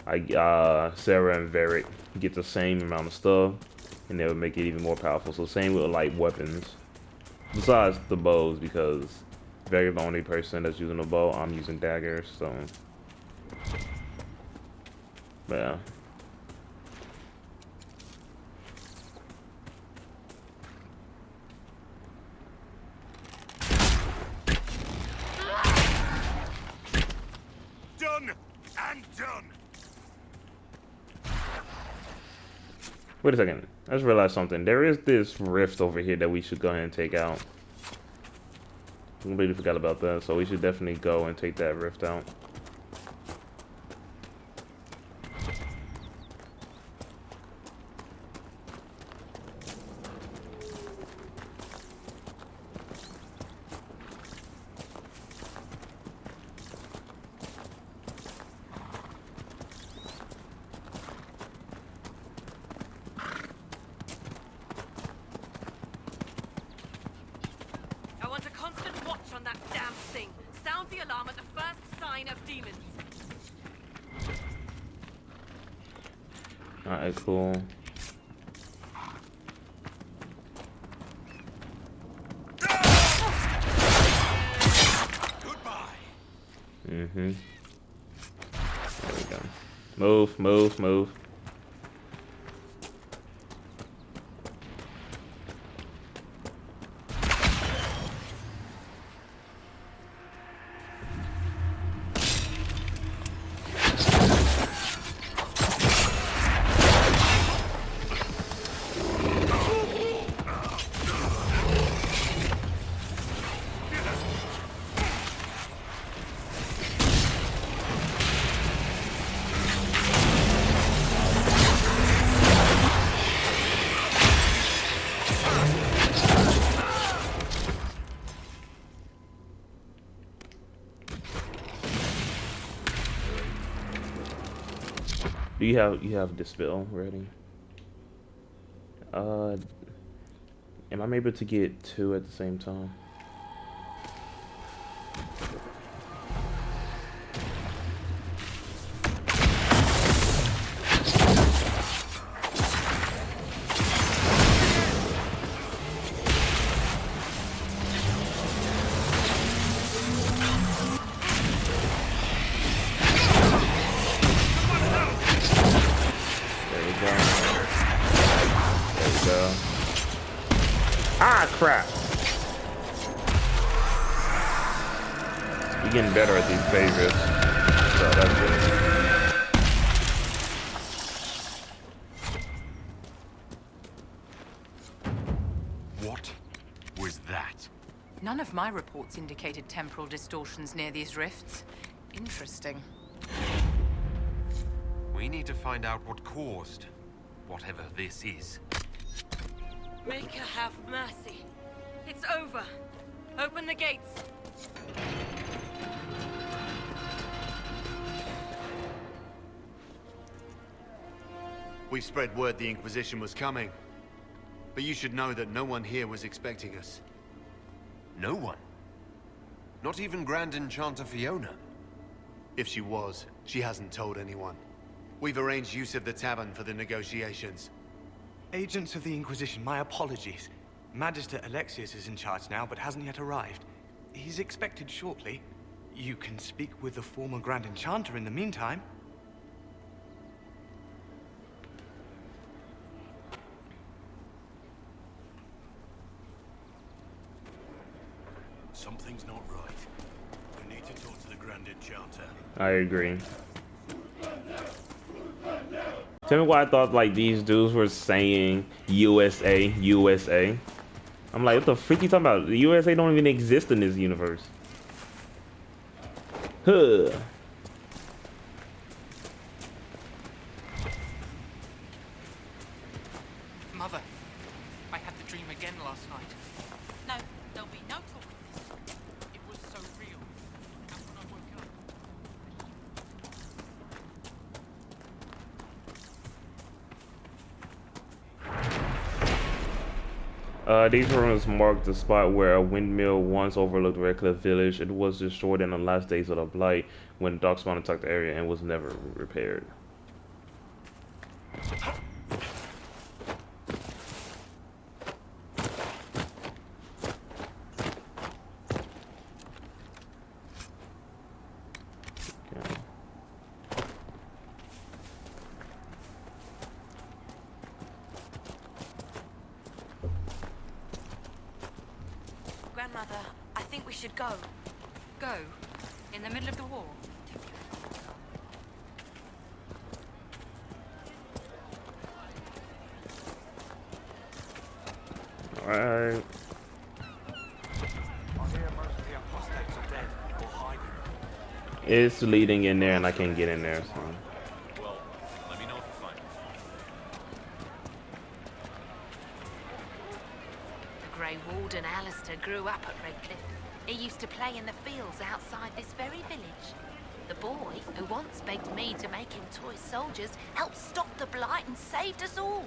Sarah and Varric get the same amount of stuff, and they would make it even more powerful. So same with like weapons, besides the bows, because Varric the only person that's using a bow. I'm using daggers, so yeah. Done and done. Wait a second. I just realized something. There is this rift over here that we should go ahead and take out. I completely forgot about that, so we should definitely go and take that rift out. I want a constant watch on that damn thing. Sound the alarm at the first sign of demons. Alright, cool. Mm-hmm. There we go. Move, move, move. you have dispel ready. Am I able to get two at the same time? Crap. You're getting better at these phases. So that's good. What was that? None of my reports indicated temporal distortions near these rifts. Interesting. We need to find out what caused whatever this is. Make her have mercy. It's over. Open the gates. We spread word the Inquisition was coming. But you should know that no one here was expecting us. No one? Not even Grand Enchanter Fiona? If she was, she hasn't told anyone. We've arranged use of the tavern for the negotiations. Agents of the Inquisition, my apologies. Magister Alexius is in charge now, but hasn't yet arrived. He's expected shortly. You can speak with the former Grand Enchanter in the meantime. Something's not right. We need to talk to the Grand Enchanter. I agree. Tell me why I thought like these dudes were saying USA, USA. I'm like, what the freak you talking about? The USA don't even exist in this universe. Huh. Mother, I had the dream again last night. No, there'll be no talk of this. It was so real. And when I woke up... These ruins mark the spot where a windmill once overlooked Redcliffe Village. It was destroyed in the last days of the Blight when Darkspawn attacked the area and was never repaired. Grandmother, I think we should go. Go? In the middle of the war? Alright. It's leading in there and I can't get in there, so. Well, let me know if you find it. The Grey Warden Alistair grew up at Redcliffe. He used to play in the fields outside this very village. The boy, who once begged me to make him toy soldiers, helped stop the Blight and saved us all.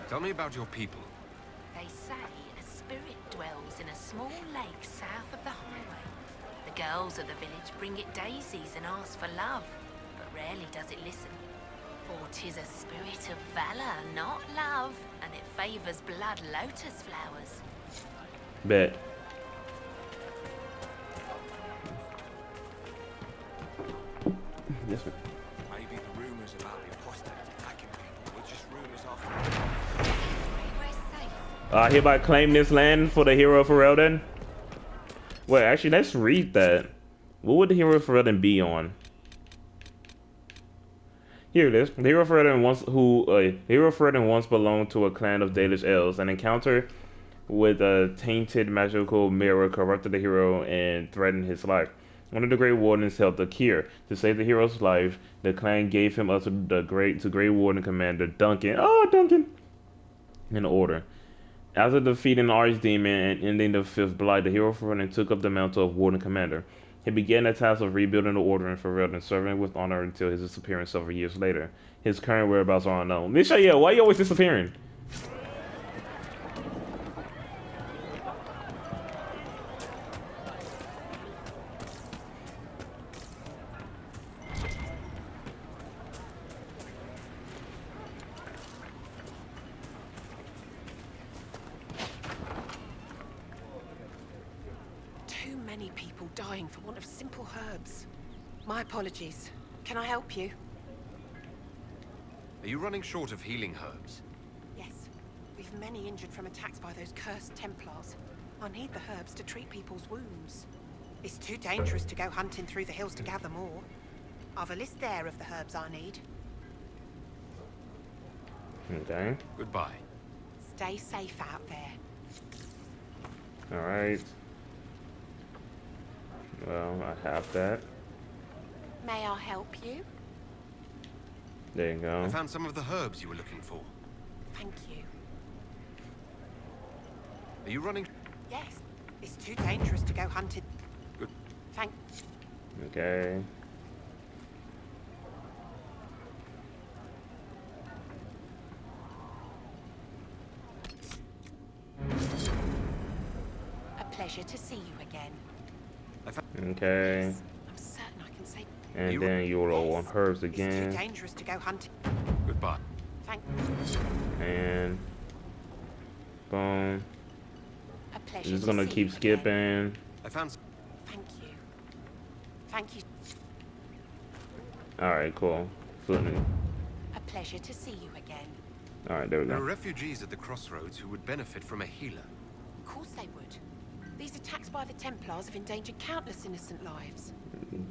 Tell me about your people. They say a spirit dwells in a small lake south of the highway. The girls of the village bring it daisies and ask for love, but rarely does it listen. For 'tis a spirit of valor, not love, and it favors blood lotus flowers. Bet. Yes, sir. Maybe the rumors about the apostates attacking people were just rumors after all. I hereby claim this land for the hero of Ferelden. Wait, actually, let's read that. What would the hero of Ferelden be on? Here it is. The hero of Ferelden once belonged to a clan of Dalish elves. An encounter with a tainted magical mirror corrupted the hero and threatened his life. One of the Grey Wardens helped Akir. To save the hero's life, the clan gave him up to Grey Warden Commander Duncan. Oh, Duncan! In order. After defeating the Archdemon and ending the Fifth Blight, the hero of Ferelden took up the mantle of Warden Commander. He began the task of rebuilding the order in Farrell and serving it with honor until his disappearance several years later. His current whereabouts are unknown. Misha, yeah, why are you always disappearing? Too many people dying for want of simple herbs. My apologies. Can I help you? Are you running short of healing herbs? Yes. We've many injured from attacks by those cursed Templars. I need the herbs to treat people's wounds. It's too dangerous to go hunting through the hills to gather more. I've a list there of the herbs I need. Okay. Goodbye. Stay safe out there. Alright. Well, I have that. May I help you? There you go. I found some of the herbs you were looking for. Thank you. Are you running? Yes. It's too dangerous to go hunting. Good. Thank... Okay. A pleasure to see you again. Okay. I'm certain I can say... And then you roll on herbs It's too again. dangerous to go hunting. Goodbye. Thank... And boom. A pleasure Just to gonna see keep you skipping. I found. Thank you. Thank you. Alright, cool. Flipping. A pleasure to see you again. Alright, there we There are go. refugees at the crossroads who would benefit from a healer. Of course they would. These attacks by the Templars have endangered countless innocent lives.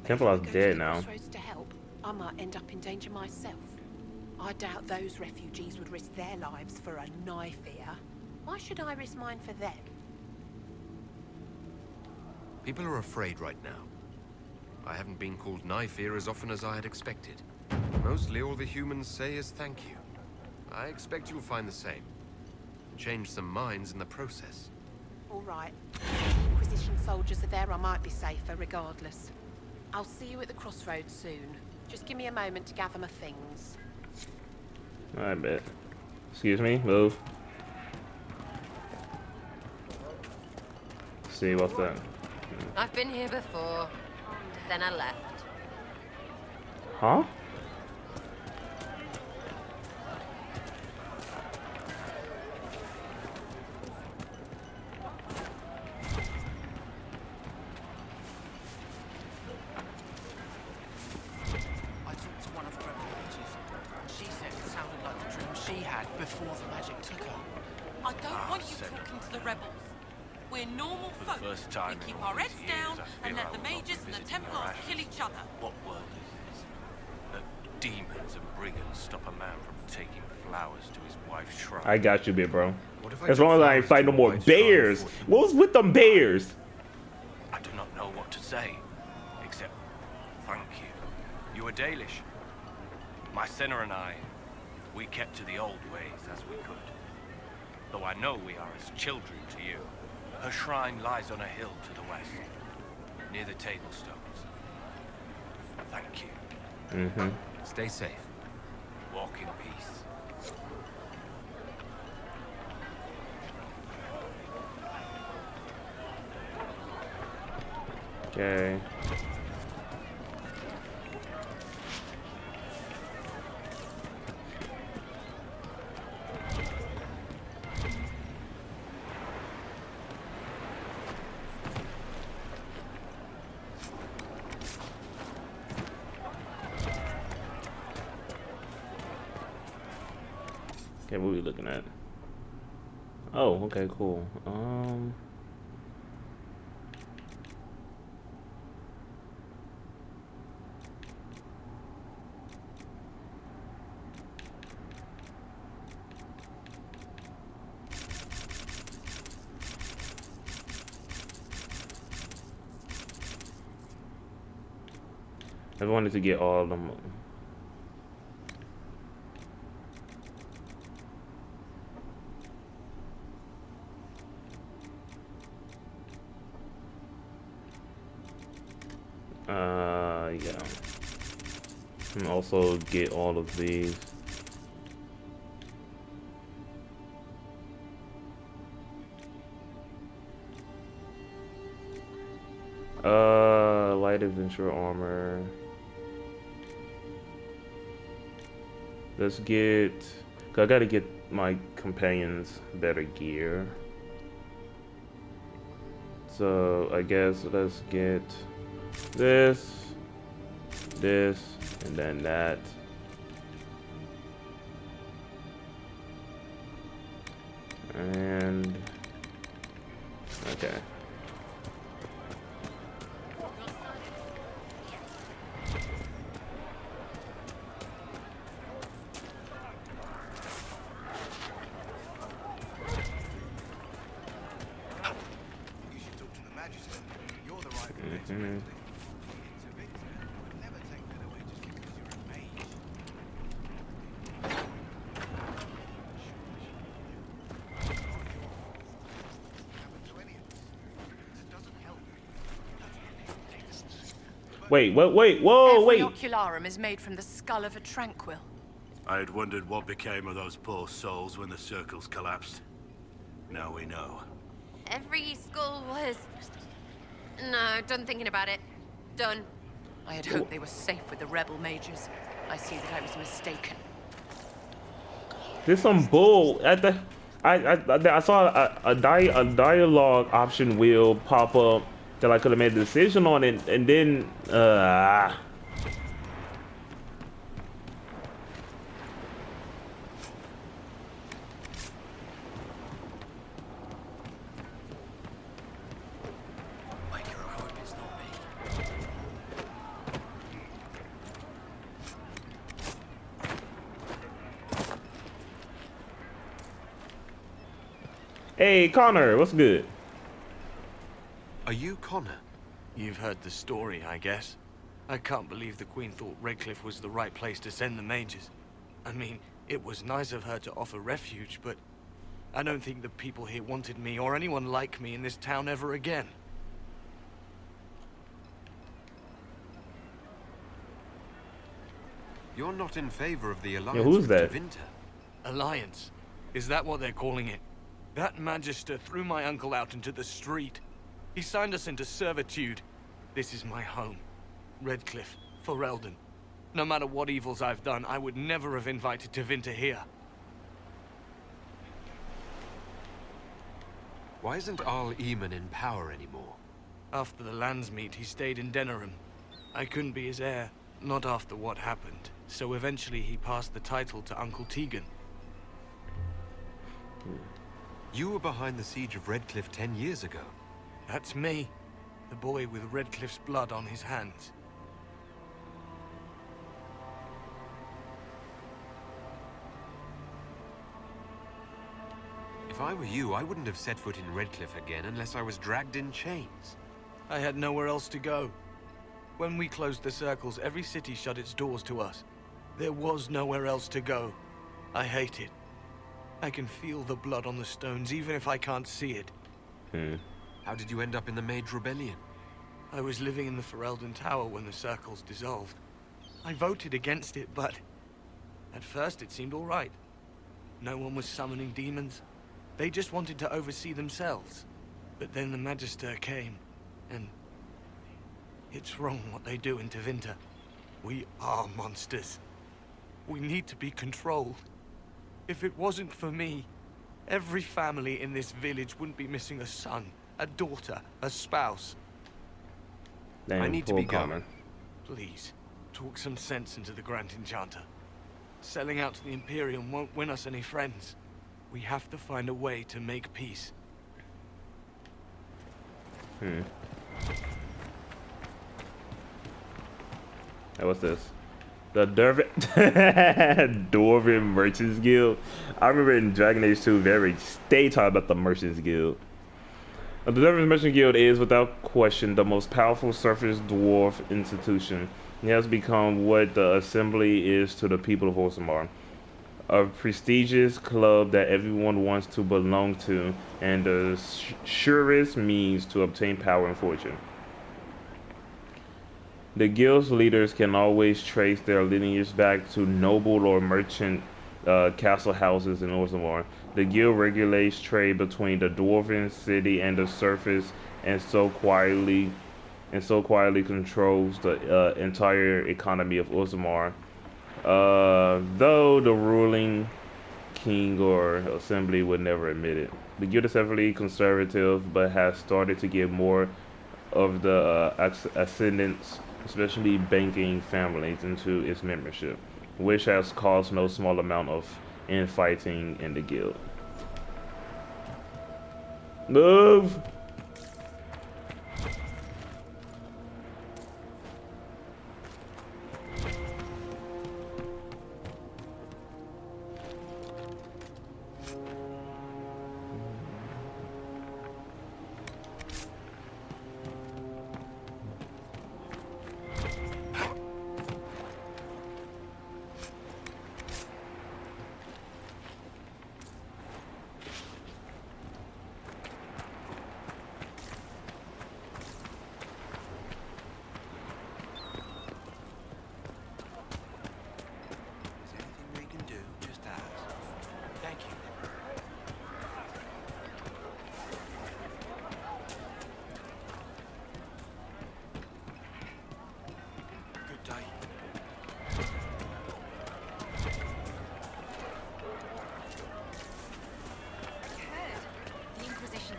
Templar's Go to dead the now. crossroads to help, I might end up in danger myself. I doubt those refugees would risk their lives for a knife here. Why should I risk mine for them? People are afraid right now. I haven't been called knife-ear as often as I had expected. Mostly all the humans say is thank you. I expect you'll find the same. Change some minds in the process. All right. Inquisition soldiers are there, I might be safer regardless. I'll see you at the crossroads soon. Just give me a moment to gather my things. I bet. Excuse me, move. See what's that? I've been here before. Then I left. Huh? I talked to one of the rebel mages. She said it sounded like the dream she had before the magic took her. I don't want you talking to the rebels. We're normal For the folk. first time We in keep all our heads these years, down I and feel let the I will not mages be and the visiting Templars Iraq. kill each other. What word is this? That demons and brigands stop a man from taking flowers to his wife's shrine. I got you, big bro. What if I As took long as I ain't flowers fight to no a more wife's shrine bears. for you? What was with them bears? I do not know what to say, except thank you. You were Dalish. My sinner and I, we kept to the old ways as we could. Though I know we are as children to you. Her shrine lies on a hill to the west, near the table stones. Thank you. Mm-hmm. Stay safe. Walk in peace. Okay. Okay, what are we looking at? Oh, okay, cool. I wanted to get all of them. Yeah. And also get all of these. Light adventure armor. Let's get. I gotta get my companions better gear. So I guess let's get this, and then that. And okay. Wait, whoa, Every wait. ocularum is made from the skull of a tranquil. I had wondered what became of those poor souls when the circles collapsed. Now we know. Every skull was... No, done thinking about it. Done. I had hoped they were safe with the rebel mages. I see that I was mistaken. There's some bull at the. I saw a dialogue option wheel pop up that I could have made a decision on it, and then Hey Connor, what's good? Are you Connor? You've heard the story, I guess. I can't believe the Queen thought Redcliffe was the right place to send the mages. I mean, it was nice of her to offer refuge, but I don't think the people here wanted me or anyone like me in this town ever again. You're not in favor of the alliance Yeah, who's with that? Tevinter. Alliance? Is that what they're calling it? That Magister threw my uncle out into the street. He signed us into servitude. This is my home. Redcliffe, Ferelden. No matter what evils I've done, I would never have invited Tevinter here. Why isn't Arl Eamon in power anymore? After the Landsmeet, he stayed in Denerim. I couldn't be his heir, not after what happened. So eventually he passed the title to Uncle Tegan. You were behind the siege of Redcliffe 10 years ago. That's me. The boy with Redcliffe's blood on his hands. If I were you, I wouldn't have set foot in Redcliffe again unless I was dragged in chains. I had nowhere else to go. When we closed the circles, every city shut its doors to us. There was nowhere else to go. I hate it. I can feel the blood on the stones, even if I can't see it. How did you end up in the Mage Rebellion? I was living in the Ferelden Tower when the circles dissolved. I voted against it, but... at first it seemed all right. No one was summoning demons. They just wanted to oversee themselves. But then the Magister came, and... it's wrong what they do in Tevinter. We are monsters. We need to be controlled. If it wasn't for me, every family in this village wouldn't be missing a son, a daughter, a spouse. Damn, I need to be Connor. going. Please, talk some sense into the Grand Enchanter. Selling out to the Imperium won't win us any friends. We have to find a way to make peace. Hey, what's this? The Dwarven Merchants Guild. I remember in Dragon Age 2, they talk about the Merchants Guild. The Dwarven Merchant Guild is, without question, the most powerful surface dwarf institution. It has become what the Assembly is to the people of Orzammar. A prestigious club that everyone wants to belong to, and the surest means to obtain power and fortune. The guild's leaders can always trace their lineage back to noble or merchant castle houses in Orzammar. The guild regulates trade between the dwarven city and the surface, and so quietly controls the entire economy of Orzammar. Though the ruling king or assembly would never admit it. The guild is heavily conservative, but has started to get more of the ascendants, especially banking families, into its membership, which has caused no small amount of infighting in the guild. Move!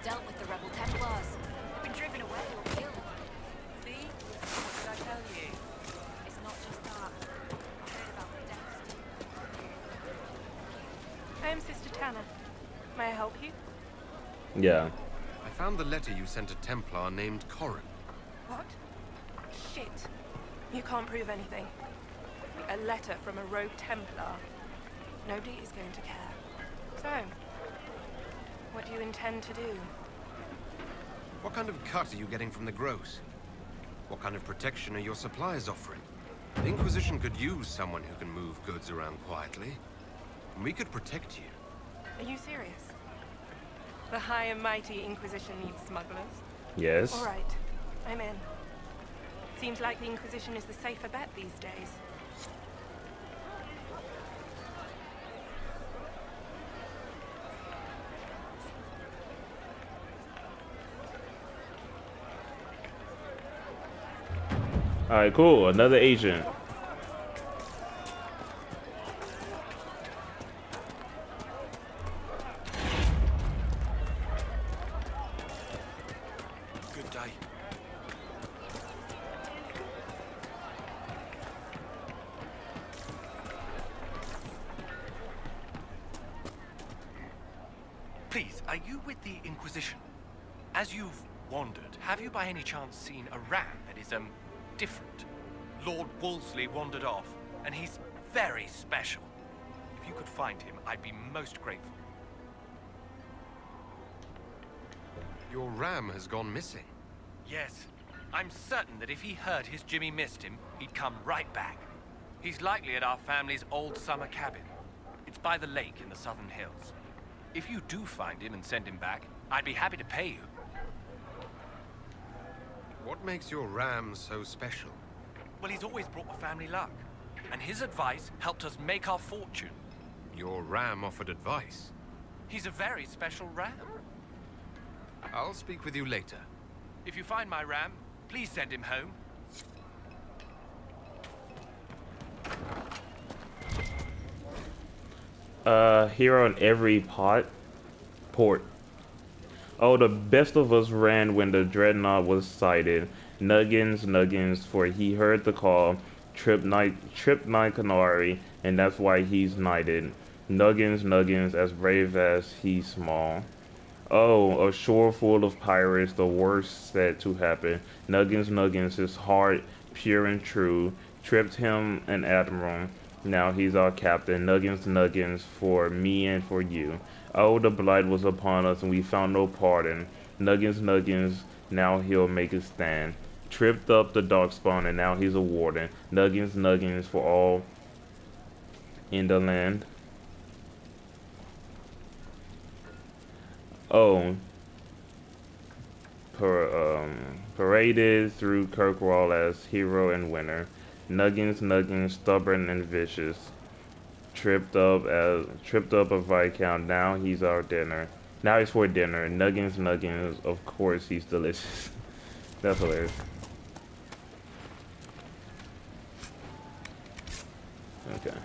Dealt with the rebel Templars. They've been driven away or killed. See? What did I tell you? It's not just that. I heard about the deaths. I am Sister Tanner. May I help you? Yeah. I found the letter you sent a Templar named Corrin. What? Shit. You can't prove anything. A letter from a rogue Templar. Nobody is going to care. So, what do you intend to do? What kind of cut are you getting from the gross? What kind of protection are your suppliers offering? The Inquisition could use someone who can move goods around quietly. And we could protect you. Are you serious? The high and mighty Inquisition needs smugglers? Yes. All right. I'm in. Seems like the Inquisition is the safer bet these days. Alright, cool. Another agent. Good day. Please, are you with the Inquisition? As you've wandered, have you by any chance seen a ram that is, different? Lord Wolseley wandered off, and he's very special. If you could find him, I'd be most grateful. Your ram has gone missing. Yes. I'm certain that if he heard his Jimmy missed him, he'd come right back. He's likely at our family's old summer cabin. It's by the lake in the southern hills. If you do find him and send him back, I'd be happy to pay you. What makes your ram so special? Well, he's always brought the family luck. And his advice helped us make our fortune. Your ram offered advice. He's a very special ram. I'll speak with you later. If you find my ram, please send him home. Here on every port. Oh, the best of us ran when the dreadnought was sighted. Nuggins, for he heard the call. Trip night canary, and that's why he's knighted. Nuggins, as brave as he's small. Oh, a shore full of pirates, the worst said to happen. Nuggins, his heart pure and true. Tripped him an admiral. Now he's our captain. Nuggins, for me and for you. Oh, the blight was upon us, and we found no pardon. Nuggins, now he'll make a stand. Tripped up the darkspawn, and now he's a warden. Nuggins, for all in the land. Oh, paraded through Kirkwall as hero and winner. Nuggins, stubborn and vicious. Tripped up a Viscount. Now he's our dinner. Now he's for dinner. Nuggins. Of course he's delicious. That's hilarious. Okay.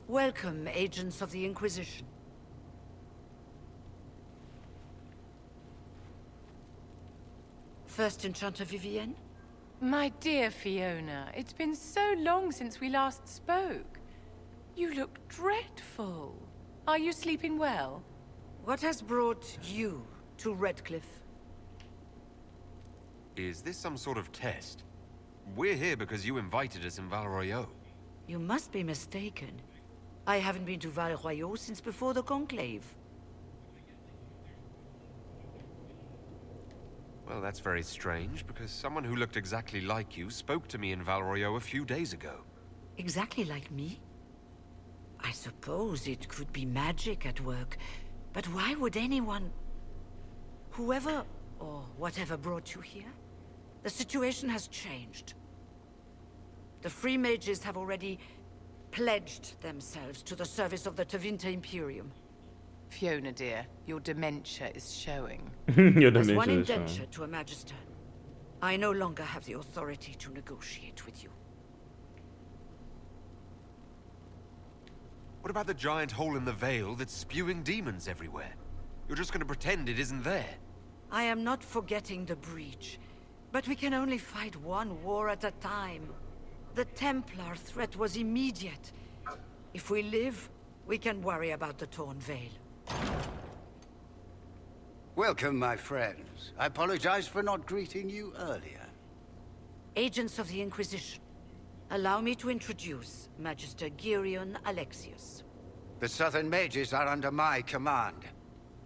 Welcome, agents of the Inquisition. First Enchanter Vivienne? My dear Fiona, it's been so long since we last spoke. You look dreadful. Are you sleeping well? What has brought you to Redcliffe? Is this some sort of test? We're here because you invited us in Val Royeaux. You must be mistaken. I haven't been to Val Royeaux since before the Conclave. Well, that's very strange, because someone who looked exactly like you spoke to me in Val Royeaux a few days ago. Exactly like me? I suppose it could be magic at work, but why would anyone... Whoever or whatever brought you here? The situation has changed. The Free Mages have already pledged themselves to the service of the Tevinter Imperium. Fiona, dear, your dementia is showing. As one indenture to a Magister, I no longer have the authority to negotiate with you. What about the giant hole in the veil that's spewing demons everywhere? You're just gonna pretend it isn't there? I am not forgetting the breach, but we can only fight one war at a time. The Templar threat was immediate. If we live, we can worry about the torn veil. Welcome, my friends. I apologize for not greeting you earlier. Agents of the Inquisition, allow me to introduce Magister Girion Alexius. The Southern Mages are under my command.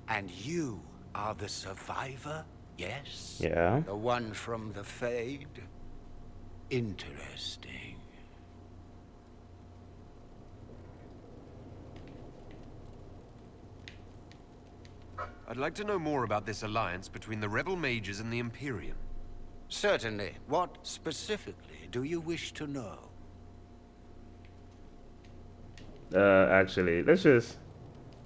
And you are the survivor, yes? Yeah. The one from the Fade? Interesting. I'd like to know more about this alliance between the rebel mages and the Imperium. Certainly. What specifically do you wish to know? Actually, let's just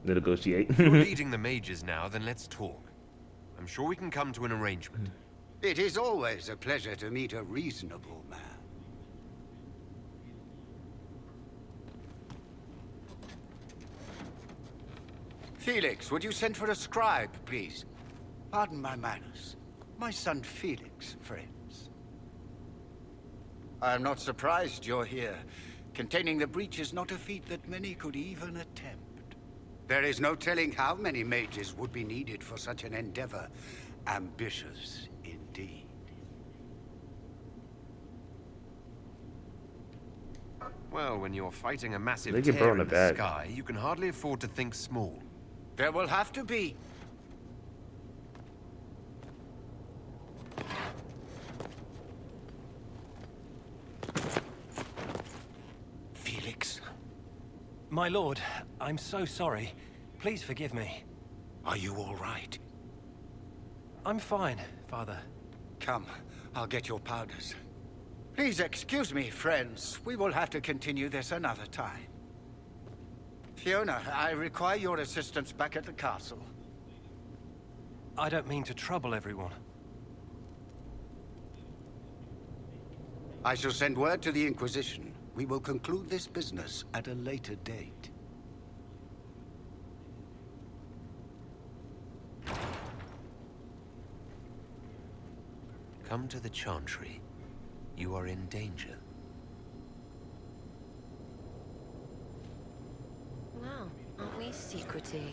negotiate. If you're leading the mages now, then let's talk. I'm sure we can come to an arrangement. It is always a pleasure to meet a reasonable man. Felix, would you send for a scribe, please? Pardon my manners. My son Felix, friends. I am not surprised you're here. Containing the breach is not a feat that many could even attempt. There is no telling how many mages would be needed for such an endeavor. Ambitious indeed. Well, when you're fighting a massive They get tear burned in in the the back. sky, you can hardly afford to think small. There will have to be. Felix? My lord, I'm so sorry. Please forgive me. Are you all right? I'm fine, Father. Come, I'll get your powders. Please excuse me, friends. We will have to continue this another time. Fiona, I require your assistance back at the castle. I don't mean to trouble everyone. I shall send word to the Inquisition. We will conclude this business at a later date. Come to the Chantry. You are in danger. Wow, aren't we secrety?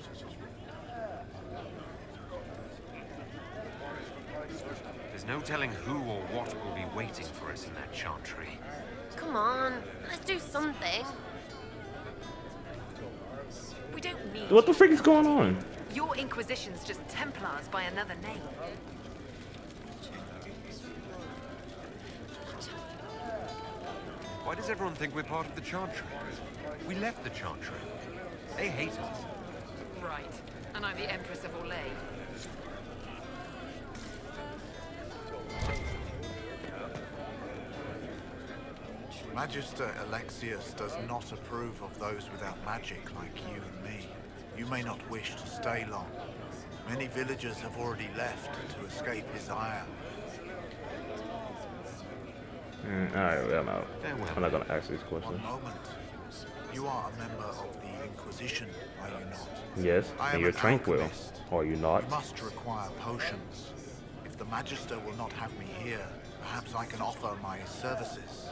There's no telling who or what will be waiting for us in that Chantry. Come on, let's do something. We don't need... What the frick is going on? Your Inquisition's just Templars by another name. Why does everyone think we're part of the Chantry? We left the Chantry. They hate us. Right, and I'm the Empress of Orlais. Magister Alexius does not approve of those without magic like you and me. You may not wish to stay long. Many villagers have already left to escape his ire. Alright, well, I'm not gonna ask these questions. One moment. You are a member of the Inquisition, are you not? Yes, and you're tranquil. Are you not? You must require potions. If the Magister will not have me here, perhaps I can offer my services.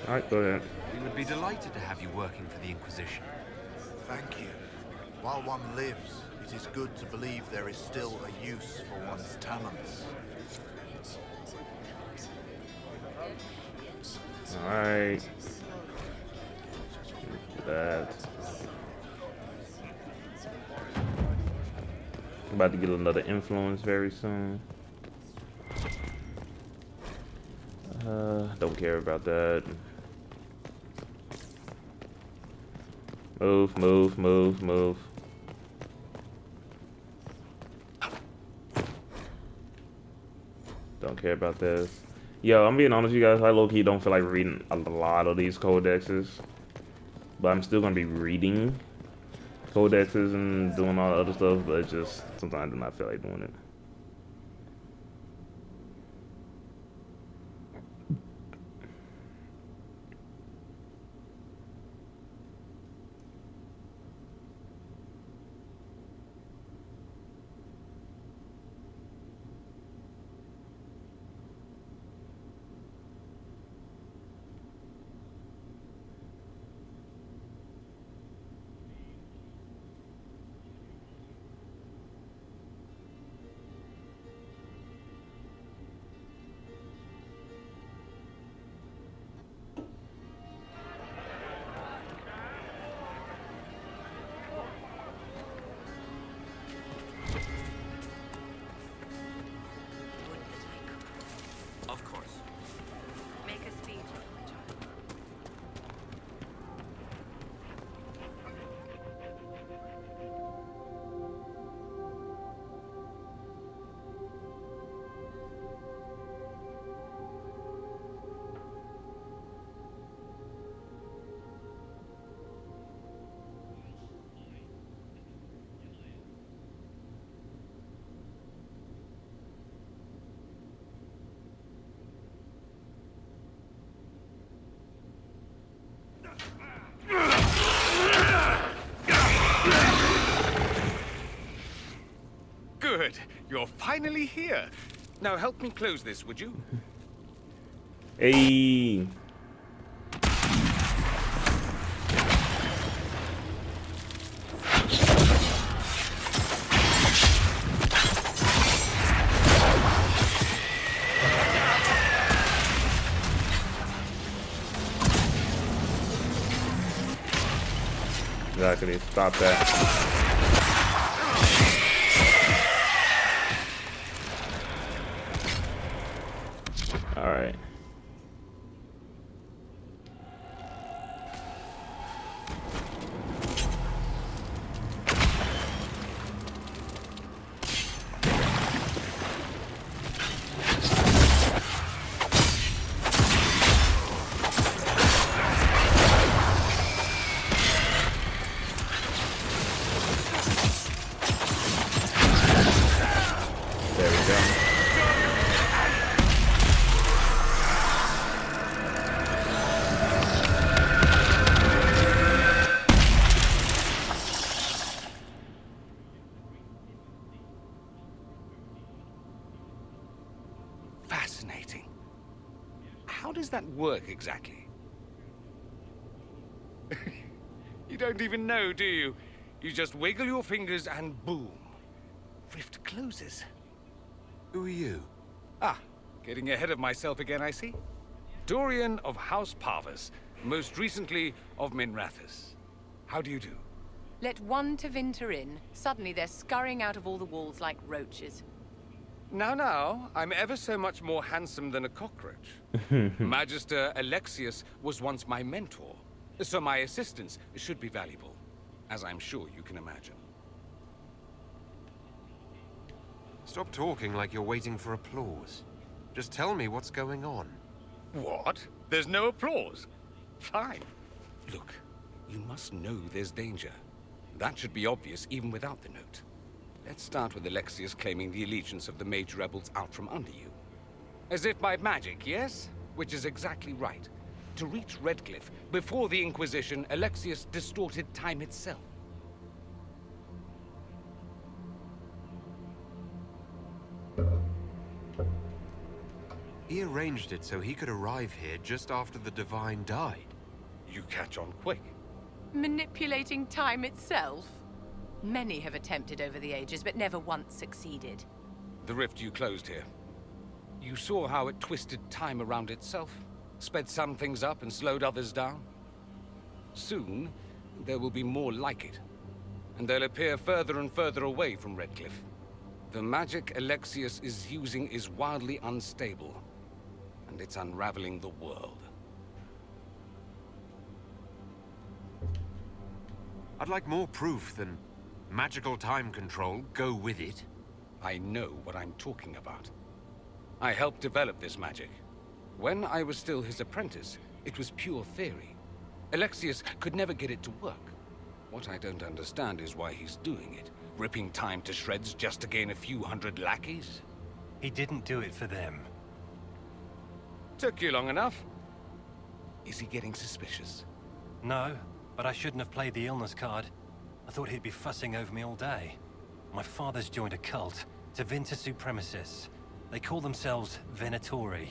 Alright, go ahead. We would be delighted to have you working for the Inquisition. Thank you. While one lives, it is good to believe there is still a use for one's talents. Alright. That. About to get another influence very soon. Don't care about that. Move, move, move, move. Don't care about this. Yo, I'm being honest with you guys, I low-key don't feel like reading a lot of these codexes. But I'm still gonna be reading codexes and doing all the other stuff, but it's just sometimes I do not feel like doing it. Of course. Make a speech. Good. You're finally here. Now help me close this, would you? Hey. Exactly. Stop that. All right. does that work exactly? You don't even know, do you? You just wiggle your fingers and boom. Rift closes. Who are you? Ah, getting ahead of myself again, I see. Dorian of House Parvus, most recently of Minrathous. How do you do? Let one Tevinter in, suddenly they're scurrying out of all the walls like roaches. Now, I'm ever so much more handsome than a cockroach. Magister Alexius was once my mentor, so my assistance should be valuable, as I'm sure you can imagine. Stop talking like you're waiting for applause. Just tell me what's going on. What? There's no applause? Fine. Look, you must know there's danger. That should be obvious even without the note. Let's start with Alexius claiming the allegiance of the mage rebels out from under you. As if by magic, yes? Which is exactly right. To reach Redcliffe, before the Inquisition, Alexius distorted time itself. He arranged it so he could arrive here just after the Divine died. You catch on quick. Manipulating time itself? Many have attempted over the ages, but never once succeeded. The rift you closed here. You saw how it twisted time around itself, sped some things up and slowed others down. Soon, there will be more like it, and they'll appear further and further away from Redcliffe. The magic Alexius is using is wildly unstable, and it's unraveling the world. I'd like more proof than magical time control. Go with it. I know what I'm talking about. I helped develop this magic. When I was still his apprentice, it was pure theory. Alexius could never get it to work. What I don't understand is why he's doing it. Ripping time to shreds just to gain a few hundred lackeys? He didn't do it for them. Took you long enough. Is he getting suspicious? No, but I shouldn't have played the illness card. I thought he'd be fussing over me all day. My father's joined a cult, Tevinter Supremacists. They call themselves Venatori.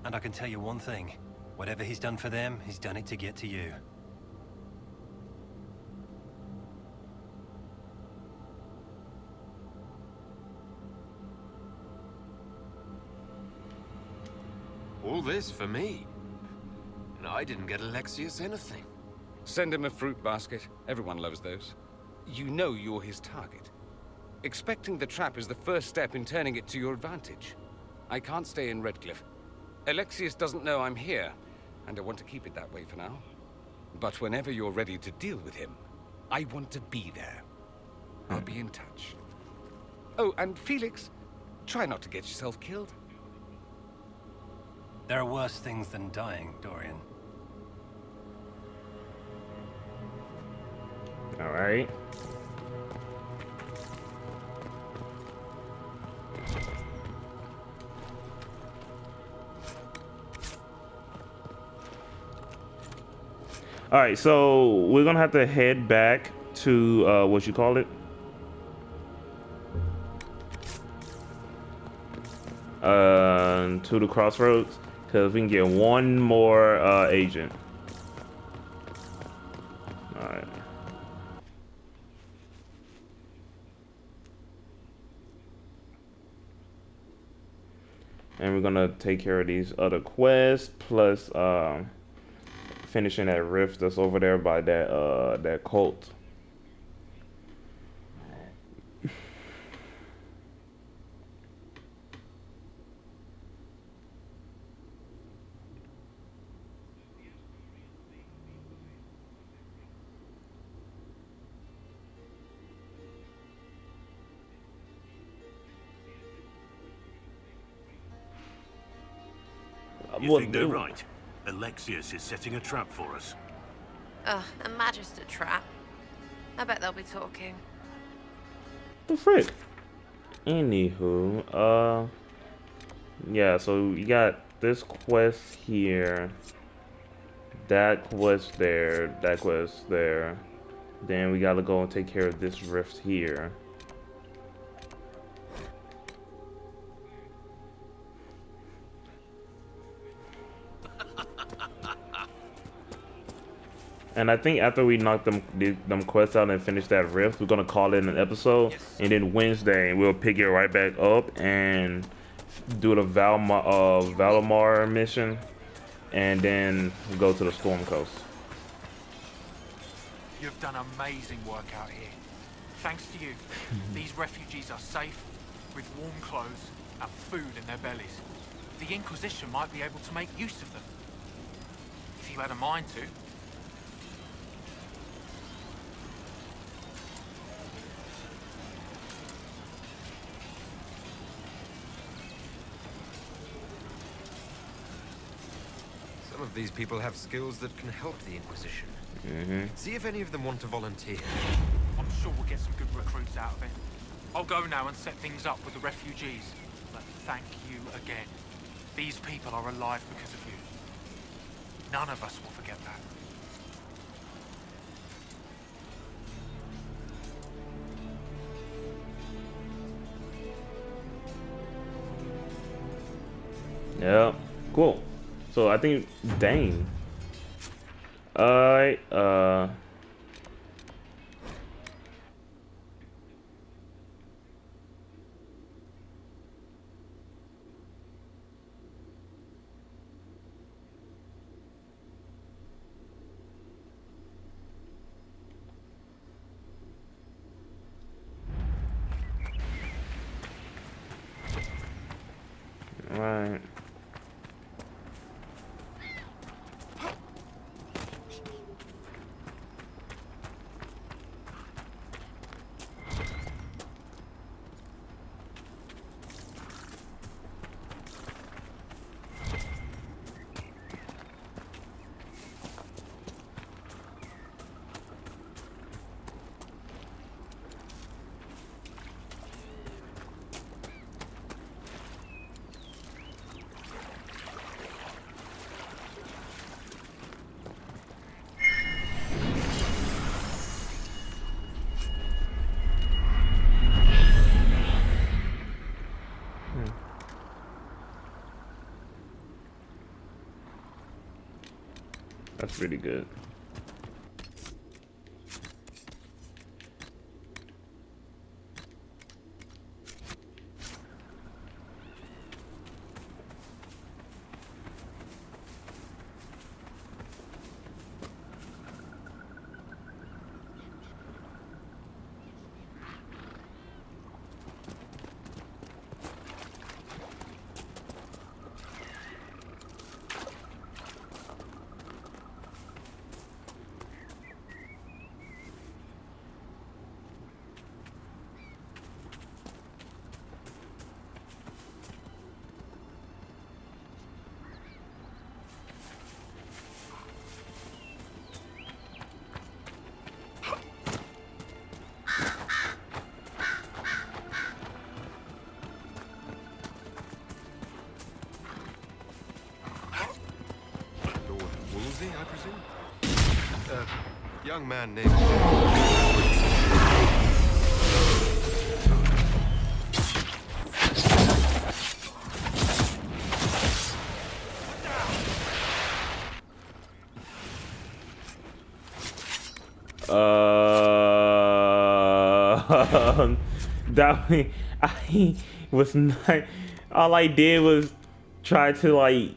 And I can tell you one thing. Whatever he's done for them, he's done it to get to you. All this for me. And I didn't get Alexius anything. Send him a fruit basket. Everyone loves those. You know you're his target. Expecting the trap is the first step in turning it to your advantage. I can't stay in Redcliffe. Alexius doesn't know I'm here, and I want to keep it that way for now. But whenever you're ready to deal with him, I want to be there. I'll be in touch. Oh, and Felix, try not to get yourself killed. There are worse things than dying, Dorian. All right. All right, so we're gonna have to head back to what you call it? To the crossroads, because we can get one more agent. All right. And we're gonna take care of these other quests, plus finishing that rift that's over there by that cult. You think they're right? Alexius is setting a trap for us. Ugh, a Magister trap. I bet they'll be talking. The frick? Anywho, yeah, so you got this quest here, that quest there, that quest there. Then we gotta go and take care of this rift here. And I think after we knock them quests out and finish that rift, we're gonna call it an episode. And then Wednesday we'll pick it right back up and do the Valamar mission, and then go to the Storm Coast. You've done amazing work out here. Thanks to you, these refugees are safe, with warm clothes and food in their bellies. The Inquisition might be able to make use of them. If you had a mind to. Some of these people have skills that can help the Inquisition. See if any of them want to volunteer. I'm sure we'll get some good recruits out of it. I'll go now and set things up with the refugees. But thank you again. These people are alive because of you. None of us will forget that. Yeah, cool. So I think Dane. Alright, Alright. That's pretty good. I presume? Young man named... That I was not. All I did was try to like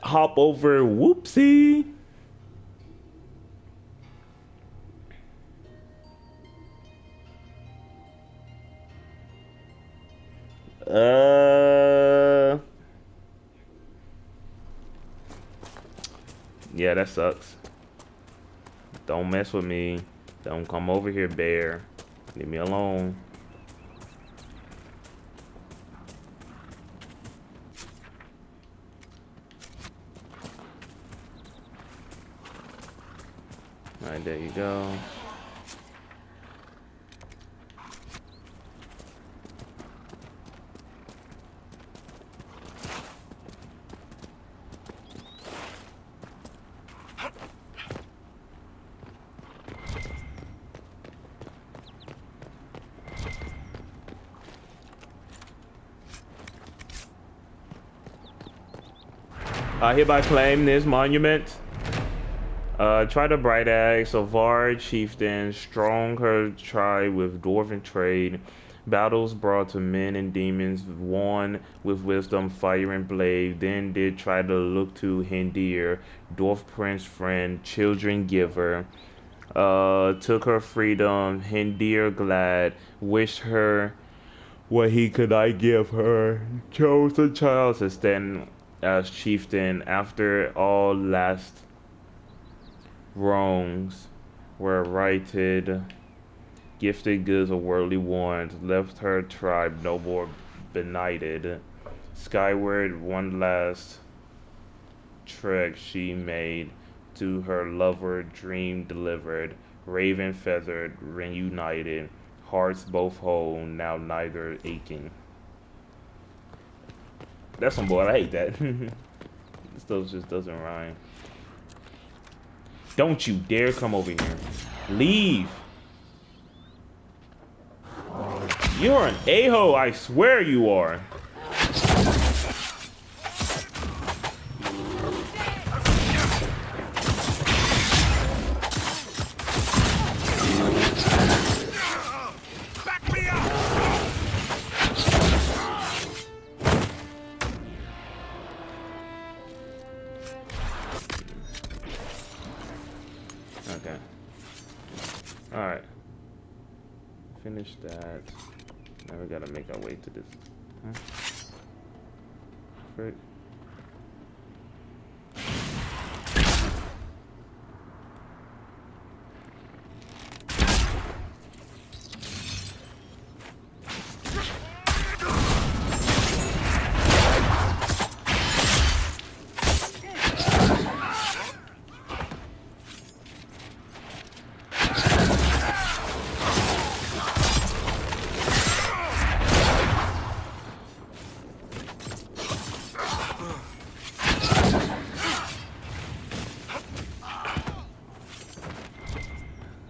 hop over. Whoopsie. Yeah, that sucks. Don't mess with me. Don't come over here, bear. Leave me alone. Alright, there you go. I hereby claim this monument Tried a bright axe, a Var chieftain, strong her tribe with dwarven trade. Battles brought to men and demons, won with wisdom, fire and blade. Then did try to look to Hendir, dwarf prince friend, children giver. Took her freedom, Hendir glad, wished her what he could I give her. Chose a child to stand as chieftain after all last wrongs were righted. Gifted goods of worldly wants, left her tribe no more benighted. Skyward one last trek she made, to her lover dream delivered. Raven feathered, reunited, hearts both whole, now neither aching. That's some boy, I hate that. This stuff just doesn't rhyme. Don't you dare come over here. Leave. You're an a-hole, I swear you are. Back me up! Okay. Alright. Finish that. Now we gotta make our way to this. Huh? Frick.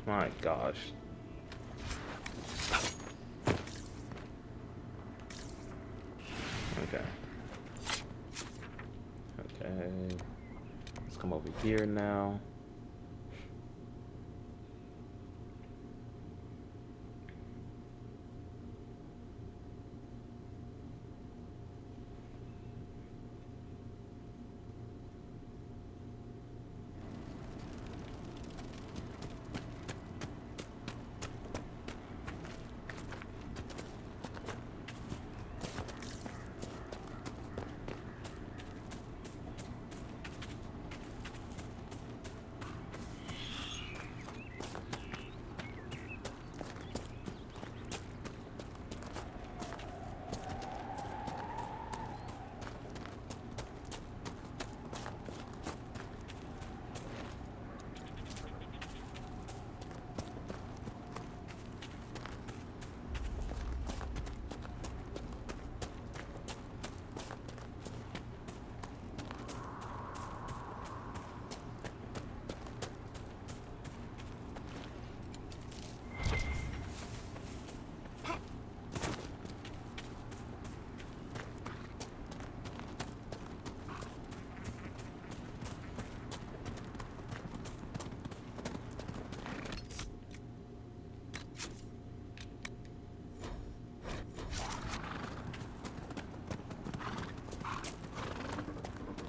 My gosh. Okay. Okay. Let's come over here now.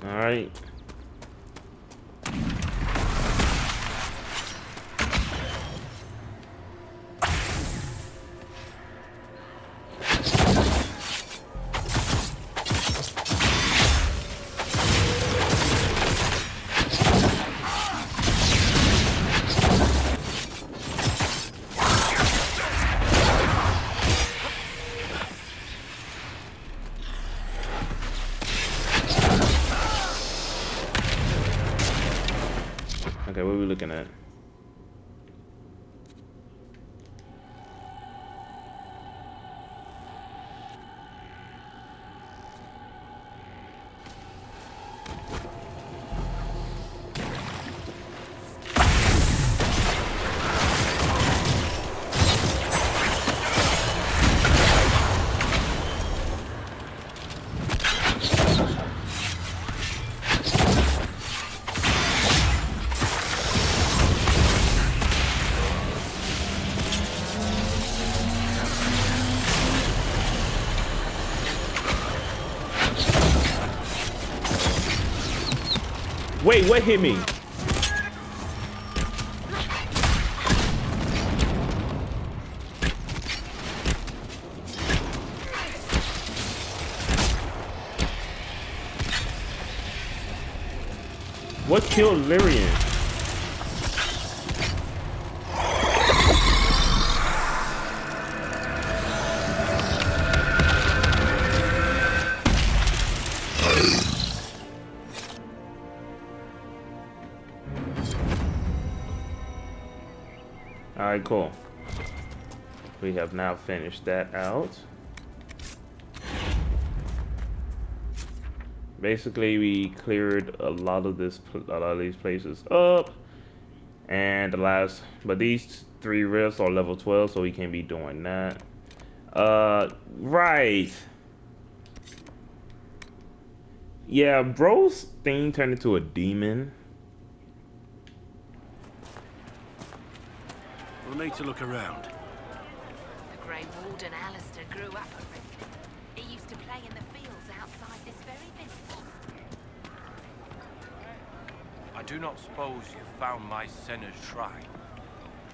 All right. Okay, what are we looking at? Wait, what hit me? What killed Lyrian? Alright, cool. We have now finished that out. Basically, we cleared a lot of these places up, and but these 3 rifts are level 12, so we can't be doing that. Right. Yeah, bro's thing turned into a demon. We'll need to look around. The Grey Warden Alistair grew up a Rift. He used to play in the fields outside this very village. I do not suppose you found my Senna's shrine.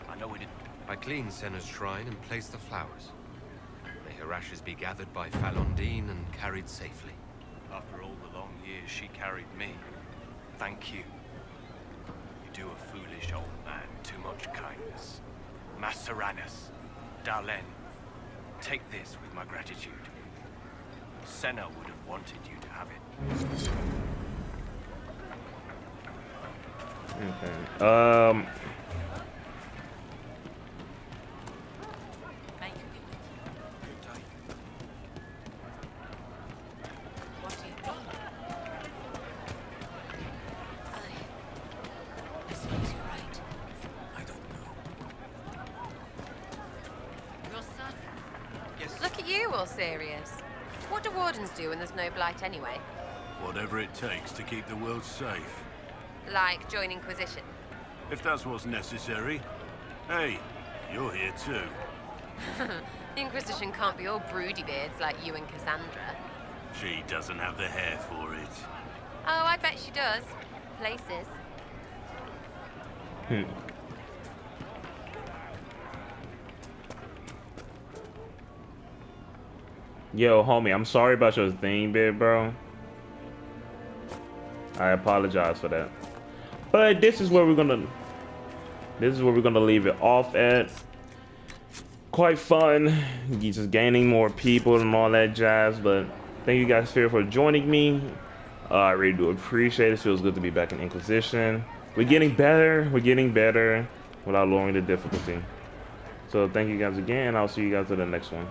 I know it. I cleaned Senna's shrine and placed the flowers. May her ashes be gathered by Falondine and carried safely. After all the long years she carried me, thank you. You do a foolish old man too much kindness. Maceranus, Darlen, take this with my gratitude. Senna would have wanted you to have it. Okay. Look at you, all serious. What do wardens do when there's no blight anyway? Whatever it takes to keep the world safe. Like join Inquisition? If that's what's necessary. Hey, you're here too. The Inquisition can't be all broody beards like you and Cassandra. She doesn't have the hair for it. Oh, I bet she does. Places. Yo, homie, I'm sorry about your thing, bit, bro. I apologize for that. But this is where we're gonna leave it off at. Quite fun. Just gaining more people and all that jazz. But thank you guys for joining me. I really do appreciate it. Feels good to be back in Inquisition. We're getting better. We're getting better without lowering the difficulty. So thank you guys again. I'll see you guys in the next one.